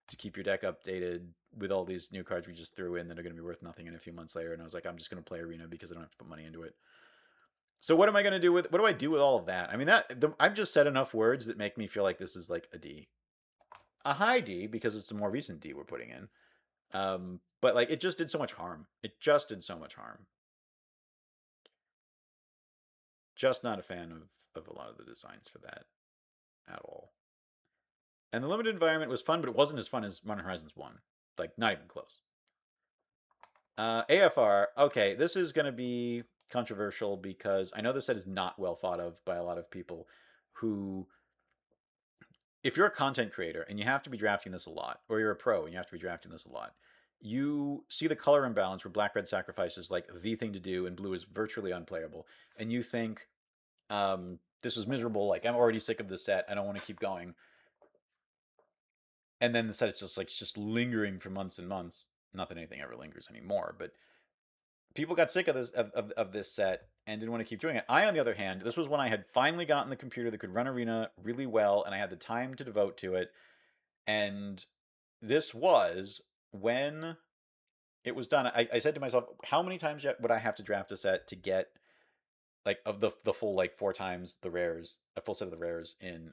to keep your deck updated with all these new cards we just threw in that are going to be worth nothing in a few months later. And I was like, I'm just going to play Arena because I don't have to put money into it. So what am I going to do with? What do I do with all of that? I mean, I've just said enough words that make me feel like this is like a D, a high D because it's a more recent D we're putting in. But like it just did so much harm. It just did so much harm. Just not a fan of a lot of the designs for that at all. And the limited environment was fun, but it wasn't as fun as Modern Horizons 1. Like, not even close. AFR, okay, this is going to be controversial because I know this set is not well thought of by a lot of people who, if you're a content creator and you have to be drafting this a lot, or you're a pro and you have to be drafting this a lot, you see the color imbalance where black red sacrifice is like the thing to do and blue is virtually unplayable, and you think, this was miserable, like I'm already sick of this set, I don't want to keep going. And then the set is just like just lingering for months and months. Not that anything ever lingers anymore, but people got sick of this set and didn't want to keep doing it. I, on the other hand, this was when I had finally gotten the computer that could run Arena really well, and I had the time to devote to it. And this was when it was done. I said to myself, how many times would I have to draft a set to get like of the full like 4 times the rares, a full set of the rares in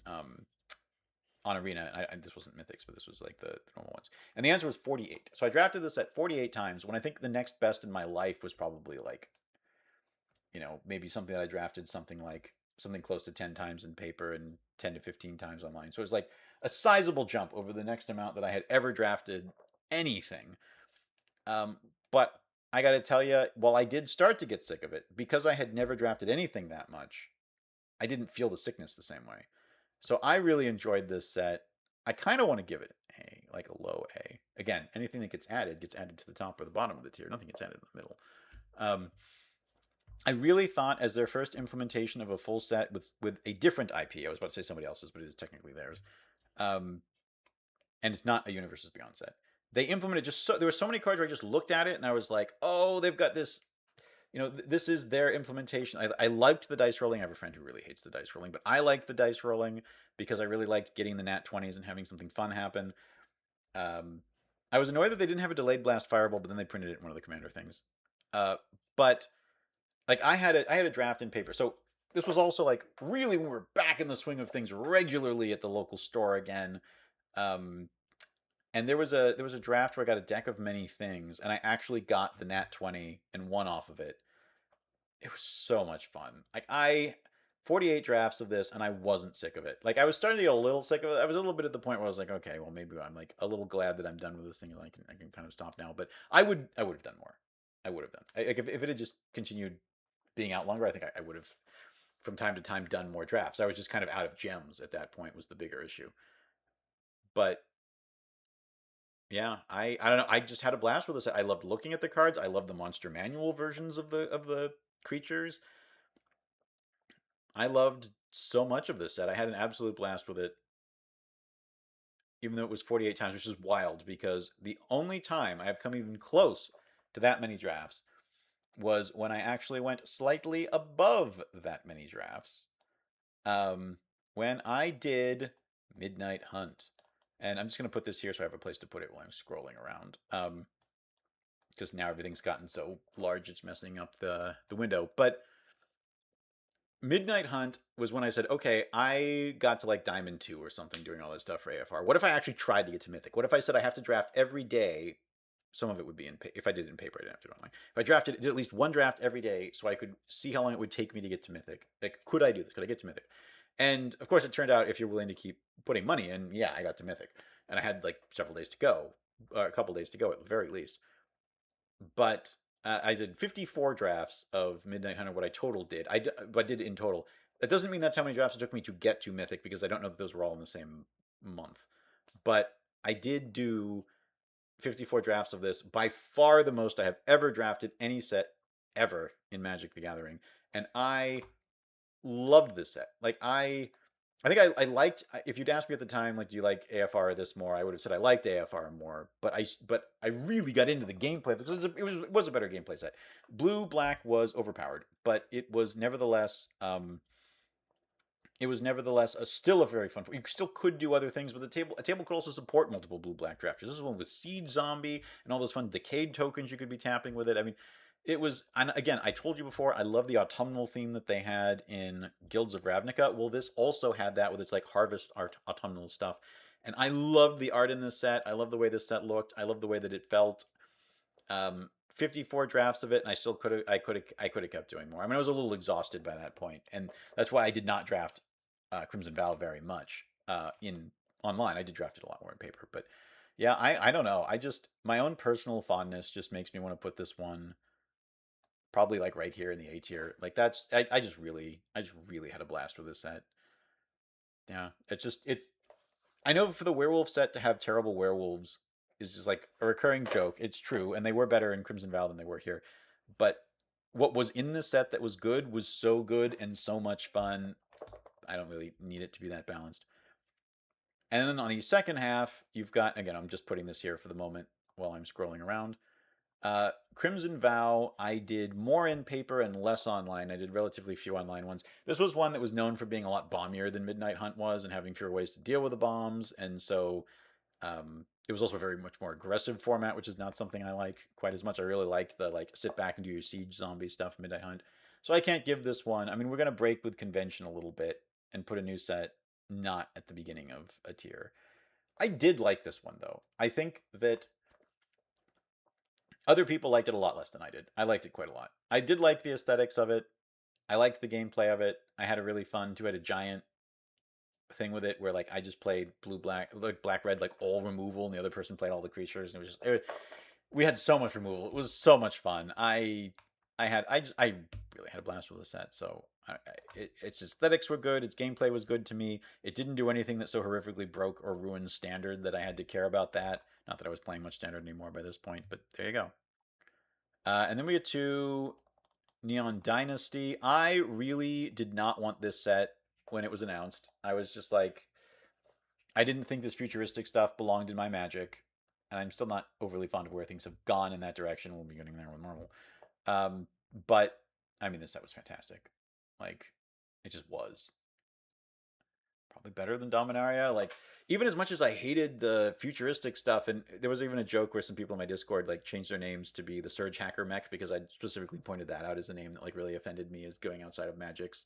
on Arena? This wasn't Mythics, but this was like the normal ones. And the answer was 48. So I drafted this set 48 times when I think the next best in my life was probably like, maybe something that I drafted something close to 10 times in paper and 10 to 15 times online. So it was like a sizable jump over the next amount that I had ever drafted anything. But I got to tell you, while I did start to get sick of it, because I had never drafted anything that much, I didn't feel the sickness the same way. So I really enjoyed this set. I kind of want to give it like a low A. Again, anything that gets added to the top or the bottom of the tier. Nothing gets added in the middle. I really thought, as their first implementation of a full set with a different IP, I was about to say somebody else's, but it is technically theirs, and it's not a Universes Beyond set. They implemented there were so many cards where I just looked at it and I was like, oh, they've got this. This is their implementation. I liked the dice rolling. I have a friend who really hates the dice rolling, but I liked the dice rolling because I really liked getting the nat 20s and having something fun happen. I was annoyed that they didn't have a delayed blast fireball, but then they printed it in one of the commander things. But like I had a draft in paper, so this was also like really when we were back in the swing of things regularly at the local store again. And there was a draft where I got a deck of many things, and I actually got the nat 20 and won off of it. It was so much fun. Like 48 drafts of this, and I wasn't sick of it. Like I was starting to get a little sick of it. I was a little bit at the point where I was like, okay, well maybe I'm like a little glad that I'm done with this thing. And I can kind of stop now. But I would have done more. I would have done. Like if it had just continued being out longer, I think I would have from time to time done more drafts. I was just kind of out of gems at that point was the bigger issue. But yeah, I don't know. I just had a blast with this. I loved looking at the cards. I loved the monster manual versions of the creatures. I loved so much of this set. I had an absolute blast with it, even though it was 48 times, which is wild because the only time I have come even close to that many drafts was when I actually went slightly above that many drafts. When I did Midnight Hunt. And I'm just going to put this here so I have a place to put it while I'm scrolling around. Because now everything's gotten so large it's messing up the window. But Midnight Hunt was when I said, okay, I got to like Diamond 2 or something doing all this stuff for AFR. What if I actually tried to get to Mythic? What if I said I have to draft every day? Some of it would be if I did it in paper, I didn't have to do it online. If I did at least one draft every day so I could see how long it would take me to get to Mythic. Like, could I do this? Could I get to Mythic? And of course, it turned out if you're willing to keep putting money in, yeah, I got to Mythic. And I had like several days to go, a couple days to go at the very least. But I did 54 drafts of Midnight Hunter. What I total did, I did in total. That doesn't mean that's how many drafts it took me to get to Mythic because I don't know that those were all in the same month. But I did do 54 drafts of this, by far the most I have ever drafted any set ever in Magic the Gathering. And I loved this set. Like I think I liked. If you'd asked me at the time, like, do you like AFR this more? I would have said I liked AFR more. But I really got into the gameplay because it was a better gameplay set. Blue Black was overpowered, but it was nevertheless still a very fun. You still could do other things, but a table could also support multiple blue black drafters. This is one with Seed Zombie and all those fun decayed tokens you could be tapping with it. I mean, it was. And again, I told you before, I love the autumnal theme that they had in Guilds of Ravnica. Well, this also had that with its like harvest art autumnal stuff, and I loved the art in this set. I love the way this set looked. I love the way that it felt. 54 drafts of it, and I could have kept doing more. I mean, I was a little exhausted by that point, and that's why I did not draft Crimson Vow very much in online. I did draft it a lot more in paper, but yeah, I don't know. I just my own personal fondness just makes me want to put this one probably like right here in the A tier. Like that's I just really had a blast with this set. Yeah, it's I know for the werewolf set to have terrible werewolves is just like a recurring joke. It's true, and they were better in Crimson Vow than they were here. But what was in the set that was good was so good and so much fun. I don't really need it to be that balanced. And then on the second half, you've got again. I'm just putting this here for the moment while I'm scrolling around. Crimson Vow, I did more in paper and less online. I did relatively few online ones. This was one that was known for being a lot bombier than Midnight Hunt was and having fewer ways to deal with the bombs. And so it was also a very much more aggressive format, which is not something I like quite as much. I really liked the like sit back and do your siege zombie stuff, Midnight Hunt. So I can't give this one. I mean, we're gonna break with convention a little bit and put a new set not at the beginning of a tier. I did like this one though. I think that other people liked it a lot less than I did. I liked it quite a lot. I did like the aesthetics of it. I liked the gameplay of it. I had a really fun two-headed giant thing with it where like I just played blue black like black red like all removal and the other person played all the creatures and we had so much removal. It was so much fun. I really had a blast with the set. So its aesthetics were good. Its gameplay was good to me. It didn't do anything that so horrifically broke or ruined standard that I had to care about that. Not that I was playing much standard anymore by this point, but there you go. And then we get to Neon Dynasty. I really did not want this set when it was announced. I was just like, I didn't think this futuristic stuff belonged in my Magic, and I'm still not overly fond of where things have gone in that direction. We'll be getting there with Marvel. Um, but I mean, this set was fantastic. Like, it just was probably better than Dominaria. Like, even as much as I hated the futuristic stuff, and there was even a joke where some people in my Discord like changed their names to be the Surge Hacker Mech because I specifically pointed that out as a name that like really offended me as going outside of Magic's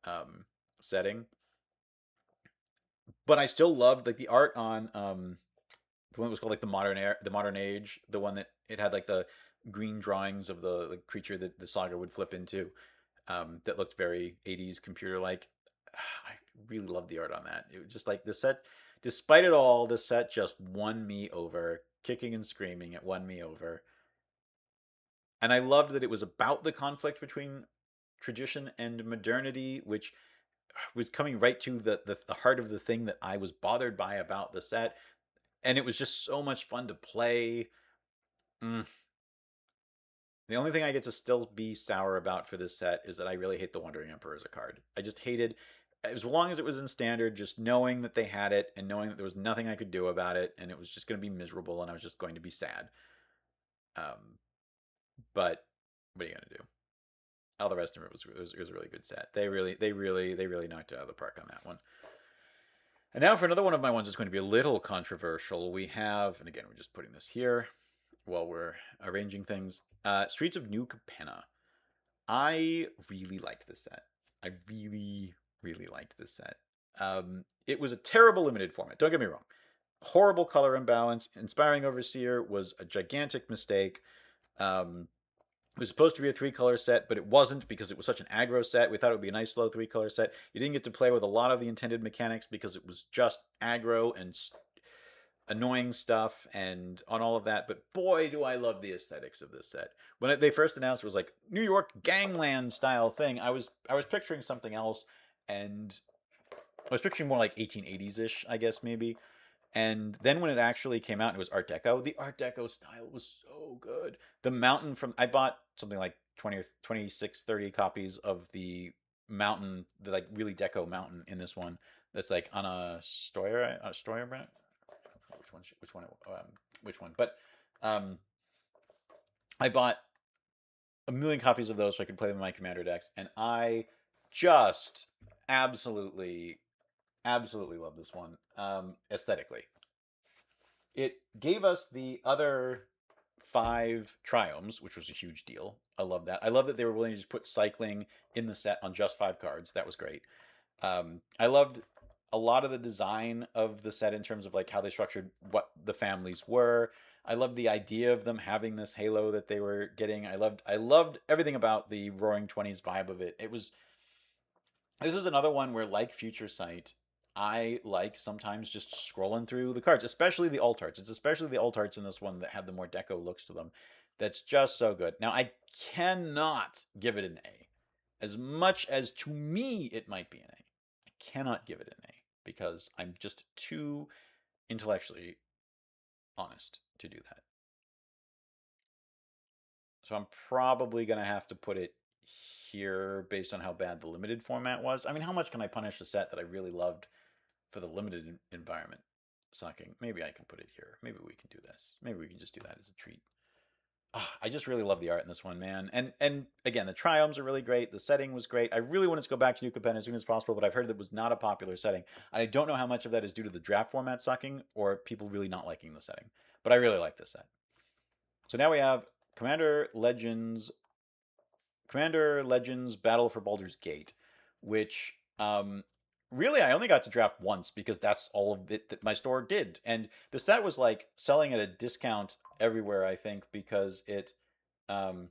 um, setting. But I still loved like the art on the one that was called like the modern age, the one that it had like the green drawings of the like, creature that the saga would flip into, that looked very 80s computer like. I really loved the art on that. It was just like the set, despite it all, the set just won me over, kicking and screaming. It won me over, and I loved that it was about the conflict between tradition and modernity, which was coming right to the heart of the thing that I was bothered by about the set, and it was just so much fun to play. Mm. The only thing I get to still be sour about for this set is that I really hate the Wandering Emperor as a card. I just hated, as long as it was in standard, just knowing that they had it and knowing that there was nothing I could do about it, and it was just going to be miserable, and I was just going to be sad. Um, but what are you going to do? All the rest of it was a really good set. They really knocked it out of the park on that one. And now for another one of my ones that's going to be a little controversial. We have, and again, we're just putting this here while we're arranging things. Streets of New Capenna. I really liked this set. I really liked this set. It was a terrible limited format. Don't get me wrong. Horrible color imbalance. Inspiring Overseer was a gigantic mistake. It was supposed to be a 3-color set, but it wasn't because it was such an aggro set. We thought it would be a nice slow 3-color set. You didn't get to play with a lot of the intended mechanics because it was just aggro and annoying stuff and on all of that. But boy, do I love the aesthetics of this set. When they first announced it was like New York gangland style thing, I was picturing something else, and I was picturing more like 1880s ish, I guess maybe. And then when it actually came out, it was Art Deco. The Art Deco style was so good. The mountain from I bought something like 20 or 26, 30 copies of the mountain, the like really deco mountain in this one. That's like on a Stoyer brand. Which one? But um, I bought a million copies of those so I could play them in my commander decks, and I just absolutely, absolutely love this one aesthetically. It gave us the other 5 triomes, which was a huge deal. I love that. I love that they were willing to just put cycling in the set on just 5 cards. That was great. I loved a lot of the design of the set in terms of like how they structured what the families were. I loved the idea of them having this halo that they were getting. I loved everything about the Roaring 20s vibe of it. This is another one where like Future Sight, I like sometimes just scrolling through the cards, especially the alt arts. It's especially the alt arts in this one that had the more deco looks to them. That's just so good. Now, I cannot give it an A. As much as to me it might be an A, I cannot give it an A because I'm just too intellectually honest to do that. So I'm probably going to have to put it here based on how bad the limited format was. I mean, how much can I punish a set that I really loved for the limited environment sucking? Maybe I can put it here. Maybe we can do this. Maybe we can just do that as a treat. I just really love the art in this one, man. And again, the triomes are really great. The setting was great. I really wanted to go back to New Japan as soon as possible, but I've heard that it was not a popular setting. I don't know how much of that is due to the draft format sucking or people really not liking the setting. But I really like this set. So now we have Commander Legends Battle for Baldur's Gate, which really I only got to draft once because that's all of it that my store did. And the set was like selling at a discount everywhere, I think, because it um,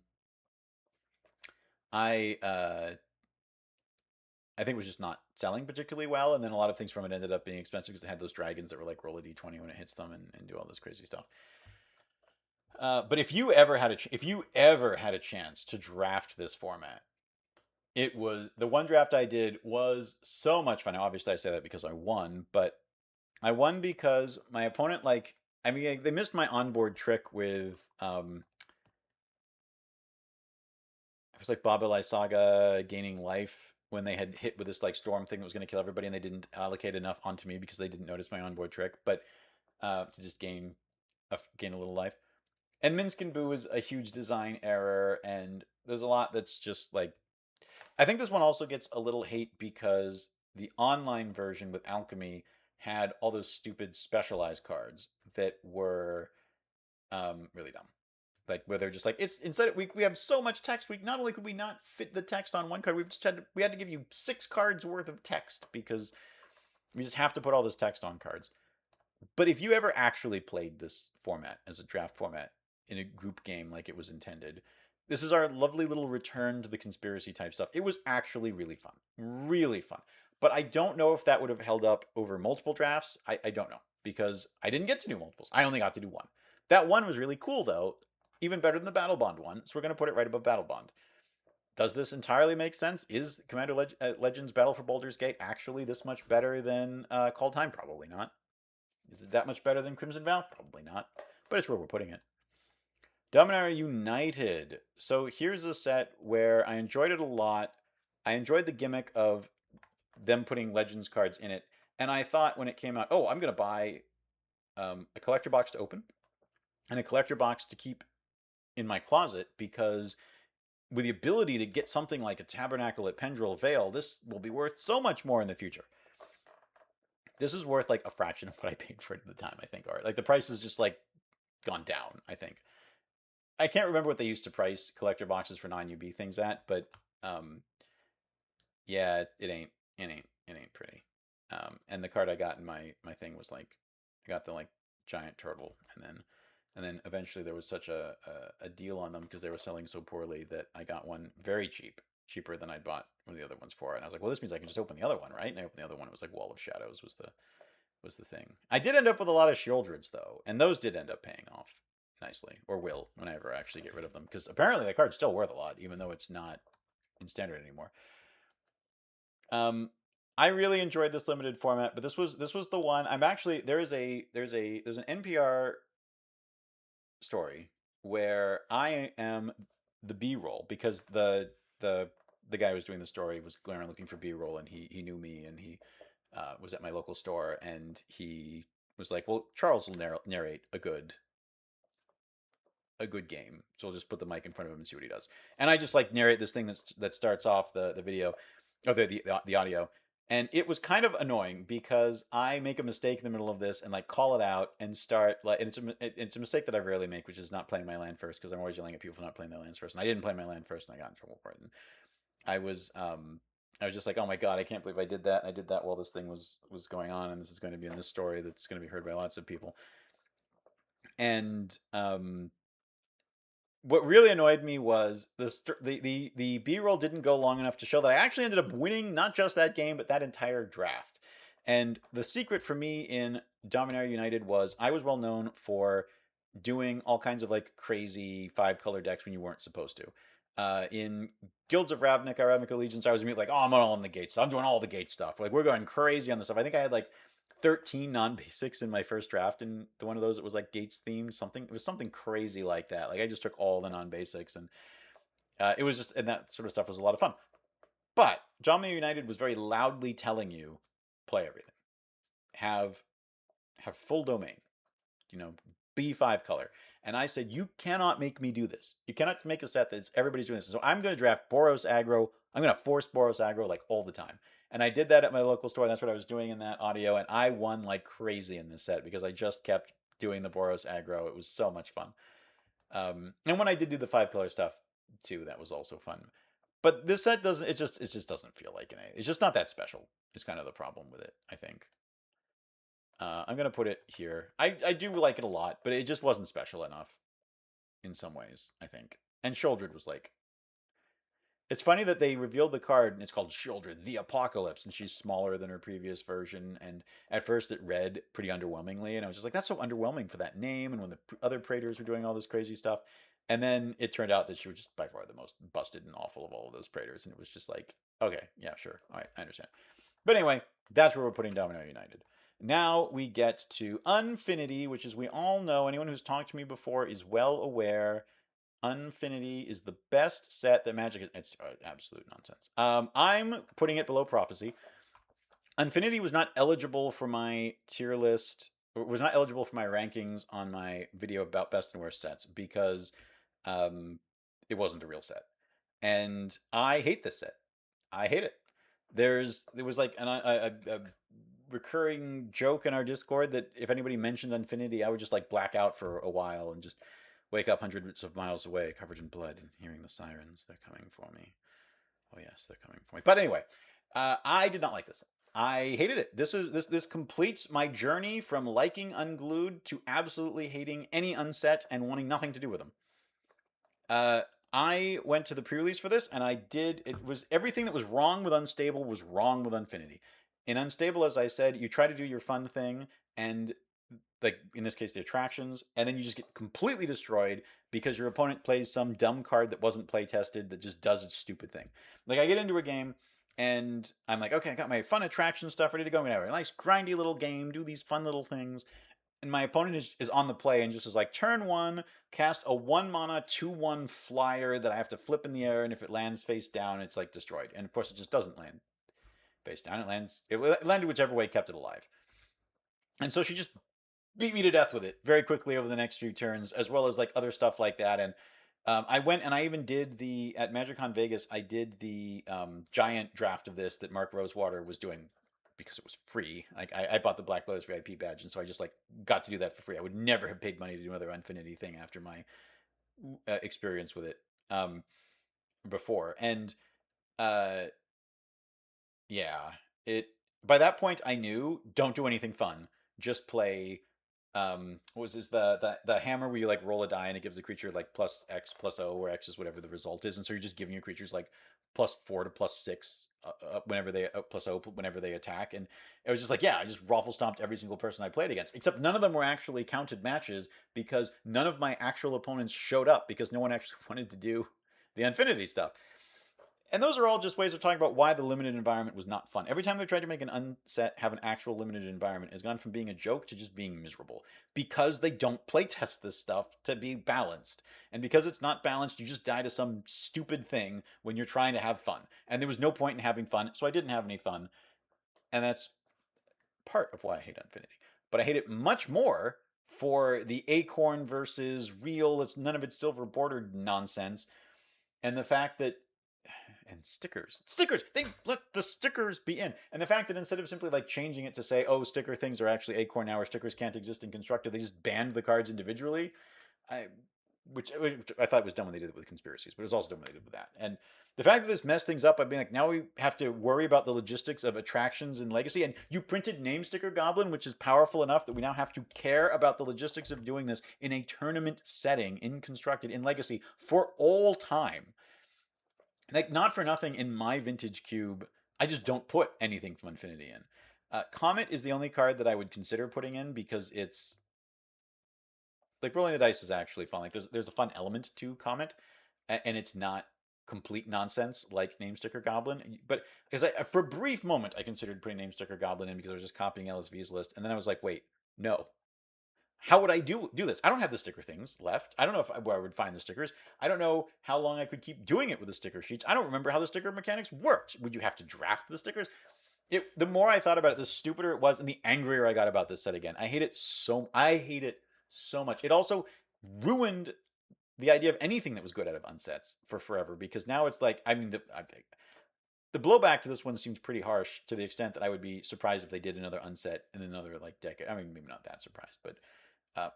I I think it was just not selling particularly well, and then a lot of things from it ended up being expensive because it had those dragons that were like roll a d20 when it hits them and do all this crazy stuff. But if you ever had a chance to draft this format, it was the one draft I did was so much fun. Now, obviously, I say that because I won, but I won because my opponent, like, I mean, they missed my onboard trick with, it was like Baba Lysaga gaining life when they had hit with this like storm thing that was going to kill everybody, and they didn't allocate enough onto me because they didn't notice my onboard trick, but to just gain a little life. And Minsk and Boo is a huge design error, and there's a lot that's just like I think this one also gets a little hate because the online version with Alchemy had all those stupid specialized cards that were really dumb. Like where they're just like it's instead we have so much text. We not only could we not fit the text on one card, we had to give you 6 cards worth of text because we just have to put all this text on cards. But if you ever actually played this format as a draft format in a group game like it was intended, this is our lovely little return to the conspiracy type stuff. It was actually really fun. Really fun. But I don't know if that would have held up over multiple drafts. I don't know because I didn't get to do multiples. I only got to do one. That one was really cool, though. Even better than the Battle Bond one. So we're going to put it right above Battle Bond. Does this entirely make sense? Is Legends Battle for Baldur's Gate actually this much better than Call Time? Probably not. Is it that much better than Crimson Vow? Probably not. But it's where we're putting it. Dominaria United. So here's a set where I enjoyed it a lot. I enjoyed the gimmick of them putting Legends cards in it. And I thought when it came out, oh, I'm going to buy a collector box to open and a collector box to keep in my closet because with the ability to get something like a Tabernacle at Pendrell Vale, this will be worth so much more in the future. This is worth like a fraction of what I paid for it at the time, I think. Or like the price is just like gone down, I think. I can't remember what they used to price collector boxes for non-UB things at, but yeah, it ain't pretty. And the card I got in my thing was like I got the like giant turtle, and then eventually there was such a deal on them because they were selling so poorly that I got one very cheap, cheaper than I'd bought one of the other ones for. And I was like, well, this means I can just open the other one, right? And I opened the other one. It was like Wall of Shadows was the thing. I did end up with a lot of Sheoldreds though, and those did end up paying off nicely, or will when I ever actually get rid of them, because apparently that card's still worth a lot, even though it's not in standard anymore. I really enjoyed this limited format, but this was the one. I'm actually there's an NPR story where I am the B-roll because the guy who was doing the story was going around looking for B-roll, and he knew me, and he was at my local store, and he was like, well, Charles will narrate a good game, so we'll just put the mic in front of him and see what he does. And I just like narrate this thing that starts off the video, or the audio, and it was kind of annoying because I make a mistake in the middle of this and like call it out and start like, and it's a mistake that I rarely make, which is not playing my land first because I'm always yelling at people for not playing their lands first, and I didn't play my land first, and I got in trouble for it. And I was just like, oh my god, I can't believe I did that. And I did that while this thing was going on, and this is going to be in this story that's going to be heard by lots of people. And what really annoyed me was the B-roll didn't go long enough to show that I actually ended up winning not just that game but that entire draft. And the secret for me in Dominaria United was I was well known for doing all kinds of like crazy 5 color decks when you weren't supposed to. In Guilds of Ravnica, Ravnica Legions, I was immediately like, oh, I'm all in the gate stuff. I'm doing all the gate stuff. Like, we're going crazy on this stuff. I think I had like 13 non-basics in my first draft, and one of those that was like gates themed. Something it was something crazy like that. Like I just took all the non-basics, and it was just and that sort of stuff was a lot of fun. But Dominaria United was very loudly telling you, play everything, have full domain, you know, B5 color. And I said, you cannot make me do this. You cannot make a set that everybody's doing this. So I'm going to draft Boros aggro. I'm going to force Boros aggro like all the time. And I did that at my local store. That's what I was doing in that audio. And I won like crazy in this set because I just kept doing the Boros aggro. It was so much fun. And when I did do the 5 color stuff too, that was also fun. But this set doesn't. It just doesn't feel like an A. It's just not that special. Is kind of the problem with it, I think. I'm gonna put it here. I do like it a lot, but it just wasn't special enough in some ways, I think. And Shieldred was like, it's funny that they revealed the card and it's called Shieldred, the Apocalypse, and she's smaller than her previous version. And at first it read pretty underwhelmingly, and I was just like, that's so underwhelming for that name. And when the other Praetors were doing all this crazy stuff, and then it turned out that she was just by far the most busted and awful of all of those Praetors, and it was just like, okay, yeah, sure, all right, I understand. But anyway, that's where we're putting Dominaria United. Now we get to Unfinity, which, as we all know, anyone who's talked to me before is well aware. Unfinity is the best set that Magic is. It's absolute nonsense. I'm putting it below Prophecy. Unfinity was not eligible for my tier list, or was not eligible for my rankings on my video about best and worst sets because um, it wasn't a real set. And I hate this set. I hate it. There was like a recurring joke in our Discord that if anybody mentioned Unfinity, I would just like black out for a while and just wake up hundreds of miles away, covered in blood, and hearing the sirens. They're coming for me. Oh yes, they're coming for me. But anyway, I did not like this. I hated it. This completes my journey from liking Unglued to absolutely hating any unset and wanting nothing to do with them. I went to the pre-release for this, and it was everything that was wrong with Unstable was wrong with Unfinity. In Unstable, as I said, you try to do your fun thing, and like in this case the attractions, and then you just get completely destroyed because your opponent plays some dumb card that wasn't play tested that just does its stupid thing. Like I get into a game and I'm like, okay, I got my fun attraction stuff ready to go. I'm gonna have a nice grindy little game, do these fun little things. And my opponent is on the play and just is like, turn 1, cast a 1 mana 2/1 flyer that I have to flip in the air, and if it lands face down, it's like destroyed. And of course, it just doesn't land face down. It landed whichever way kept it alive. And so she just beat me to death with it very quickly over the next few turns, as well as like other stuff like that. And I went and I even did at MagicCon Vegas. I did the giant draft of this that Mark Rosewater was doing because it was free. Like I bought the Black Lotus VIP badge, and so I just like got to do that for free. I would never have paid money to do another Infinity thing after my experience with it before. And uh, yeah, it. By that point, I knew don't do anything fun. Just play. What was this the hammer where you like roll a die and it gives the creature like plus X plus O, where X is whatever the result is, and so you're just giving your creatures like +4 to +6 whenever they plus O whenever they attack. And it was just like, yeah, I just raffle stomped every single person I played against, except none of them were actually counted matches because none of my actual opponents showed up because no one actually wanted to do the Infinity stuff. And those are all just ways of talking about why the limited environment was not fun. Every time they tried to make an unset have an actual limited environment, it's gone from being a joke to just being miserable because they don't playtest this stuff to be balanced. And because it's not balanced, you just die to some stupid thing when you're trying to have fun. And there was no point in having fun, so I didn't have any fun. And that's part of why I hate Infinity. But I hate it much more for the Acorn versus real, it's none of it's silver bordered nonsense. And the fact that and stickers, they let the stickers be in. And the fact that instead of simply like changing it to say, oh, sticker things are actually Acorn now, or stickers can't exist in constructed, they just banned the cards individually. Which I thought was dumb when they did it with conspiracies, but it was also dumb when they did it with that. And the fact that this messed things up by being like, now we have to worry about the logistics of attractions and legacy, and you printed name sticker goblin, which is powerful enough that we now have to care about the logistics of doing this in a tournament setting in constructed in legacy for all time. Like, not for nothing in my vintage cube, I just don't put anything from Infinity in. Comet is the only card that I would consider putting in because it's like rolling the dice is actually fun. Like there's a fun element to Comet, and it's not complete nonsense like Name Sticker Goblin. But because for a brief moment I considered putting Name Sticker Goblin in because I was just copying LSV's list, and then I was like, wait, no. How would I do this? I don't have the sticker things left. I don't know where I would find the stickers. I don't know how long I could keep doing it with the sticker sheets. I don't remember how the sticker mechanics worked. Would you have to draft the stickers? The more I thought about it, the stupider it was, and the angrier I got about this set again. I hate it so. I hate it so much. It also ruined the idea of anything that was good out of unsets for forever because now it's like I mean the blowback to this one seems pretty harsh to the extent that I would be surprised if they did another unset in another like decade. I mean, maybe not that surprised, but uh,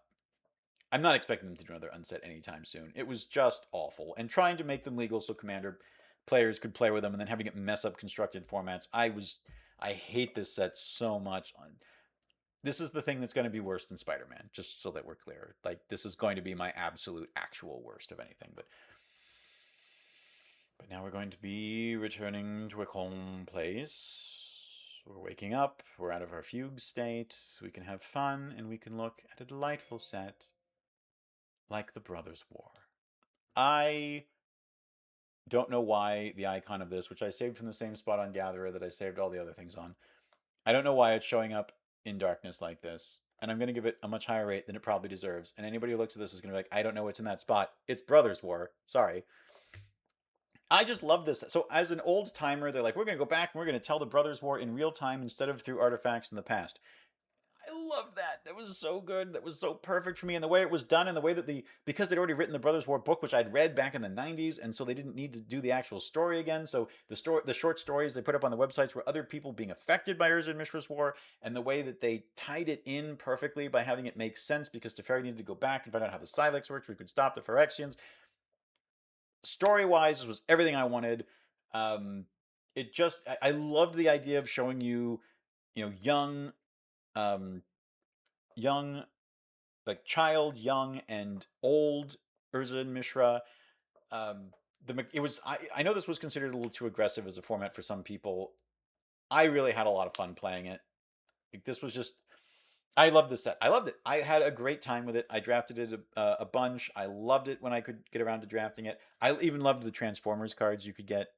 I'm not expecting them to do another unset anytime soon. It was just awful, and trying to make them legal so Commander players could play with them, and then having it mess up constructed formats. I hate this set so much. This is the thing that's going to be worse than Spider-Man. Just so that we're clear, like this is going to be my absolute actual worst of anything. But now we're going to be returning to a home place. We're waking up. We're out of our fugue state. We can have fun, and we can look at a delightful set like the Brothers' War. I don't know why the icon of this, which I saved from the same spot on Gatherer that I saved all the other things on, I don't know why it's showing up in darkness like this. And I'm going to give it a much higher rate than it probably deserves. And anybody who looks at this is going to be like, I don't know what's in that spot. It's Brothers' War. Sorry. I just love this. So as an old timer, they're like, we're going to go back and we're going to tell the Brothers' War in real time instead of through artifacts in the past. I love that. That was so good. That was so perfect for me. And the way it was done and the way that because they'd already written the Brothers War book, which I'd read back in the 90s, and so they didn't need to do the actual story again. So the short stories they put up on the websites were other people being affected by Urza and Mishra's War, and the way that they tied it in perfectly by having it make sense because Teferi needed to go back and find out how the Silex worked, so we could stop the Phyrexians. Story-wise, was everything I wanted. It just, I loved the idea of showing you, um, young like child, young, and old Urza and Mishra. Um, it was I know this was considered a little too aggressive as a format for some people. I really had a lot of fun playing it. Like this was just I loved this set. I loved it. I had a great time with it. I drafted it a bunch. I loved it when I could get around to drafting it. I even loved the Transformers cards you could get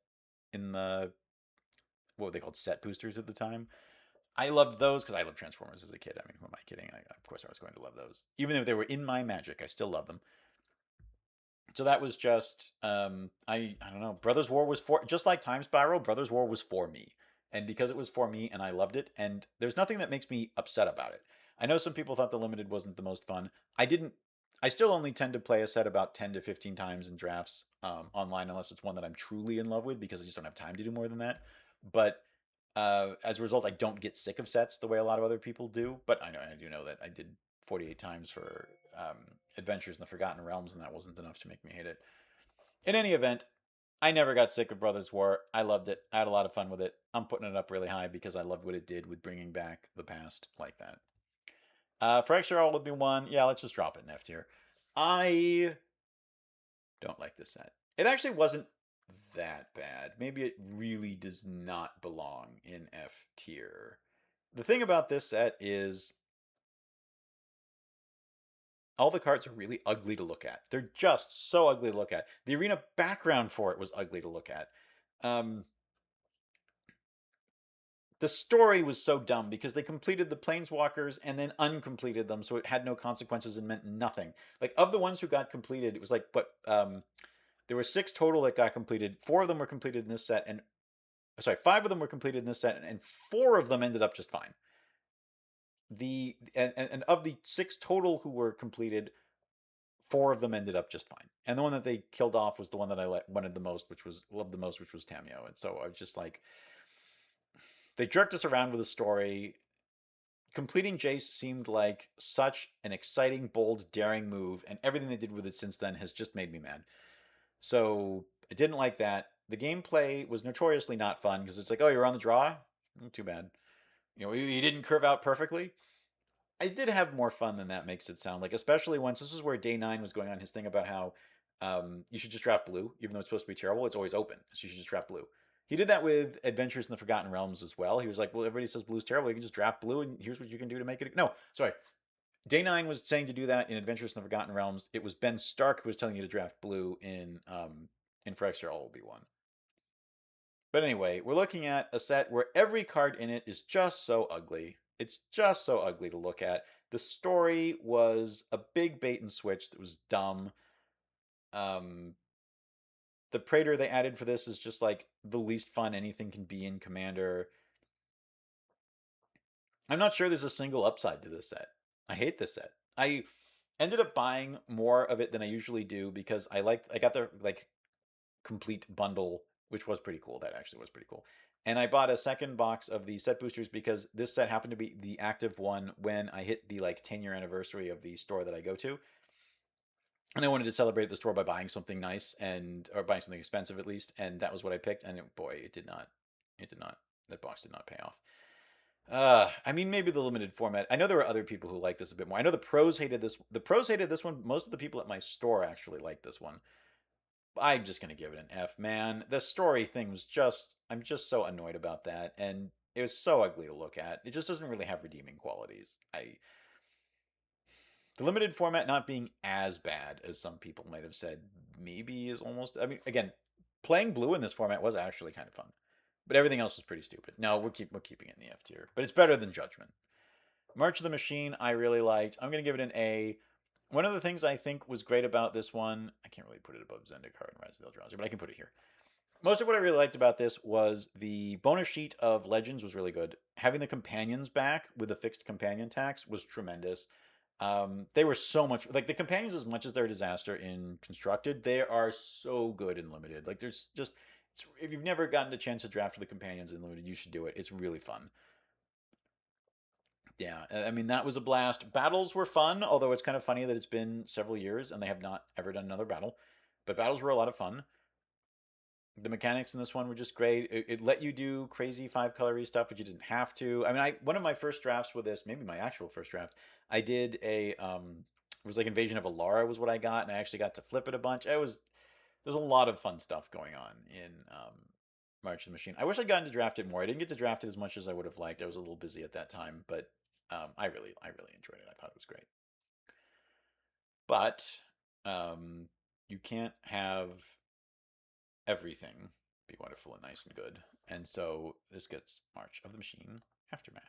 in the what were they called set boosters at the time. I loved those because I loved Transformers as a kid. I mean, who am I kidding? Of course, I was going to love those. Even if they were in my Magic, I still love them. So that was just I don't know. Brothers War was for just like Time Spiral. Brothers War was for me, and because it was for me and I loved it, and there's nothing that makes me upset about it. I know some people thought the limited wasn't the most fun. I didn't. I still only tend to play a set about 10 to 15 times in drafts online, unless it's one that I'm truly in love with because I just don't have time to do more than that. But as a result, I don't get sick of sets the way a lot of other people do. But I do know that I did 48 times for um, Adventures in the Forgotten Realms, and that wasn't enough to make me hate it. In any event, I never got sick of Brothers War. I loved it. I had a lot of fun with it. I'm putting it up really high because I loved what it did with bringing back the past like that. For extra all would be one. Yeah, let's just drop it in F tier. I don't like this set. It actually wasn't that bad. Maybe it really does not belong in F tier. The thing about this set is all the cards are really ugly to look at. They're just so ugly to look at. The arena background for it was ugly to look at. Um, the story was so dumb because they completed the planeswalkers and then uncompleted them, so it had no consequences and meant nothing. Like of the ones who got completed, it was like, but there were 6 total that got completed. 4 of them were completed in this set, and sorry, 5 of them were completed in this set, and 4 of them ended up just fine. And of the 6 total who were completed, 4 of them ended up just fine. And the one that they killed off was the one that I wanted the most, which was loved the most, which was Tamio. And so I was just like, they jerked us around with a story. Completing Jace seemed like such an exciting, bold, daring move, and everything they did with it since then has just made me mad. So I didn't like that. The gameplay was notoriously not fun because it's like, oh, you're on the draw? Too bad. You didn't curve out perfectly. I did have more fun than that makes it sound like, especially once this is where Day 9 was going on his thing about how you should just draft blue, even though it's supposed to be terrible. It's always open, so you should just draft blue. He did that with Adventures in the Forgotten Realms as well. He was like, well, everybody says blue's terrible. You can just draft blue, and here's what you can do to make it. No, sorry. Day 9 was saying to do that in Adventures in the Forgotten Realms. It was Ben Stark who was telling you to draft blue in Phyrexia All Will Be One. But anyway, we're looking at a set where every card in it is just so ugly. It's just so ugly to look at. The story was a big bait and switch that was dumb. Um, the Praetor they added for this is just like the least fun anything can be in Commander. I'm not sure there's a single upside to this set. I hate this set. I ended up buying more of it than I usually do because I got the like complete bundle, which was pretty cool. That actually was pretty cool. And I bought a second box of the set boosters because this set happened to be the active one when I hit the like 10-year anniversary of the store that I go to. And I wanted to celebrate the store by buying something nice and or buying something expensive at least, and that was what I picked. And boy, it did not. It did not. That box did not pay off. I mean, maybe the limited format. I know there were other people who liked this a bit more. I know the pros hated this. The pros hated this one. Most of the people at my store actually liked this one. I'm just gonna give it an F, man. The story thing was just. I'm just so annoyed about that, and it was so ugly to look at. It just doesn't really have redeeming qualities. The limited format not being as bad as some people might have said maybe is almost. I mean, again, playing blue in this format was actually kind of fun, but everything else is pretty stupid. No, we're keeping it in the F tier, but it's better than Judgment. March of the Machine, I really liked. I'm going to give it an A. One of the things I think was great about this one, I can't really put it above Zendikar and Rise of the Eldrazi, but I can put it here. Most of what I really liked about this was the bonus sheet of Legends was really good. Having the companions back with the fixed companion tax was tremendous. They were so much like the companions, as much as they're a disaster in constructed, they are so good in limited. Like there's just if you've never gotten a chance to draft for the companions in limited, you should do it. It's really fun. Yeah, I mean that was a blast. Battles were fun, although it's kind of funny that it's been several years and they have not ever done another battle. But battles were a lot of fun. The mechanics in this one were just great. It let you do crazy 5-colory stuff, but you didn't have to. I mean, I one of my first drafts with this, maybe my actual first draft, I did it was like Invasion of Alara was what I got, and I actually got to flip it a bunch. There's a lot of fun stuff going on in March of the Machine. I wish I'd gotten to draft it more. I didn't get to draft it as much as I would have liked. I was a little busy at that time, but I really enjoyed it. I thought it was great. But you can't have everything be wonderful and nice and good. And so this gets March of the Machine Aftermath,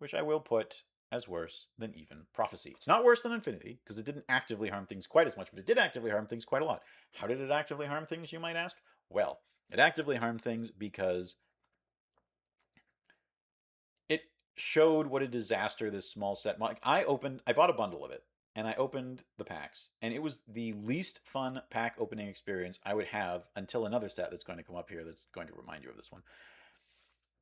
which I will put as worse than even Prophecy. It's not worse than Infinity, because it didn't actively harm things quite as much, but it did actively harm things quite a lot. How did it actively harm things, you might ask? Well, it actively harmed things because it showed what a disaster this small set. Like I bought a bundle of it, and I opened the packs, and it was the least fun pack opening experience I would have until another set that's going to come up here that's going to remind you of this one.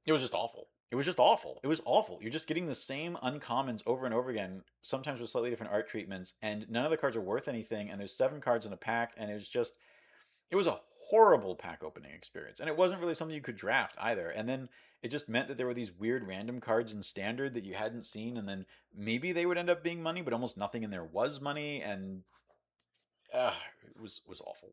It was just awful. It was just awful. It was awful. You're just getting the same uncommons over and over again, sometimes with slightly different art treatments, and none of the cards are worth anything. And there's 7 cards in a pack, and it was a horrible pack opening experience. And it wasn't really something you could draft either. And then it just meant that there were these weird random cards in standard that you hadn't seen, and then maybe they would end up being money, but almost nothing in there was money, and it was awful.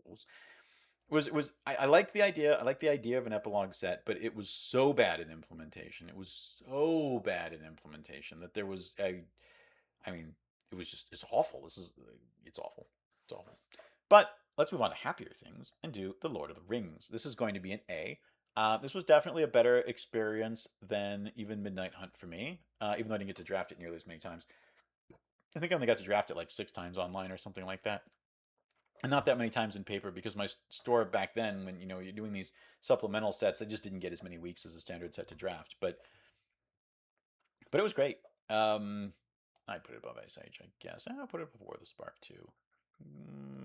I liked the idea. I liked the idea of an epilogue set, but it was so bad in implementation. It was so bad in implementation that there was a. I mean, it's awful. It's awful. It's awful. But let's move on to happier things and do the Lord of the Rings. This is going to be an A. This was definitely a better experience than even Midnight Hunt for me, even though I didn't get to draft it nearly as many times. I think I only got to draft it like 6 times online or something like that, and not that many times in paper because my store back then, when you're doing these supplemental sets, they just didn't get as many weeks as a standard set to draft. But it was great. I'd put it above Ice Age, I guess. I'll put it before the Spark too.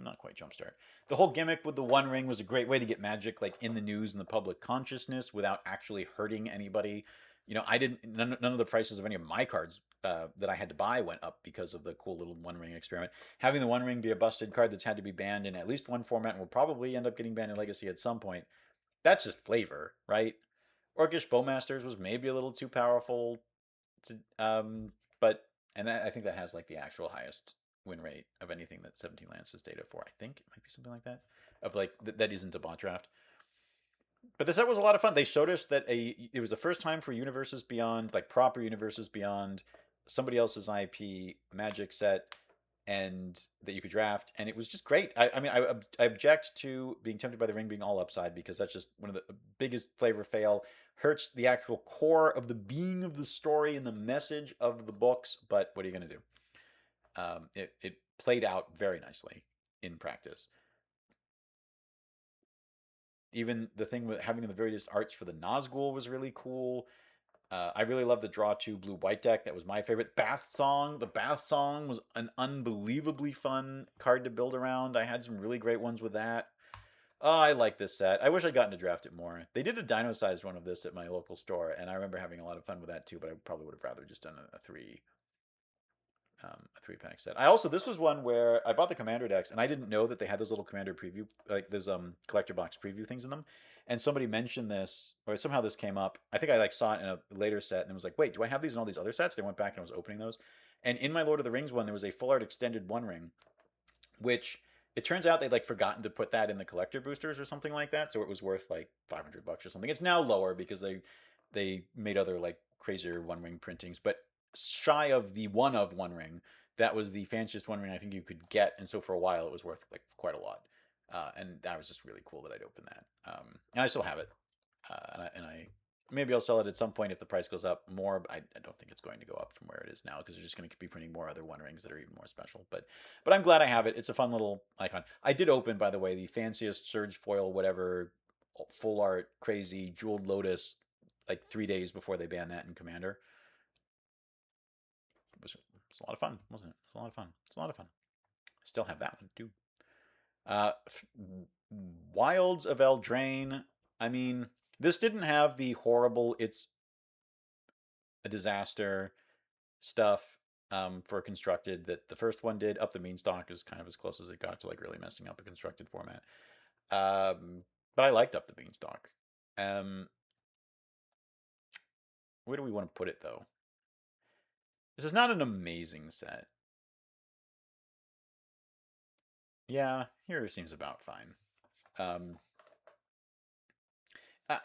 Not quite Jumpstart. The whole gimmick with the One Ring was a great way to get Magic like in the news and the public consciousness without actually hurting anybody. I didn't. None of the prices of any of my cards that I had to buy went up because of the cool little One Ring experiment. Having the One Ring be a busted card that's had to be banned in at least one format and will probably end up getting banned in Legacy at some point. That's just flavor, right? Orcish Bowmasters was maybe a little too powerful but I think that has like the actual highest win rate of anything that 17 Lances data for. I think it might be something like that. Of like that isn't a bot draft. But the set was a lot of fun. They showed us that it was the first time for Universes Beyond, like proper Universes Beyond, somebody else's IP Magic set, and that you could draft, and it was just great. I mean, I object to being tempted by the ring being all upside because that's just one of the biggest flavor fail. Hurts the actual core of the being of the story and the message of the books. But what are you going to do? It played out very nicely in practice. Even the thing with having the various arts for the Nazgul was really cool. I really love the draw two blue white deck. That was my favorite. Bath Song. The Bath Song was an unbelievably fun card to build around. I had some really great ones with that. Oh, I like this set. I wish I'd gotten to draft it more. They did a dino sized one of this at my local store, and I remember having a lot of fun with that too, but I probably would have rather just done a 3-pack set. I also this was one where I bought the commander decks and I didn't know that they had those little commander preview like those collector box preview things in them. And somebody mentioned this or somehow this came up. I think I like saw it in a later set and was like, "Wait, do I have these in all these other sets?" They went back and I was opening those. And in my Lord of the Rings one there was a full art extended one ring which it turns out they'd like forgotten to put that in the collector boosters or something like that, so it was worth like $500 or something. It's now lower because they made other like crazier one ring printings, but shy of the one of one ring, that was the fanciest one ring I think you could get, and so for a while it was worth like quite a lot. And that was just really cool that I'd open that. And I still have it, and I maybe I'll sell it at some point if the price goes up more. But I don't think it's going to go up from where it is now because they're just going to be printing more other One Rings that are even more special. But I'm glad I have it. It's a fun little icon. I did open, by the way, the fanciest Surge foil, whatever, full art, crazy jeweled lotus, like 3 days before they banned that in Commander. It was a lot of fun, wasn't it? It was a lot of fun. It's a lot of fun. I still have that one too. Uh, Wilds of Eldraine. I mean, this didn't have the horrible "it's a disaster" stuff for constructed that the first one did. Up the Beanstalk is kind of as close as it got to like really messing up a constructed format. But I liked Up the Beanstalk. Um, where do we want to put it though? This is not an amazing set. Yeah, here seems about fine. Um,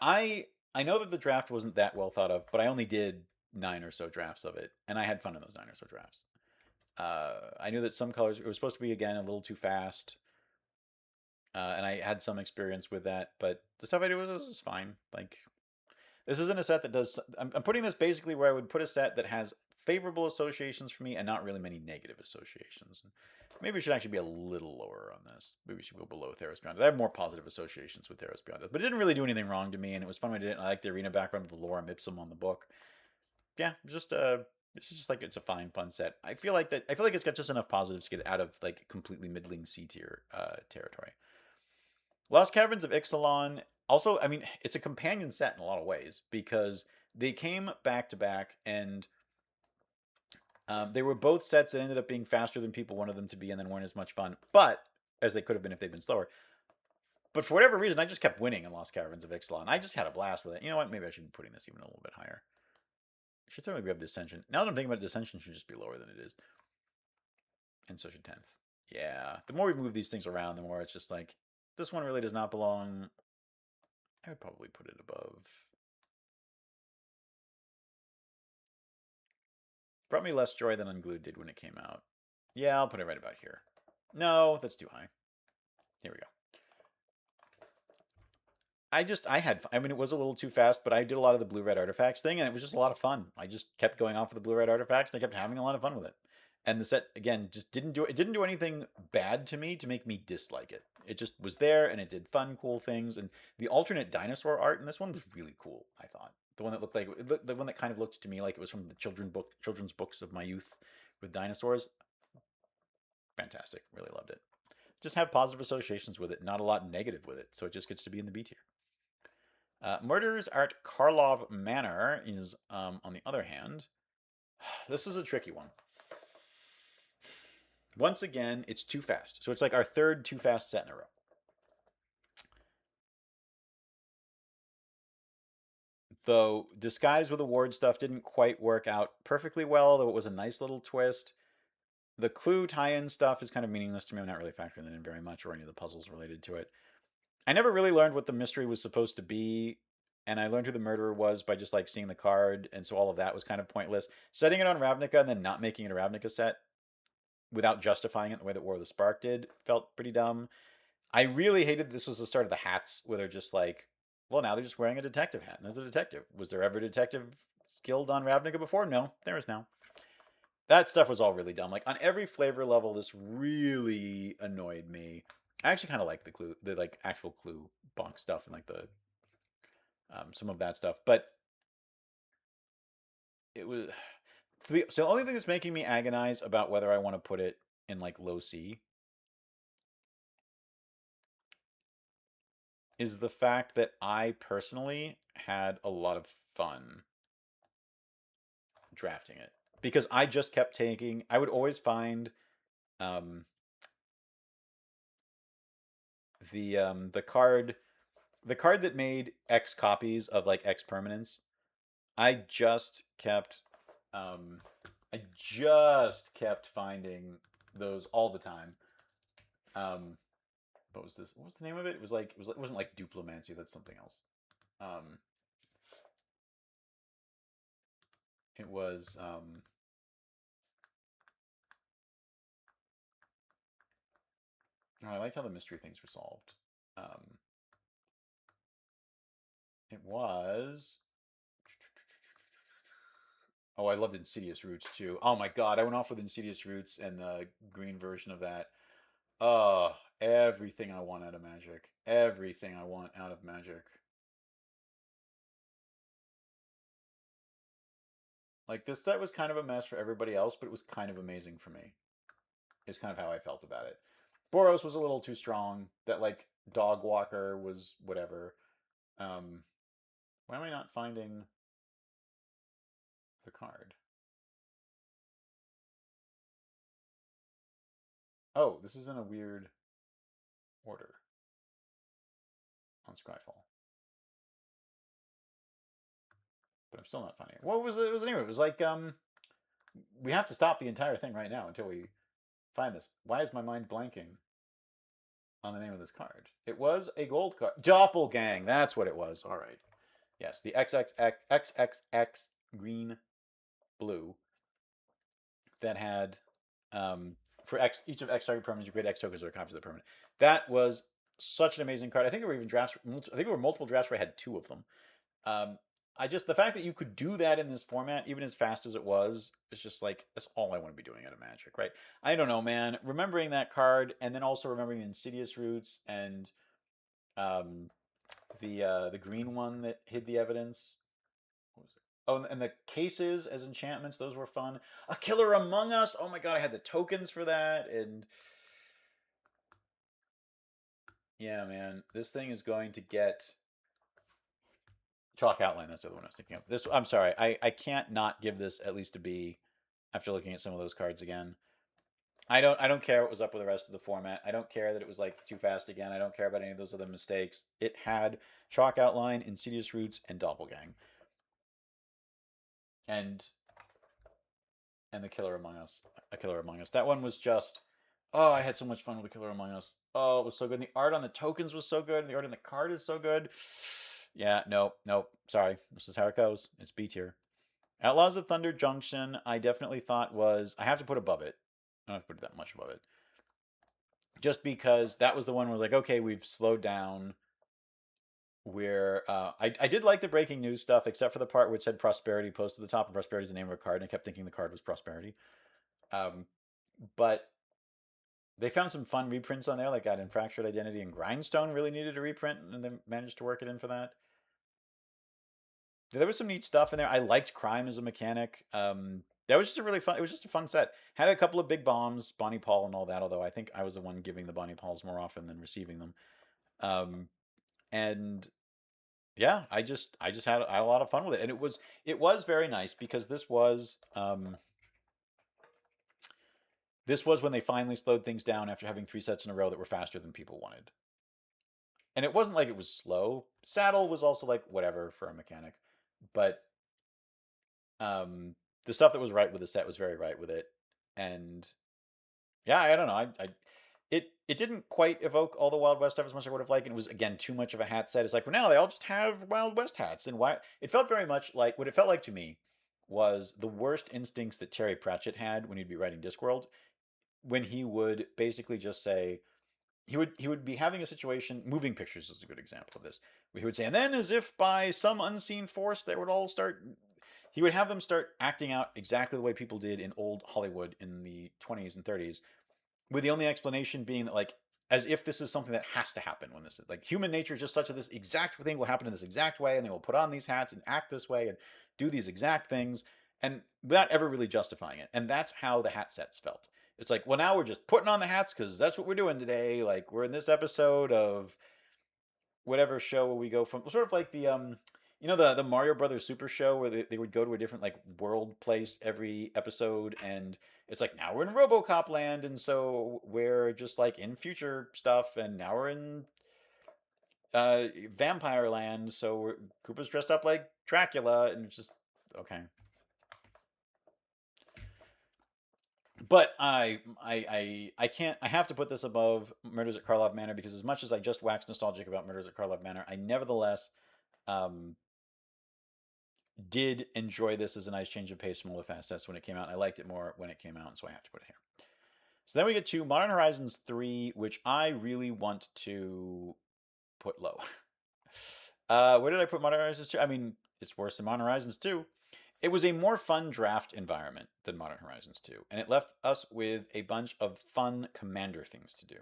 I know that the draft wasn't that well thought of, but I only did 9 or so drafts of it, and I had fun in those 9 or so drafts. I knew that some colors it was supposed to be again a little too fast, and I had some experience with that. But the stuff I did was fine. Like this isn't a set that does. I'm putting this basically where I would put a set that has favorable associations for me and not really many negative associations. Maybe we should actually be a little lower on this. Maybe we should go below Theros Beyond. I have more positive associations with Theros Beyond, but it didn't really do anything wrong to me, and it was fun when I did it. I like the arena background with the Lorem Ipsum on the book. Yeah, just this is just like it's a fine, fun set. I feel like that. I feel like it's got just enough positives to get out of like completely middling C tier territory. Lost Caverns of Ixalan. Also, I mean, it's a companion set in a lot of ways because they came back to back, and they were both sets that ended up being faster than people wanted them to be, and then weren't as much fun. But as they could have been if they'd been slower. But for whatever reason, I just kept winning in Lost Caverns of Ixalan. I just had a blast with it. You know what? Maybe I should be putting this even a little bit higher. I should certainly have Dissension. Now that I'm thinking about it, Dissension should just be lower than it is. And so should 10th. Yeah. The more we move these things around, the more it's just like, this one really does not belong. I would probably put it above. Brought me less joy than Unglued did when it came out. Yeah, I'll put it right about here. No, that's too high. Here we go. I mean, it was a little too fast, but I did a lot of the blue-red artifacts thing, and it was just a lot of fun. I just kept going off of the blue-red artifacts, and I kept having a lot of fun with it. And the set, again, just didn't do anything bad to me to make me dislike it. It just was there, and it did fun, cool things. And the alternate dinosaur art in this one was really cool, I thought. The one that looked like, the one that kind of looked to me like it was from the children's books of my youth with dinosaurs. Fantastic. Really loved it. Just have positive associations with it, not a lot negative with it. So it just gets to be in the B tier. Murders at Karlov Manor is, on the other hand, this is a tricky one. Once again, it's too fast. So it's like our third too fast set in a row. Though Disguise with Award stuff didn't quite work out perfectly well, though it was a nice little twist. The Clue tie-in stuff is kind of meaningless to me. I'm not really factoring that in very much or any of the puzzles related to it. I never really learned what the mystery was supposed to be, and I learned who the murderer was by just like seeing the card, and so all of that was kind of pointless. Setting it on Ravnica and then not making it a Ravnica set without justifying it the way that War of the Spark did felt pretty dumb. I really hated this was the start of the hats where they're just like, well, now they're just wearing a detective hat. And there's a detective. Was there ever a detective skilled on Ravnica before? No, there is now. That stuff was all really dumb. Like on every flavor level, this really annoyed me. I actually kind of like the clue, the like actual clue bonk stuff and like the some of that stuff, but it was so the only thing that's making me agonize about whether I want to put it in like low C is the fact that I personally had a lot of fun drafting it because I just kept taking. I would always find um, the card that made X copies of like X permanents. I just kept um, I just kept finding those all the time. Um, what was this? What was the name of it? It was like it wasn't like Duplomancy. That's something else. Um, it was oh, I liked how the mystery things were solved. Um, it was oh, I loved Insidious Roots too. Oh my god, I went off with Insidious Roots and the green version of that. Oh, everything I want out of Magic. Everything I want out of Magic. Like this set was kind of a mess for everybody else, but it was kind of amazing for me. Is kind of how I felt about it. Boros was a little too strong. That like Dog Walker was whatever. Um, why am I not finding the card? Oh, this is in a weird order on Scryfall, but I'm still not finding it. What was it? It was anyway. It was like we have to stop the entire thing right now until we find this. Why is my mind blanking on the name of this card? It was a gold card. Doppelgang. That's what it was. All right. Yes, the XXX green blue that had for X each of X target permanents, you create X tokens or copies of the permanent. That was such an amazing card. I think there were even drafts. I think there were multiple drafts where I had two of them. Um, I just the fact that you could do that in this format, even as fast as it was, it's just like that's all I want to be doing out of Magic, right? I don't know, man. Remembering that card, and then also remembering the Insidious Roots and um, the green one that hid the evidence. What was it? Oh, and the cases as enchantments; those were fun. A Killer Among Us. Oh my god, I had the tokens for that, and yeah, man, this thing is going to get Chalk Outline. That's the other one I was thinking of. This, I'm sorry, I can't not give this at least a B after looking at some of those cards again. I don't care what was up with the rest of the format. I don't care that it was like too fast again. I don't care about any of those other mistakes. It had Chalk Outline, Insidious Roots, and Doppelgang, and the Killer Among Us. A Killer Among Us. That one was just oh, I had so much fun with the Killer Among Us. Oh, it was so good. And the art on the tokens was so good. And the art on the card is so good. Yeah, nope. Sorry. This is how it goes. It's B tier. Outlaws of Thunder Junction, I definitely thought was I have to put above it. I don't have to put that much above it. Just because that was the one where I was like, okay, we've slowed down. Where I did like the breaking news stuff, except for the part which said prosperity posted to the top, and prosperity is the name of a card, and I kept thinking the card was prosperity. Um, but they found some fun reprints on there, like that in Fractured Identity and Grindstone really needed a reprint, and they managed to work it in for that. There was some neat stuff in there. I liked crime as a mechanic. That was just a really fun. It was just a fun set. Had a couple of big bombs, Bonnie Paul and all that. Although I think I was the one giving the Bonnie Pauls more often than receiving them. Um, and yeah, I had a lot of fun with it, and it was very nice because this was when they finally slowed things down after having three sets in a row that were faster than people wanted. And it wasn't like it was slow. Saddle was also like whatever for a mechanic, but um, the stuff that was right with the set was very right with it, and yeah, I don't know, I it it didn't quite evoke all the Wild West stuff as much as I would have liked. And it was again too much of a hat set. It's like, well, now they all just have Wild West hats, and why? It felt very much like what it felt like to me was the worst instincts that Terry Pratchett had when he'd be writing Discworld, when he would basically just say, he would be having a situation. Moving Pictures is a good example of this. Where he would say, and then as if by some unseen force, they would all start. He would have them start acting out exactly the way people did in old Hollywood in the 20s and 30s, with the only explanation being that, like, as if this is something that has to happen when this is like human nature is just such that this exact thing will happen in this exact way, and they will put on these hats and act this way and do these exact things, and without ever really justifying it. And that's how the hat sets felt. It's like, well, now we're just putting on the hats because that's what we're doing today. Like, we're in this episode of whatever show we go from, sort of like the the Mario Brothers Super Show, where they would go to a different like world place every episode, and it's like, now we're in RoboCop land, and so we're just like in future stuff, and now we're in vampire land, so Koopa's dressed up like Dracula, and it's just okay. But I can't. I have to put this above Murders at Karlov Manor, because as much as I just waxed nostalgic about Murders at Karlov Manor, I nevertheless um, did enjoy this as a nice change of pace from Fast Sets when it came out. I liked it more when it came out, so I have to put it here. So then we get to Modern Horizons 3, which I really want to put low. Where did I put Modern Horizons 2? I mean, it's worse than Modern Horizons 2. It was a more fun draft environment than Modern Horizons 2, and it left us with a bunch of fun commander things to do.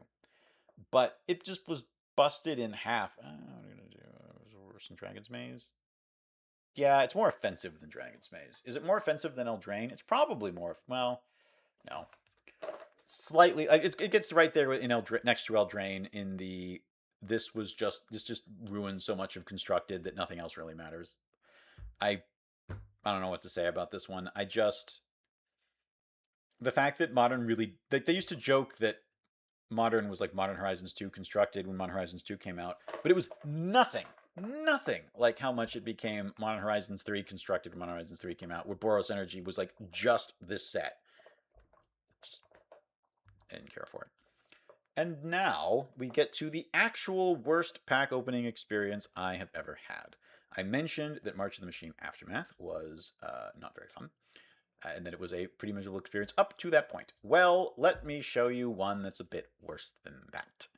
But it just was busted in half. What are we going to do? Was it worse than Dragon's Maze? Yeah, it's more offensive than Dragon's Maze. Is it more offensive than Eldraine? It's probably more. Well, no, slightly. It gets right there in next to Eldraine in the. This just ruined so much of constructed that nothing else really matters. I I don't know what to say about this one. I just, the fact that Modern really, they used to joke that Modern was like Modern Horizons 2 constructed when Modern Horizons 2 came out, but it was nothing like how much it became Modern Horizons 3 constructed when Modern Horizons 3 came out, where Boros Energy was like just this set. Just didn't care for it. And now we get to the actual worst pack opening experience I have ever had. I mentioned that March of the Machine Aftermath was not very fun, and that it was a pretty miserable experience up to that point. Well, let me show you one that's a bit worse than that.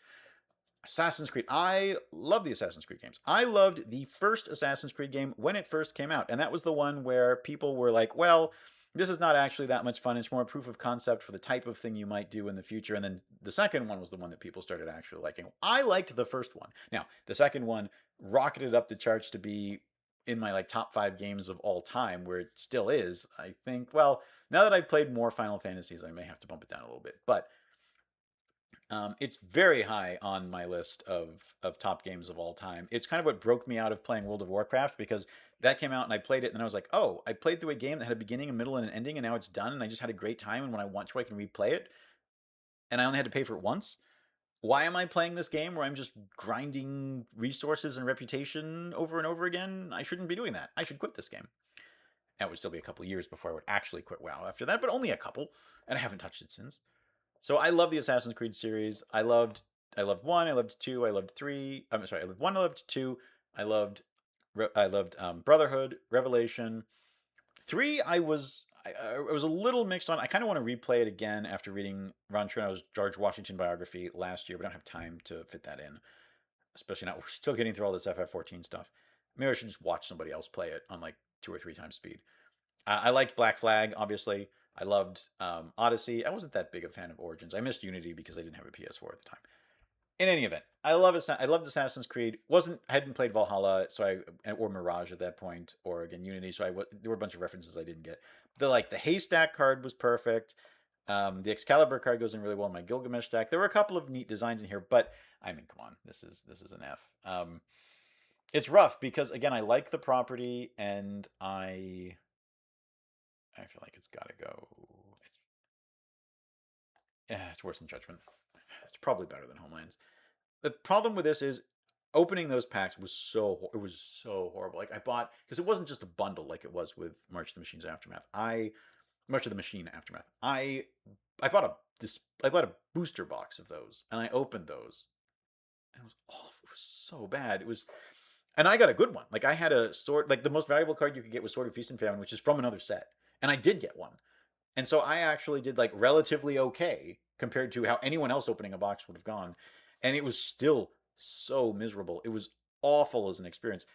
Assassin's Creed. I love the Assassin's Creed games. I loved the first Assassin's Creed game when it first came out, and that was the one where people were like, well, this is not actually that much fun. It's more proof of concept for the type of thing you might do in the future. And then the second one was the one that people started actually liking. I liked the first one. Now, the second one rocketed up the charts to be in my like top 5 games of all time, where it still is. I think, well, now that I've played more Final Fantasies, I may have to bump it down a little bit. But it's very high on my list of top games of all time. It's kind of what broke me out of playing World of Warcraft, because that came out and I played it, and then I was like, oh, I played through a game that had a beginning, a middle, and an ending, and now it's done, and I just had a great time, and when I want to, I can replay it, and I only had to pay for it once. Why am I playing this game where I'm just grinding resources and reputation over and over again? I shouldn't be doing that. I should quit this game. Now, it would still be a couple years before I would actually quit WoW after that, but only a couple, and I haven't touched it since. So I love the Assassin's Creed series. I loved one. I loved two. I loved three. I'm sorry. I loved one. I loved two. I loved Brotherhood, Revelation. Three. I was a little mixed on. I kind of want to replay it again after reading Ron Cherno's George Washington biography last year, but I don't have time to fit that in. Especially not. We're still getting through all this FF14 stuff. Maybe I should just watch somebody else play it on like 2 or 3 times speed. I liked Black Flag, obviously. I loved Odyssey. I wasn't that big a fan of Origins. I missed Unity because I didn't have a PS4 at the time. In any event, I loved Assassin's Creed. I hadn't played Valhalla, or Mirage at that point, or again Unity. There were a bunch of references I didn't get. The haystack card was perfect. The Excalibur card goes in really well in my Gilgamesh deck. There were a couple of neat designs in here, but I mean, come on, this is an F. It's rough because again, I like the property, and I feel like it's got to go. It's worse than Judgment. It's probably better than Homelands. The problem with this is opening those packs was so horrible. Like I bought, because it wasn't just a bundle like it was with March of the Machines Aftermath. I much of the machine aftermath. I bought I bought a booster box of those, and I opened those. And it was awful. It was so bad. It was, and I got a good one. Like I had a sword. Like the most valuable card you could get was Sword of Feast and Famine, which is from another set, and I did get one. And so I actually did like relatively okay compared to how anyone else opening a box would have gone. And it was still so miserable. It was awful as an experience.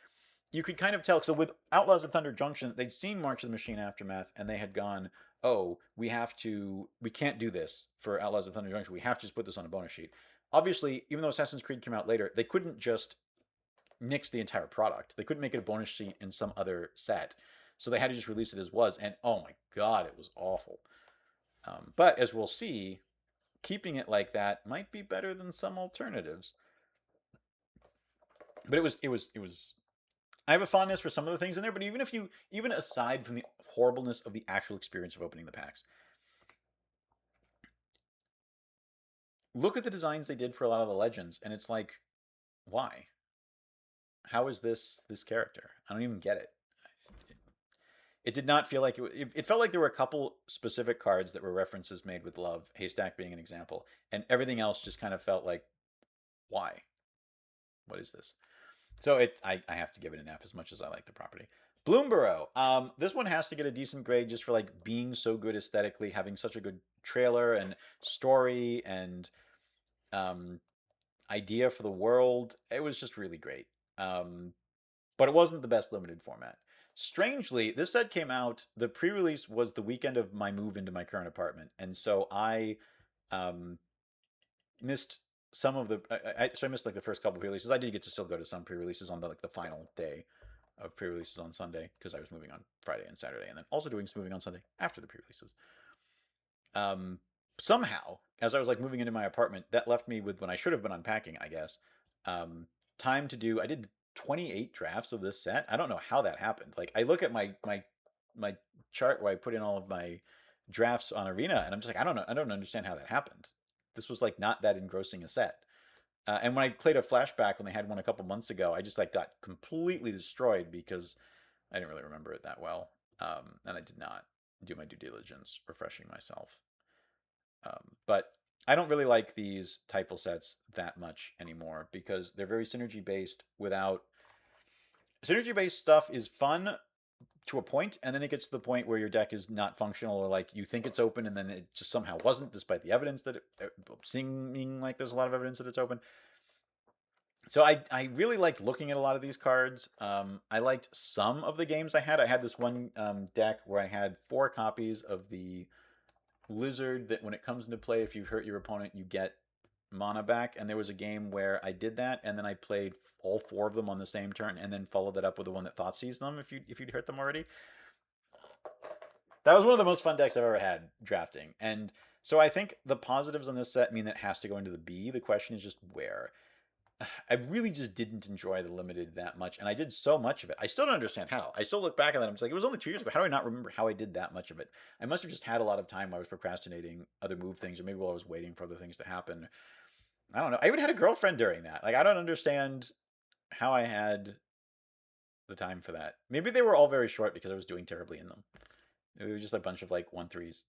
You could kind of tell. So with Outlaws of Thunder Junction, they'd seen March of the Machine Aftermath, and they had gone, "Oh, we can't do this for Outlaws of Thunder Junction. We have to just put this on a bonus sheet." Obviously, even though Assassin's Creed came out later, they couldn't just nix the entire product. They couldn't make it a bonus sheet in some other set, so they had to just release it as was. And oh my god, it was awful. But as we'll see, keeping it like that might be better than some alternatives. But it was. I have a fondness for some of the things in there, but even aside from the horribleness of the actual experience of opening the packs, look at the designs they did for a lot of the legends, and it's like, why? How is this character? I don't even get it. It did not feel like it felt like there were a couple specific cards that were references made with love, Haystack being an example, and everything else just kind of felt like, why? What is this? So I have to give it an F as much as I like the property. Bloomborough. This one has to get a decent grade just for like being so good aesthetically, having such a good trailer and story and um, idea for the world. It was just really great. But it wasn't the best limited format. Strangely, this set came out. The pre-release was the weekend of my move into my current apartment, and so I um, missed some of the. So I missed like the first couple of pre-releases. I did get to still go to some pre-releases on the final day of pre-releases on Sunday because I was moving on Friday and Saturday, and then also doing some moving on Sunday after the pre-releases. Um, Somehow, as I was like moving into my apartment, that left me with when I should have been unpacking, I guess. Um, Time to do. I did 28 drafts of this set. I don't know how that happened. Like I look at my chart where I put in all of my drafts on Arena, and I'm just like, I don't know. I don't understand how that happened. This was like not that engrossing a set. And when I played a flashback when they had one a couple months ago, I just like got completely destroyed because I didn't really remember it that well, and I did not do my due diligence refreshing myself. But I don't really like these typal sets that much anymore because they're very synergy based. Without synergy based stuff is fun to a point, and then it gets to the point where your deck is not functional, or like you think it's open and then it just somehow wasn't, despite the evidence that seeming like there's a lot of evidence that it's open. So I really liked looking at a lot of these cards. I liked some of the games I had. I had this one deck where I had 4 copies of the Lizard that when it comes into play, if you hurt your opponent, you get mana back. And there was a game where I did that, and then I played all 4 of them on the same turn, and then followed that up with the one that thought seized them if you'd hurt them already. That was one of the most fun decks I've ever had drafting. And so I think the positives on this set mean that it has to go into the B. The question is just where. I really just didn't enjoy the limited that much, and I did so much of it. I still don't understand how. I still look back at that. I'm just like, it was only 2 years ago. How do I not remember how I did that much of it? I must have just had a lot of time while I was procrastinating other move things, or maybe while I was waiting for other things to happen. I don't know. I even had a girlfriend during that. Like, I don't understand how I had the time for that. Maybe they were all very short because I was doing terribly in them. It was just a bunch of like 1-3s.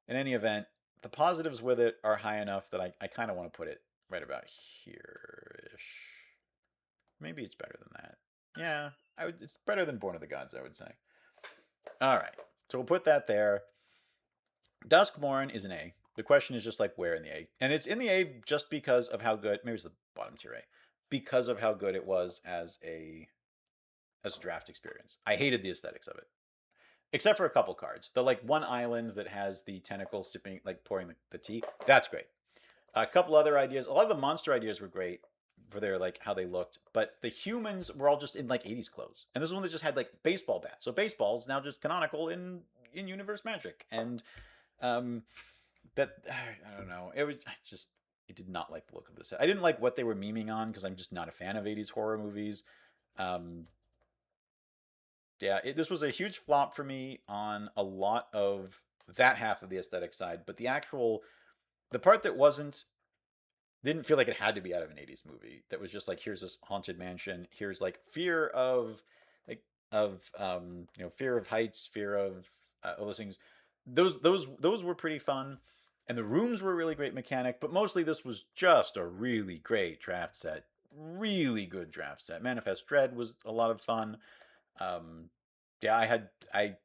In any event, the positives with it are high enough that I kind of want to put it right about here ish. Maybe it's better than that. Yeah, it's better than Born of the Gods, I would say. All right, so we'll put that there. Duskborn is an A. The question is just like where in the A, and it's in the A just because of how good. Maybe it's the bottom tier A, because of how good it was as a draft experience. I hated the aesthetics of it, except for a couple cards. The like one island that has the tentacle sipping, like pouring the tea. That's great. A couple other ideas. A lot of the monster ideas were great for their like how they looked, but the humans were all just in like 80s clothes. And this one that just had like baseball bats. So baseball's now just canonical in universe magic. And um that I don't know. It did not like the look of this. I didn't like what they were memeing on because I'm just not a fan of 80s horror movies. Um yeah, this was a huge flop for me on a lot of that half of the aesthetic side, but the part that wasn't didn't feel like it had to be out of an 80s movie that was just like here's this haunted mansion, here's like fear of like fear of heights, fear of all those things. Those were pretty fun, and the rooms were a really great mechanic. But mostly, this was just a really great draft set. Really good draft set. Manifest Dread was a lot of fun. Um, yeah, I.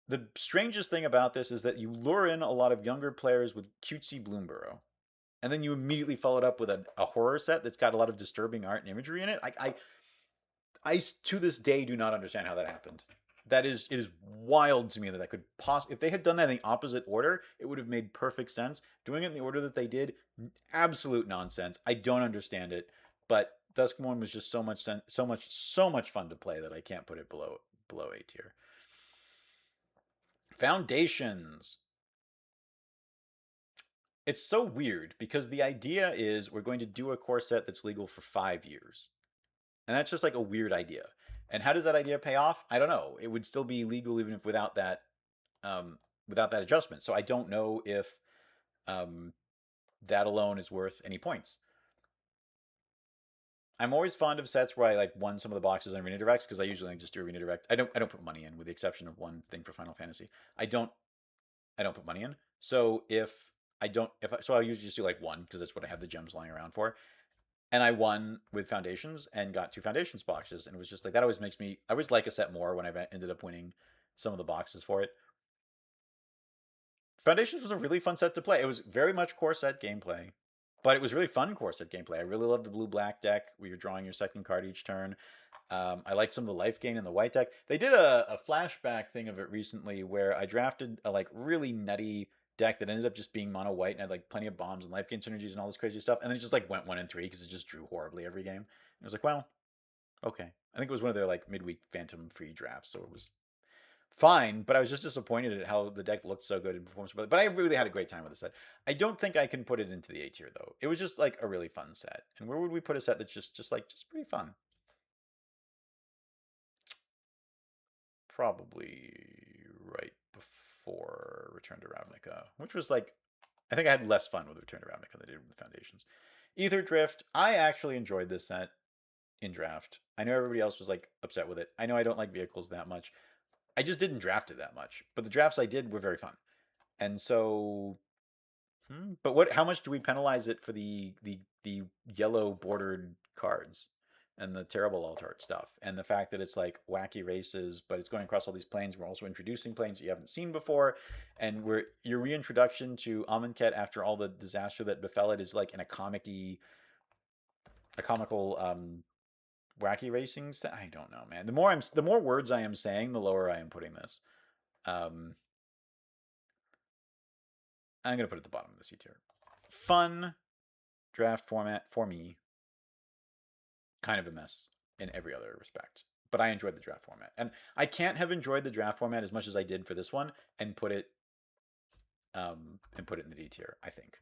The strangest thing about this is that you lure in a lot of younger players with cutesy Bloomborough, and then you immediately follow it up with a horror set that's got a lot of disturbing art and imagery in it. I to this day do not understand how that happened. That is, it is wild to me that that could possibly, if they had done that in the opposite order, it would have made perfect sense. Doing it in the order that they did, absolute nonsense. I don't understand it, but Duskmourn was just so much fun to play that I can't put it below A tier. Foundations. It's so weird because the idea is we're going to do a core set that's legal for 5 years. And that's just like a weird idea. And how does that idea pay off? I don't know. It would still be legal even if without that adjustment. So I don't know if um, that alone is worth any points. I'm always fond of sets where I like won some of the boxes on Arena Directs because I usually just do Arena Direct. I don't put money in with the exception of one thing for Final Fantasy. I don't I don't put money in. So if I don't if I, so I usually just do like one because that's what I have the gems lying around for. And I won with Foundations and got 2 Foundations boxes, and it was just like that always makes me. I always like a set more when I ended up winning some of the boxes for it. Foundations was a really fun set to play. It was very much core set gameplay, but it was really fun core set gameplay. I really loved the blue black deck where you're drawing your second card each turn. I liked some of the life gain in the white deck. They did a flashback thing of it recently where I drafted a like really nutty deck that ended up just being mono white and had like plenty of bombs and life gain synergies and all this crazy stuff. And then it just like went 1-3 because it just drew horribly every game. And I was like, well, okay. I think it was one of their like midweek phantom free drafts, so it was fine. But I was just disappointed at how the deck looked so good in performance. But I really had a great time with the set. I don't think I can put it into the A tier though. It was just like a really fun set. And where would we put a set that's just pretty fun? Probably right before Return to Ravnica, which was like, I think I had less fun with Return to Ravnica than I did with the Foundations. Ether Drift, I actually enjoyed this set in draft. I know everybody else was like upset with it. I know I don't like vehicles that much. I just didn't draft it that much, but the drafts I did were very fun. And so, but what? How much do we penalize it for the yellow bordered cards and the terrible alt art stuff and the fact that it's like wacky races, but it's going across all these planes. We're also introducing planes that you haven't seen before, and we're your reintroduction to Amonkhet after all the disaster that befell it is like in a comical wacky racing. I don't know, man. The more words I am saying, the lower I am putting this. Um, I'm gonna put it at the bottom of the C tier. Fun draft format for me, kind of a mess in every other respect. But I enjoyed the draft format, and I can't have enjoyed the draft format as much as I did for this one, and put it in the D tier. I think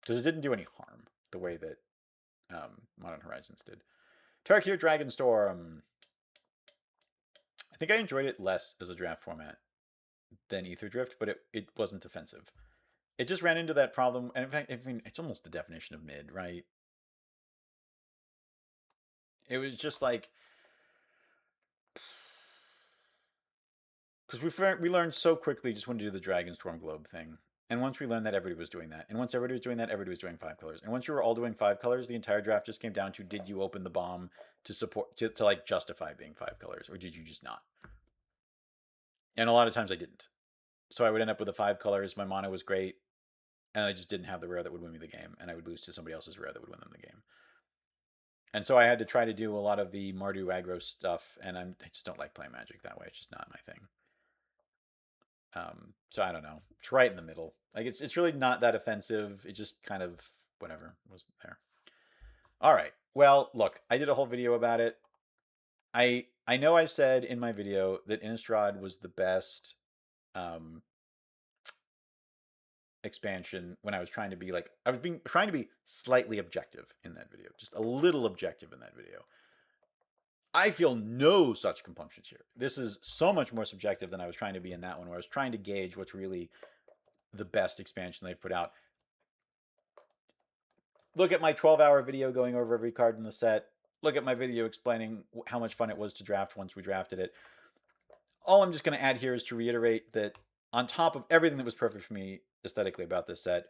because it didn't do any harm the way that Modern Horizons did. Tarkir Dragonstorm. I think I enjoyed it less as a draft format than Ether Drift, but it wasn't offensive. It just ran into that problem, and in fact, I mean, it's almost the definition of mid, right? It was just like because we learned so quickly just when to do the Dragonstorm Globe thing. And once we learned that, everybody was doing that. And once everybody was doing that, everybody was doing 5 colors. And once you were all doing 5 colors, the entire draft just came down to did you open the bomb to support to like justify being 5 colors, or did you just not? And a lot of times I didn't. So I would end up with the 5 colors. My mana was great, and I just didn't have the rare that would win me the game, and I would lose to somebody else's rare that would win them the game. And so I had to try to do a lot of the Mardu aggro stuff, and I just don't like playing Magic that way. It's just not my thing. So I don't know. It's right in the middle. Like it's really not that offensive. It just kind of whatever was there. All right. Well, look, I did a whole video about it. I know I said in my video that Innistrad was the best expansion when I was trying to be like I was being trying to be slightly objective in that video, just a little objective in that video. I feel no such compunctions here. This is so much more subjective than I was trying to be in that one, where I was trying to gauge what's really the best expansion they've put out. Look at my 12-hour video going over every card in the set. Look at my video explaining how much fun it was to draft once we drafted it. all I'm just going to add here is to reiterate that on top of everything that was perfect for me aesthetically about this set,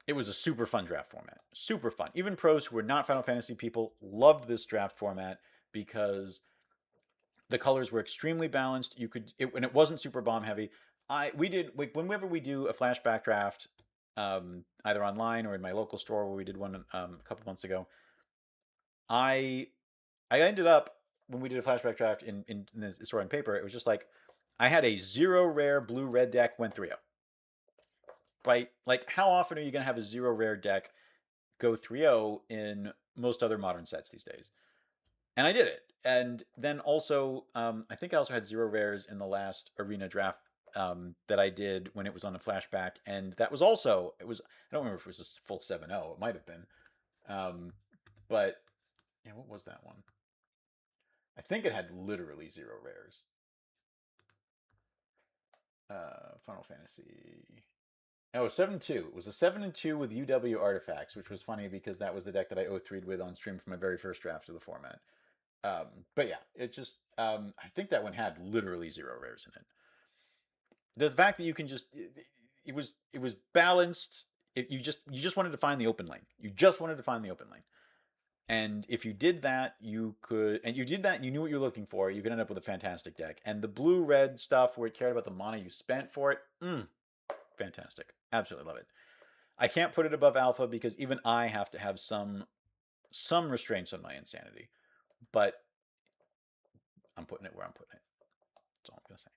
it was a super fun draft format. Super fun. Even pros who were not Final Fantasy people loved this draft format because the colors were extremely balanced. You could and it wasn't super bomb heavy. We did whenever we do a flashback draft, either online or in my local store where we did one a couple months ago. I ended up when we did a flashback draft in the store on paper. It was just like I had a 0 rare blue red deck went 3-0. Right? Like how often are you gonna have a 0 rare deck go 3-0 in most other modern sets these days? And I did it. And then also, I think I also had 0 rares in the last arena draft that I did when it was on a flashback, and that was also it was. I don't remember if it was a full 7-0. It might have been, but yeah, what was that one? I think it had literally 0 rares. Final Fantasy. Oh, 7-2. It was a 7-2 with UW artifacts, which was funny because that was the deck that I 0-3'd with on stream for my very first draft of the format. But yeah, it just I think that one had literally 0 rares in it. The fact that you can just it was balanced. You just wanted to find the open lane. You just wanted to find the open lane. And if you did that, you could, and you did that, and you knew what you were looking for, you could end up with a fantastic deck. And the blue-red stuff, where it cared about the mana you spent for it, fantastic. Absolutely love it. I can't put it above alpha because even I have to have some restraints on my insanity. But I'm putting it where I'm putting it. That's all I'm gonna say.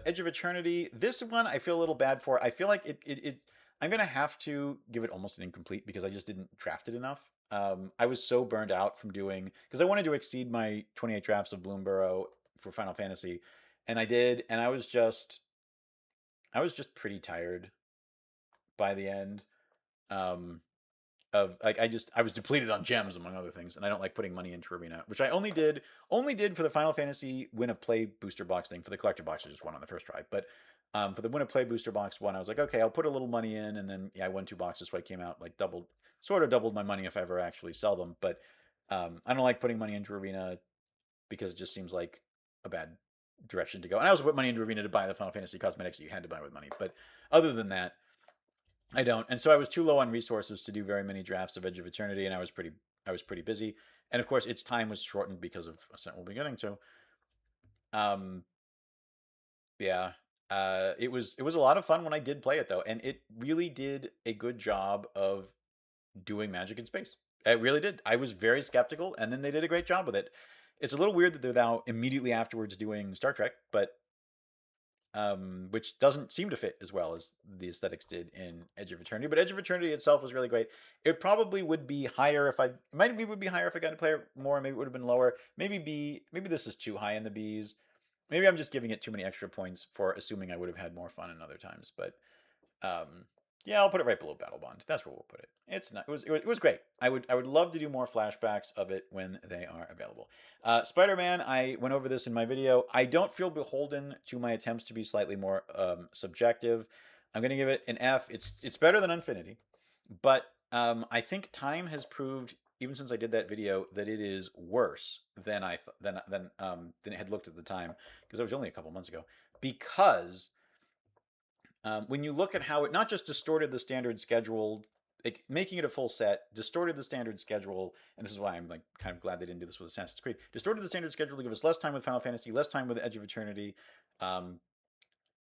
Edge of Eternity. This one I feel a little bad for. I feel like it I'm gonna have to give it almost an incomplete because I just didn't draft it enough. I was so burned out from doing because I wanted to exceed my 28 drafts of Bloomborough for Final Fantasy, and I did, and I was just pretty tired by the end. Um, of like I was depleted on gems among other things, and I don't like putting money into arena, which I only did for the Final Fantasy win a play booster box thing. For the collector box I just won on the first try, but for the win a play booster box one I was like, okay, I'll put a little money in, and then yeah, I won 2 boxes, so I came out like doubled my money if I ever actually sell them. But I don't like putting money into arena because it just seems like a bad direction to go. And I also put money into arena to buy the Final Fantasy cosmetics that you had to buy with money, but other than that I don't. And so I was too low on resources to do very many drafts of Edge of Eternity, and I was pretty busy. And of course, its time was shortened because of Ascent we'll be getting to. Um, yeah. It was a lot of fun when I did play it though, and it really did a good job of doing magic in space. It really did. I was very skeptical, and then they did a great job with it. It's a little weird that they're now immediately afterwards doing Star Trek, but which doesn't seem to fit as well as the aesthetics did in Edge of Eternity. But Edge of Eternity itself was really great. It probably would be higher if I maybe would be higher if I got to play it more. Maybe it would have been lower. Maybe this is too high in the Bs. Maybe I'm just giving it too many extra points for assuming I would have had more fun in other times. But um, yeah, I'll put it right below Battle Bond. That's where we'll put it. It's not. It was great. I would love to do more flashbacks of it when they are available. Spider-Man. I went over this in my video. I don't feel beholden to my attempts to be slightly more subjective. I'm gonna give it an F. It's better than Infinity, but I think time has proved, even since I did that video, that it is worse than than it had looked at the time, because it was only a couple months ago. Because when you look at how it not just distorted the standard schedule, like making it a full set, distorted the standard schedule, and this is why I'm like kind of glad they didn't do this with Assassin's Creed. Distorted the standard schedule to give us less time with Final Fantasy, less time with Edge of Eternity,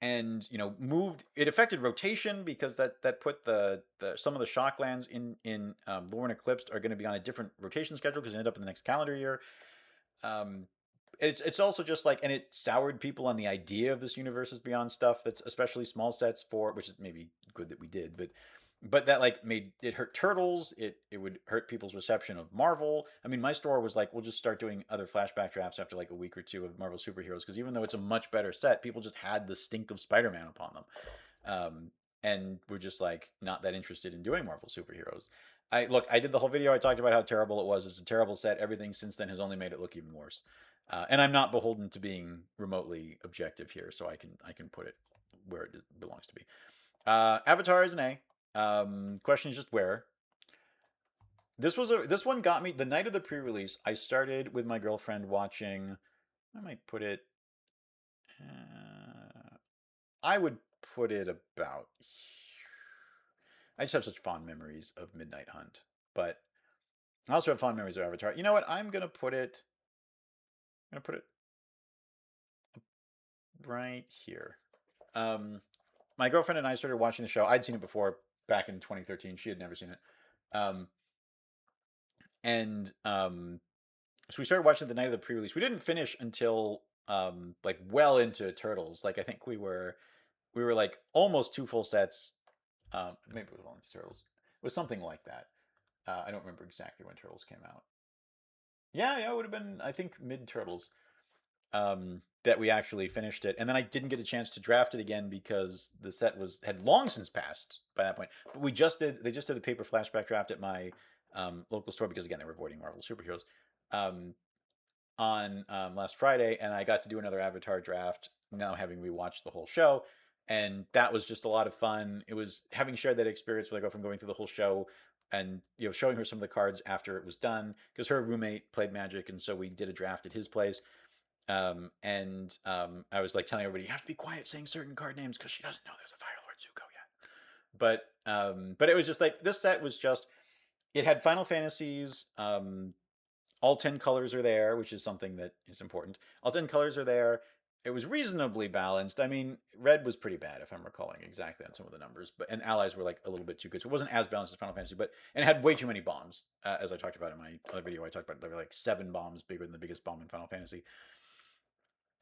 and moved. It affected rotation because that put the some of the Shocklands in Lorne Eclipsed are going to be on a different rotation schedule because they end up in the next calendar year. Um, it's also just like, and it soured people on the idea of this universes beyond stuff that's especially small sets for, which is maybe good that we did, but that like made it hurt turtles. It would hurt people's reception of Marvel. I mean, my store was like, we'll just start doing other flashback drafts after like a week or two of Marvel superheroes because even though it's a much better set, people just had the stink of Spider-Man upon them, and we're just like not that interested in doing Marvel superheroes. I did the whole video. I talked about how terrible it was. It's a terrible set. Everything since then has only made it look even worse. And I'm not beholden to being remotely objective here, so I can put it where it belongs to be. Avatar is an A. Question is just where. This one got me the night of the pre-release. I started with my girlfriend watching I might put it. I would put it about. I just have such fond memories of Midnight Hunt, but I also have fond memories of Avatar. You know what? I'm gonna put it. I'm gonna put it right here. Um, my girlfriend and I started watching the show. I'd seen it before back in 2013. She had never seen it. Um, and so we started watching the night of the pre-release. We didn't finish until like well into Turtles. Like I think we were like almost two full sets. Maybe it was well into Turtles. It was something like that. I don't remember exactly when Turtles came out. Yeah, yeah, it would have been I think mid Turtles. That we actually finished it, and then I didn't get a chance to draft it again because the set had long since passed by that point. But they just did a paper flashback draft at my local store because again they were avoiding Marvel superheroes um, on last Friday, and I got to do another Avatar draft now having rewatched the whole show, and that was just a lot of fun. It was having shared that experience with my girlfriend going through the whole show. And showing her some of the cards after it was done because her roommate played Magic, and so we did a draft at his place. I was like telling everybody, you have to be quiet saying certain card names because she doesn't know there's a Fire Lord Zuko yet. But it was just like this set was just it had Final Fantasies. All 10 colors are there, which is something that is important. All 10 colors are there. It was reasonably balanced. I mean, red was pretty bad if I'm recalling exactly on some of the numbers, but and allies were like a little bit too good, so it wasn't as balanced as Final Fantasy. But and it had way too many bombs, as I talked about in my other video. I talked about there were like 7 bombs bigger than the biggest bomb in Final Fantasy.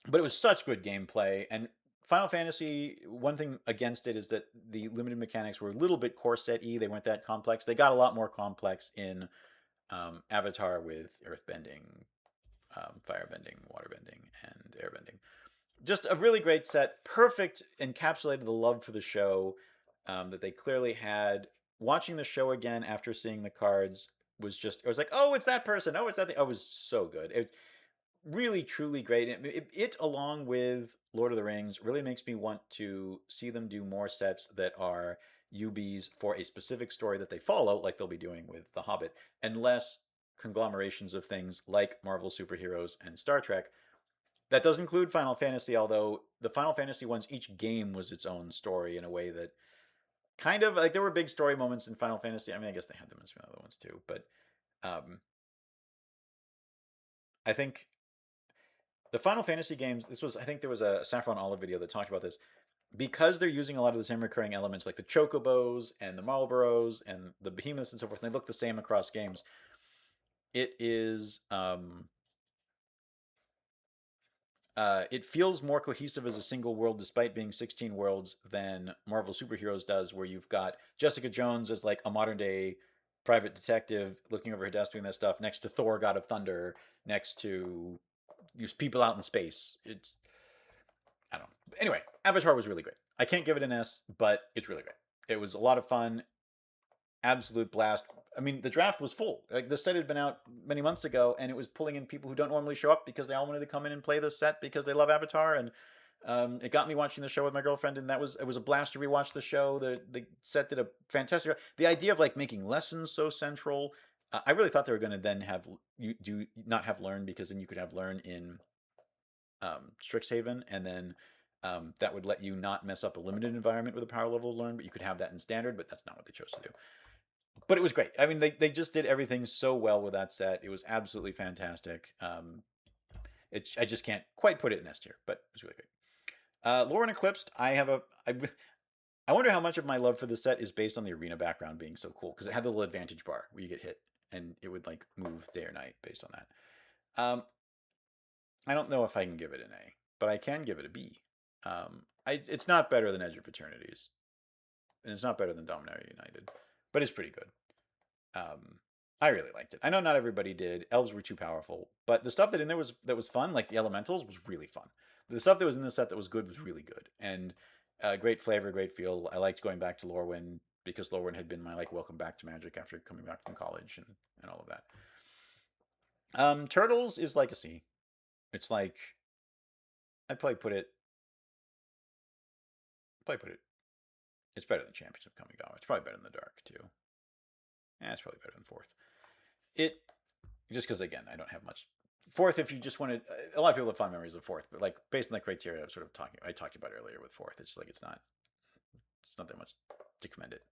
But it was such good gameplay. And Final Fantasy, one thing against it is that the limited mechanics were a little bit corset-y. They weren't that complex. They got a lot more complex in Avatar with earthbending, firebending, waterbending, and airbending. Just a really great set. Perfect encapsulated the love for the show that they clearly had. Watching the show again after seeing the cards it was like, oh, it's that person. Oh, it's that thing. Oh, it was so good. It's really truly great. It along with Lord of the Rings really makes me want to see them do more sets that are UBs for a specific story that they follow, like they'll be doing with The Hobbit, and less conglomerations of things like Marvel superheroes and Star Trek. That does include Final Fantasy, although the Final Fantasy ones, each game was its own story in a way that kind of like there were big story moments in Final Fantasy. I mean, I guess they had them in some other ones too, but um, I think the Final Fantasy games, I think there was a Saffron Olive video that talked about this. Because they're using a lot of the same recurring elements like the Chocobos and the Marlboros and the Behemoths and so forth, and they look the same across games, it is, it feels more cohesive as a single world despite being 16 worlds than Marvel Superheroes does, where you've got Jessica Jones as like a modern day private detective looking over her desk doing that stuff next to Thor, God of Thunder, next to use people out in space. I don't know. Anyway, Avatar was really great. I can't give it an S, but it's really great. It was a lot of fun, absolute blast. I mean, the draft was full. Like the set had been out many months ago, and it was pulling in people who don't normally show up because they all wanted to come in and play this set because they love Avatar. And it got me watching the show with my girlfriend, and it was a blast to rewatch the show. The set did a fantastic job. The idea of like making lessons so central. I really thought they were going to then have you do not have learn because then you could have learn in Strixhaven, and then that would let you not mess up a limited environment with a power level learn, but you could have that in standard, but that's not what they chose to do. But it was great. I mean, they just did everything so well with that set. It was absolutely fantastic. I just can't quite put it in S tier, but it was really great. Lore and Eclipsed, I wonder how much of my love for the set is based on the arena background being so cool because it had the little advantage bar where you get hit and it would like move day or night based on that. I don't know if I can give it an A, but I can give it a B. It's not better than Edge of Fraternities, and it's not better than Dominaria United, but it's pretty good. I really liked it. I know not everybody did. Elves were too powerful, but the stuff that was fun, like the elementals, was really fun. The stuff that was in the set that was good was really good, and great flavor, great feel. I liked going back to Lorwyn because Lorwyn had been my like welcome back to Magic after coming back from college and all of that. Turtles is like a C. It's like I'd probably put it. It's better than Championship Kamigawa. It's probably better than the Dark too. Yeah, it's probably better than fourth. It just because again I don't have much fourth, if you just wanted, a lot of people have fond memories of fourth, but like based on the criteria I talked about earlier with fourth, it's like it's not that much to commend it.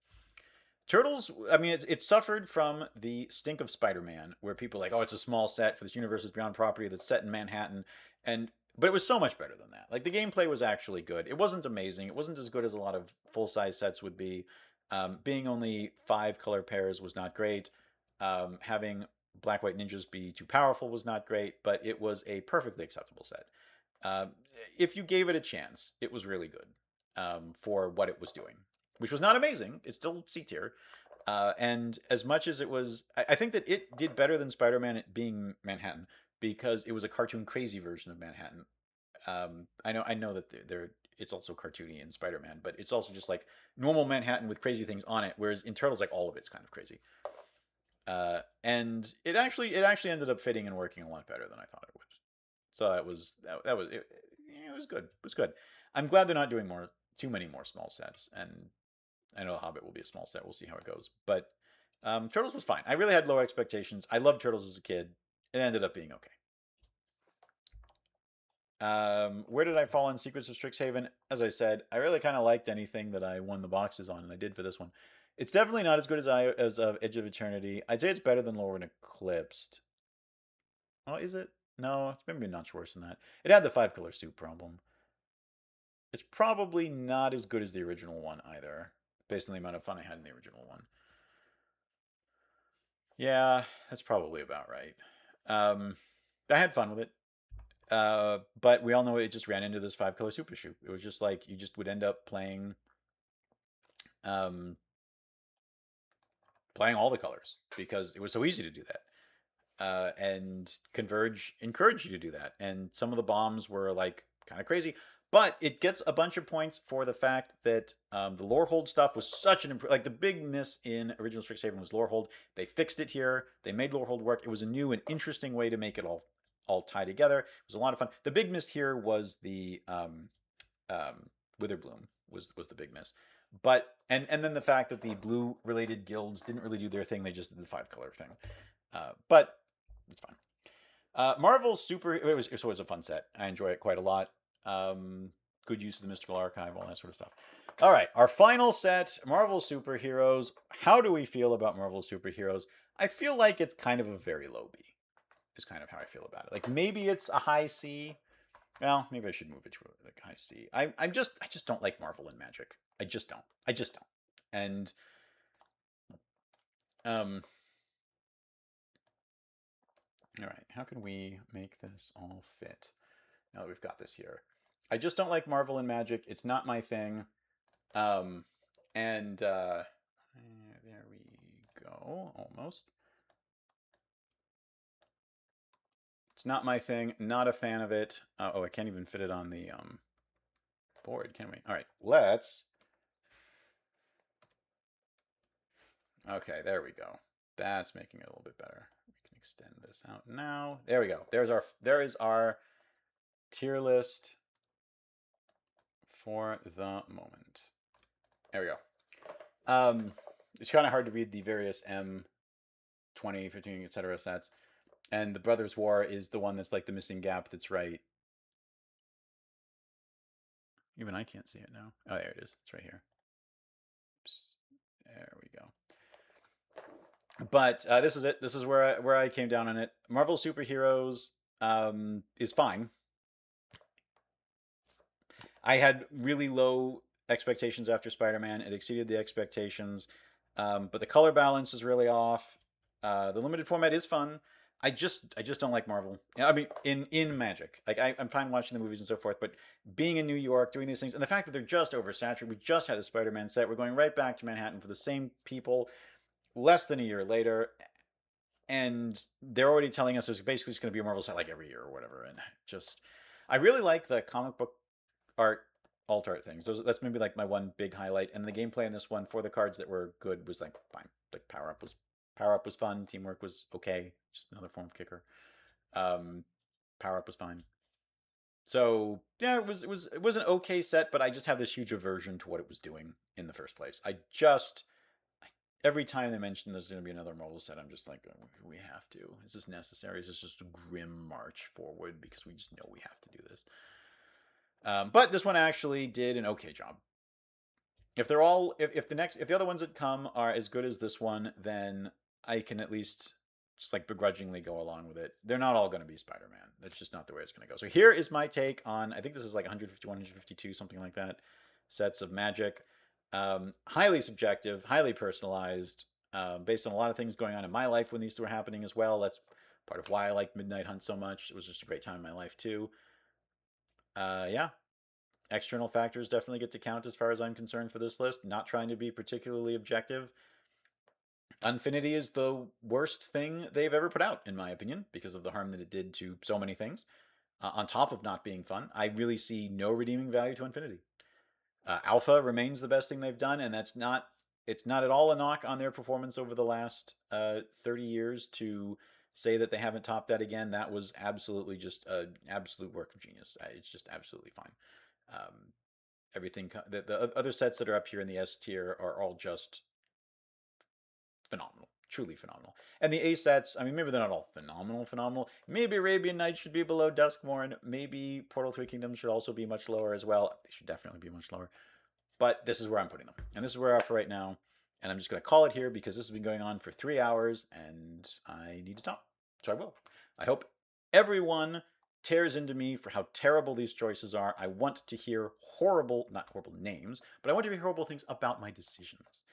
Turtles, I mean, it suffered from the stink of Spider-Man, where people are like, oh, it's a small set for this universes beyond property that's set in Manhattan, and but it was so much better than that. Like the gameplay was actually good. It wasn't amazing. It wasn't as good as a lot of full-size sets would be. Being only 5 color pairs was not great. Having Black White Ninjas be too powerful was not great, but it was a perfectly acceptable set. Uh, if you gave it a chance, it was really good for what it was doing, which was not amazing. It's still C tier. And as much as it was, I think that it did better than Spider-Man being Manhattan because it was a cartoon crazy version of Manhattan. I know that it's also cartoony in Spider-Man, but it's also just like normal Manhattan with crazy things on it. Whereas in Turtles, like all of it's kind of crazy. And it actually ended up fitting and working a lot better than I thought it would. So that was it. Yeah, it was good. It was good. I'm glad they're not doing too many more small sets, and I know the Hobbit will be a small set. We'll see how it goes. But Turtles was fine. I really had low expectations. I loved Turtles as a kid. It ended up being okay. Where did I fall in Secrets of Strixhaven? As I said, I really kind of liked anything that I won the boxes on, and I did for this one. It's definitely not as good as Edge of Eternity. I'd say it's better than Lore and Eclipsed. Oh, is it? No, it's maybe much worse than that. It had the 5 color suit problem. It's probably not as good as the original one either, based on the amount of fun I had in the original one. Yeah, that's probably about right. I had fun with it. But we all know it just ran into this 5 color super issue. It was just like you just would end up um, playing all the colors because it was so easy to do that. And Converge encouraged you to do that. And some of the bombs were like kind of crazy, but it gets a bunch of points for the fact that the lore hold stuff was such an like the big miss in original Strixhaven was lore hold. They fixed it here. They made lore hold work. It was a new and interesting way to make it all tie together. It was a lot of fun. The big miss here was the Witherbloom was the big miss. But and then the fact that the blue related guilds didn't really do their thing. They just did the 5 color thing. But it's fine. Marvel Super. It's always a fun set. I enjoy it quite a lot. Good use of the Mystical Archive, all that sort of stuff. All right, our final set, Marvel Superheroes. How do we feel about Marvel Superheroes? I feel like it's kind of a very low B. Is kind of how I feel about it. Like maybe it's a high C. Well, maybe I should move it to like high C. I just don't like Marvel and Magic. I just don't. I just don't. And um, all right, how can we make this all fit? Now that we've got this here. I just don't like Marvel and Magic. It's not my thing. Um, and there we go. Almost. It's not my thing. Not a fan of it. Oh, I can't even fit it on the board, can we? All right, let's. Okay, there we go. That's making it a little bit better. We can extend this out now. There we go. There is our tier list for the moment. There we go. It's kind of hard to read the various M20, 15, etc. sets. And the Brothers War is the one that's like the missing gap that's right. Even I can't see it now. Oh, there it is. It's right here. Oops. There we go. But this is it. This is where I came down on it. Marvel Superheroes is fine. I had really low expectations after Spider-Man. It exceeded the expectations, but the color balance is really off. The limited format is fun. I just don't like Marvel. I mean, in Magic, like I'm fine watching the movies and so forth, but being in New York, doing these things, and the fact that they're just oversaturated. We just had a Spider-Man set. We're going right back to Manhattan for the same people, less than a year later, and they're already telling us there's basically just going to be a Marvel set like every year or whatever. And just, I really like the comic book art, alt art things. That's maybe like my one big highlight. And the gameplay in this one for the cards that were good was like fine. Like power up was fun. Teamwork was okay. Just another form of kicker. Power up was fine. So yeah, it was an okay set, but I just have this huge aversion to what it was doing in the first place. every time they mention there's going to be another mobile set, I'm just like, oh, we have to. Is this necessary? Is this just a grim march forward because we just know we have to do this? But this one actually did an okay job. If they're all, if the other ones that come are as good as this one, then I can at least just like begrudgingly go along with it. They're not all going to be Spider-Man. That's just not the way it's going to go. So here is my take on, I think this is like 151, 152, something like that, sets of Magic. Highly subjective, highly personalized, based on a lot of things going on in my life when these were happening as well. That's part of why I like Midnight Hunt so much. It was just a great time in my life too. Yeah, external factors definitely get to count as far as I'm concerned for this list. Not trying to be particularly objective. Unfinity is the worst thing they've ever put out, in my opinion, because of the harm that it did to so many things. On top of not being fun, I really see no redeeming value to Infinity. Alpha remains the best thing they've done, and it's not at all a knock on their performance over the last 30 years to say that they haven't topped that again. That was absolutely just an absolute work of genius. It's just absolutely fine. Um, everything the other sets that are up here in the S tier are all just phenomenal, truly phenomenal. And the A sets, I mean, maybe they're not all phenomenal. Maybe Arabian Nights should be below Duskmourn. Maybe Portal 3 Kingdoms should also be much lower as well. They should definitely be much lower. But this is where I'm putting them. And this is where I'm for right now. And I'm just going to call it here because this has been going on for 3 hours and I need to stop. So I will. I hope everyone tears into me for how terrible these choices are. I want to hear horrible, not horrible names, but I want to hear horrible things about my decisions.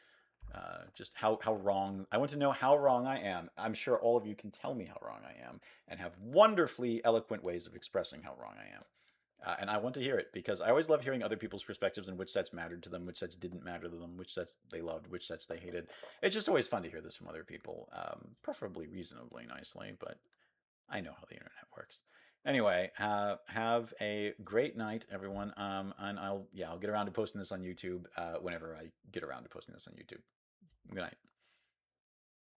Just how wrong. I want to know how wrong I am. I'm sure all of you can tell me how wrong I am and have wonderfully eloquent ways of expressing how wrong I am. And I want to hear it because I always love hearing other people's perspectives and which sets mattered to them, which sets didn't matter to them, which sets they loved, which sets they hated. It's just always fun to hear this from other people, preferably reasonably nicely, but I know how the internet works. Anyway, have a great night, everyone. And I'll get around to posting this on YouTube whenever I get around to posting this on YouTube. Good night.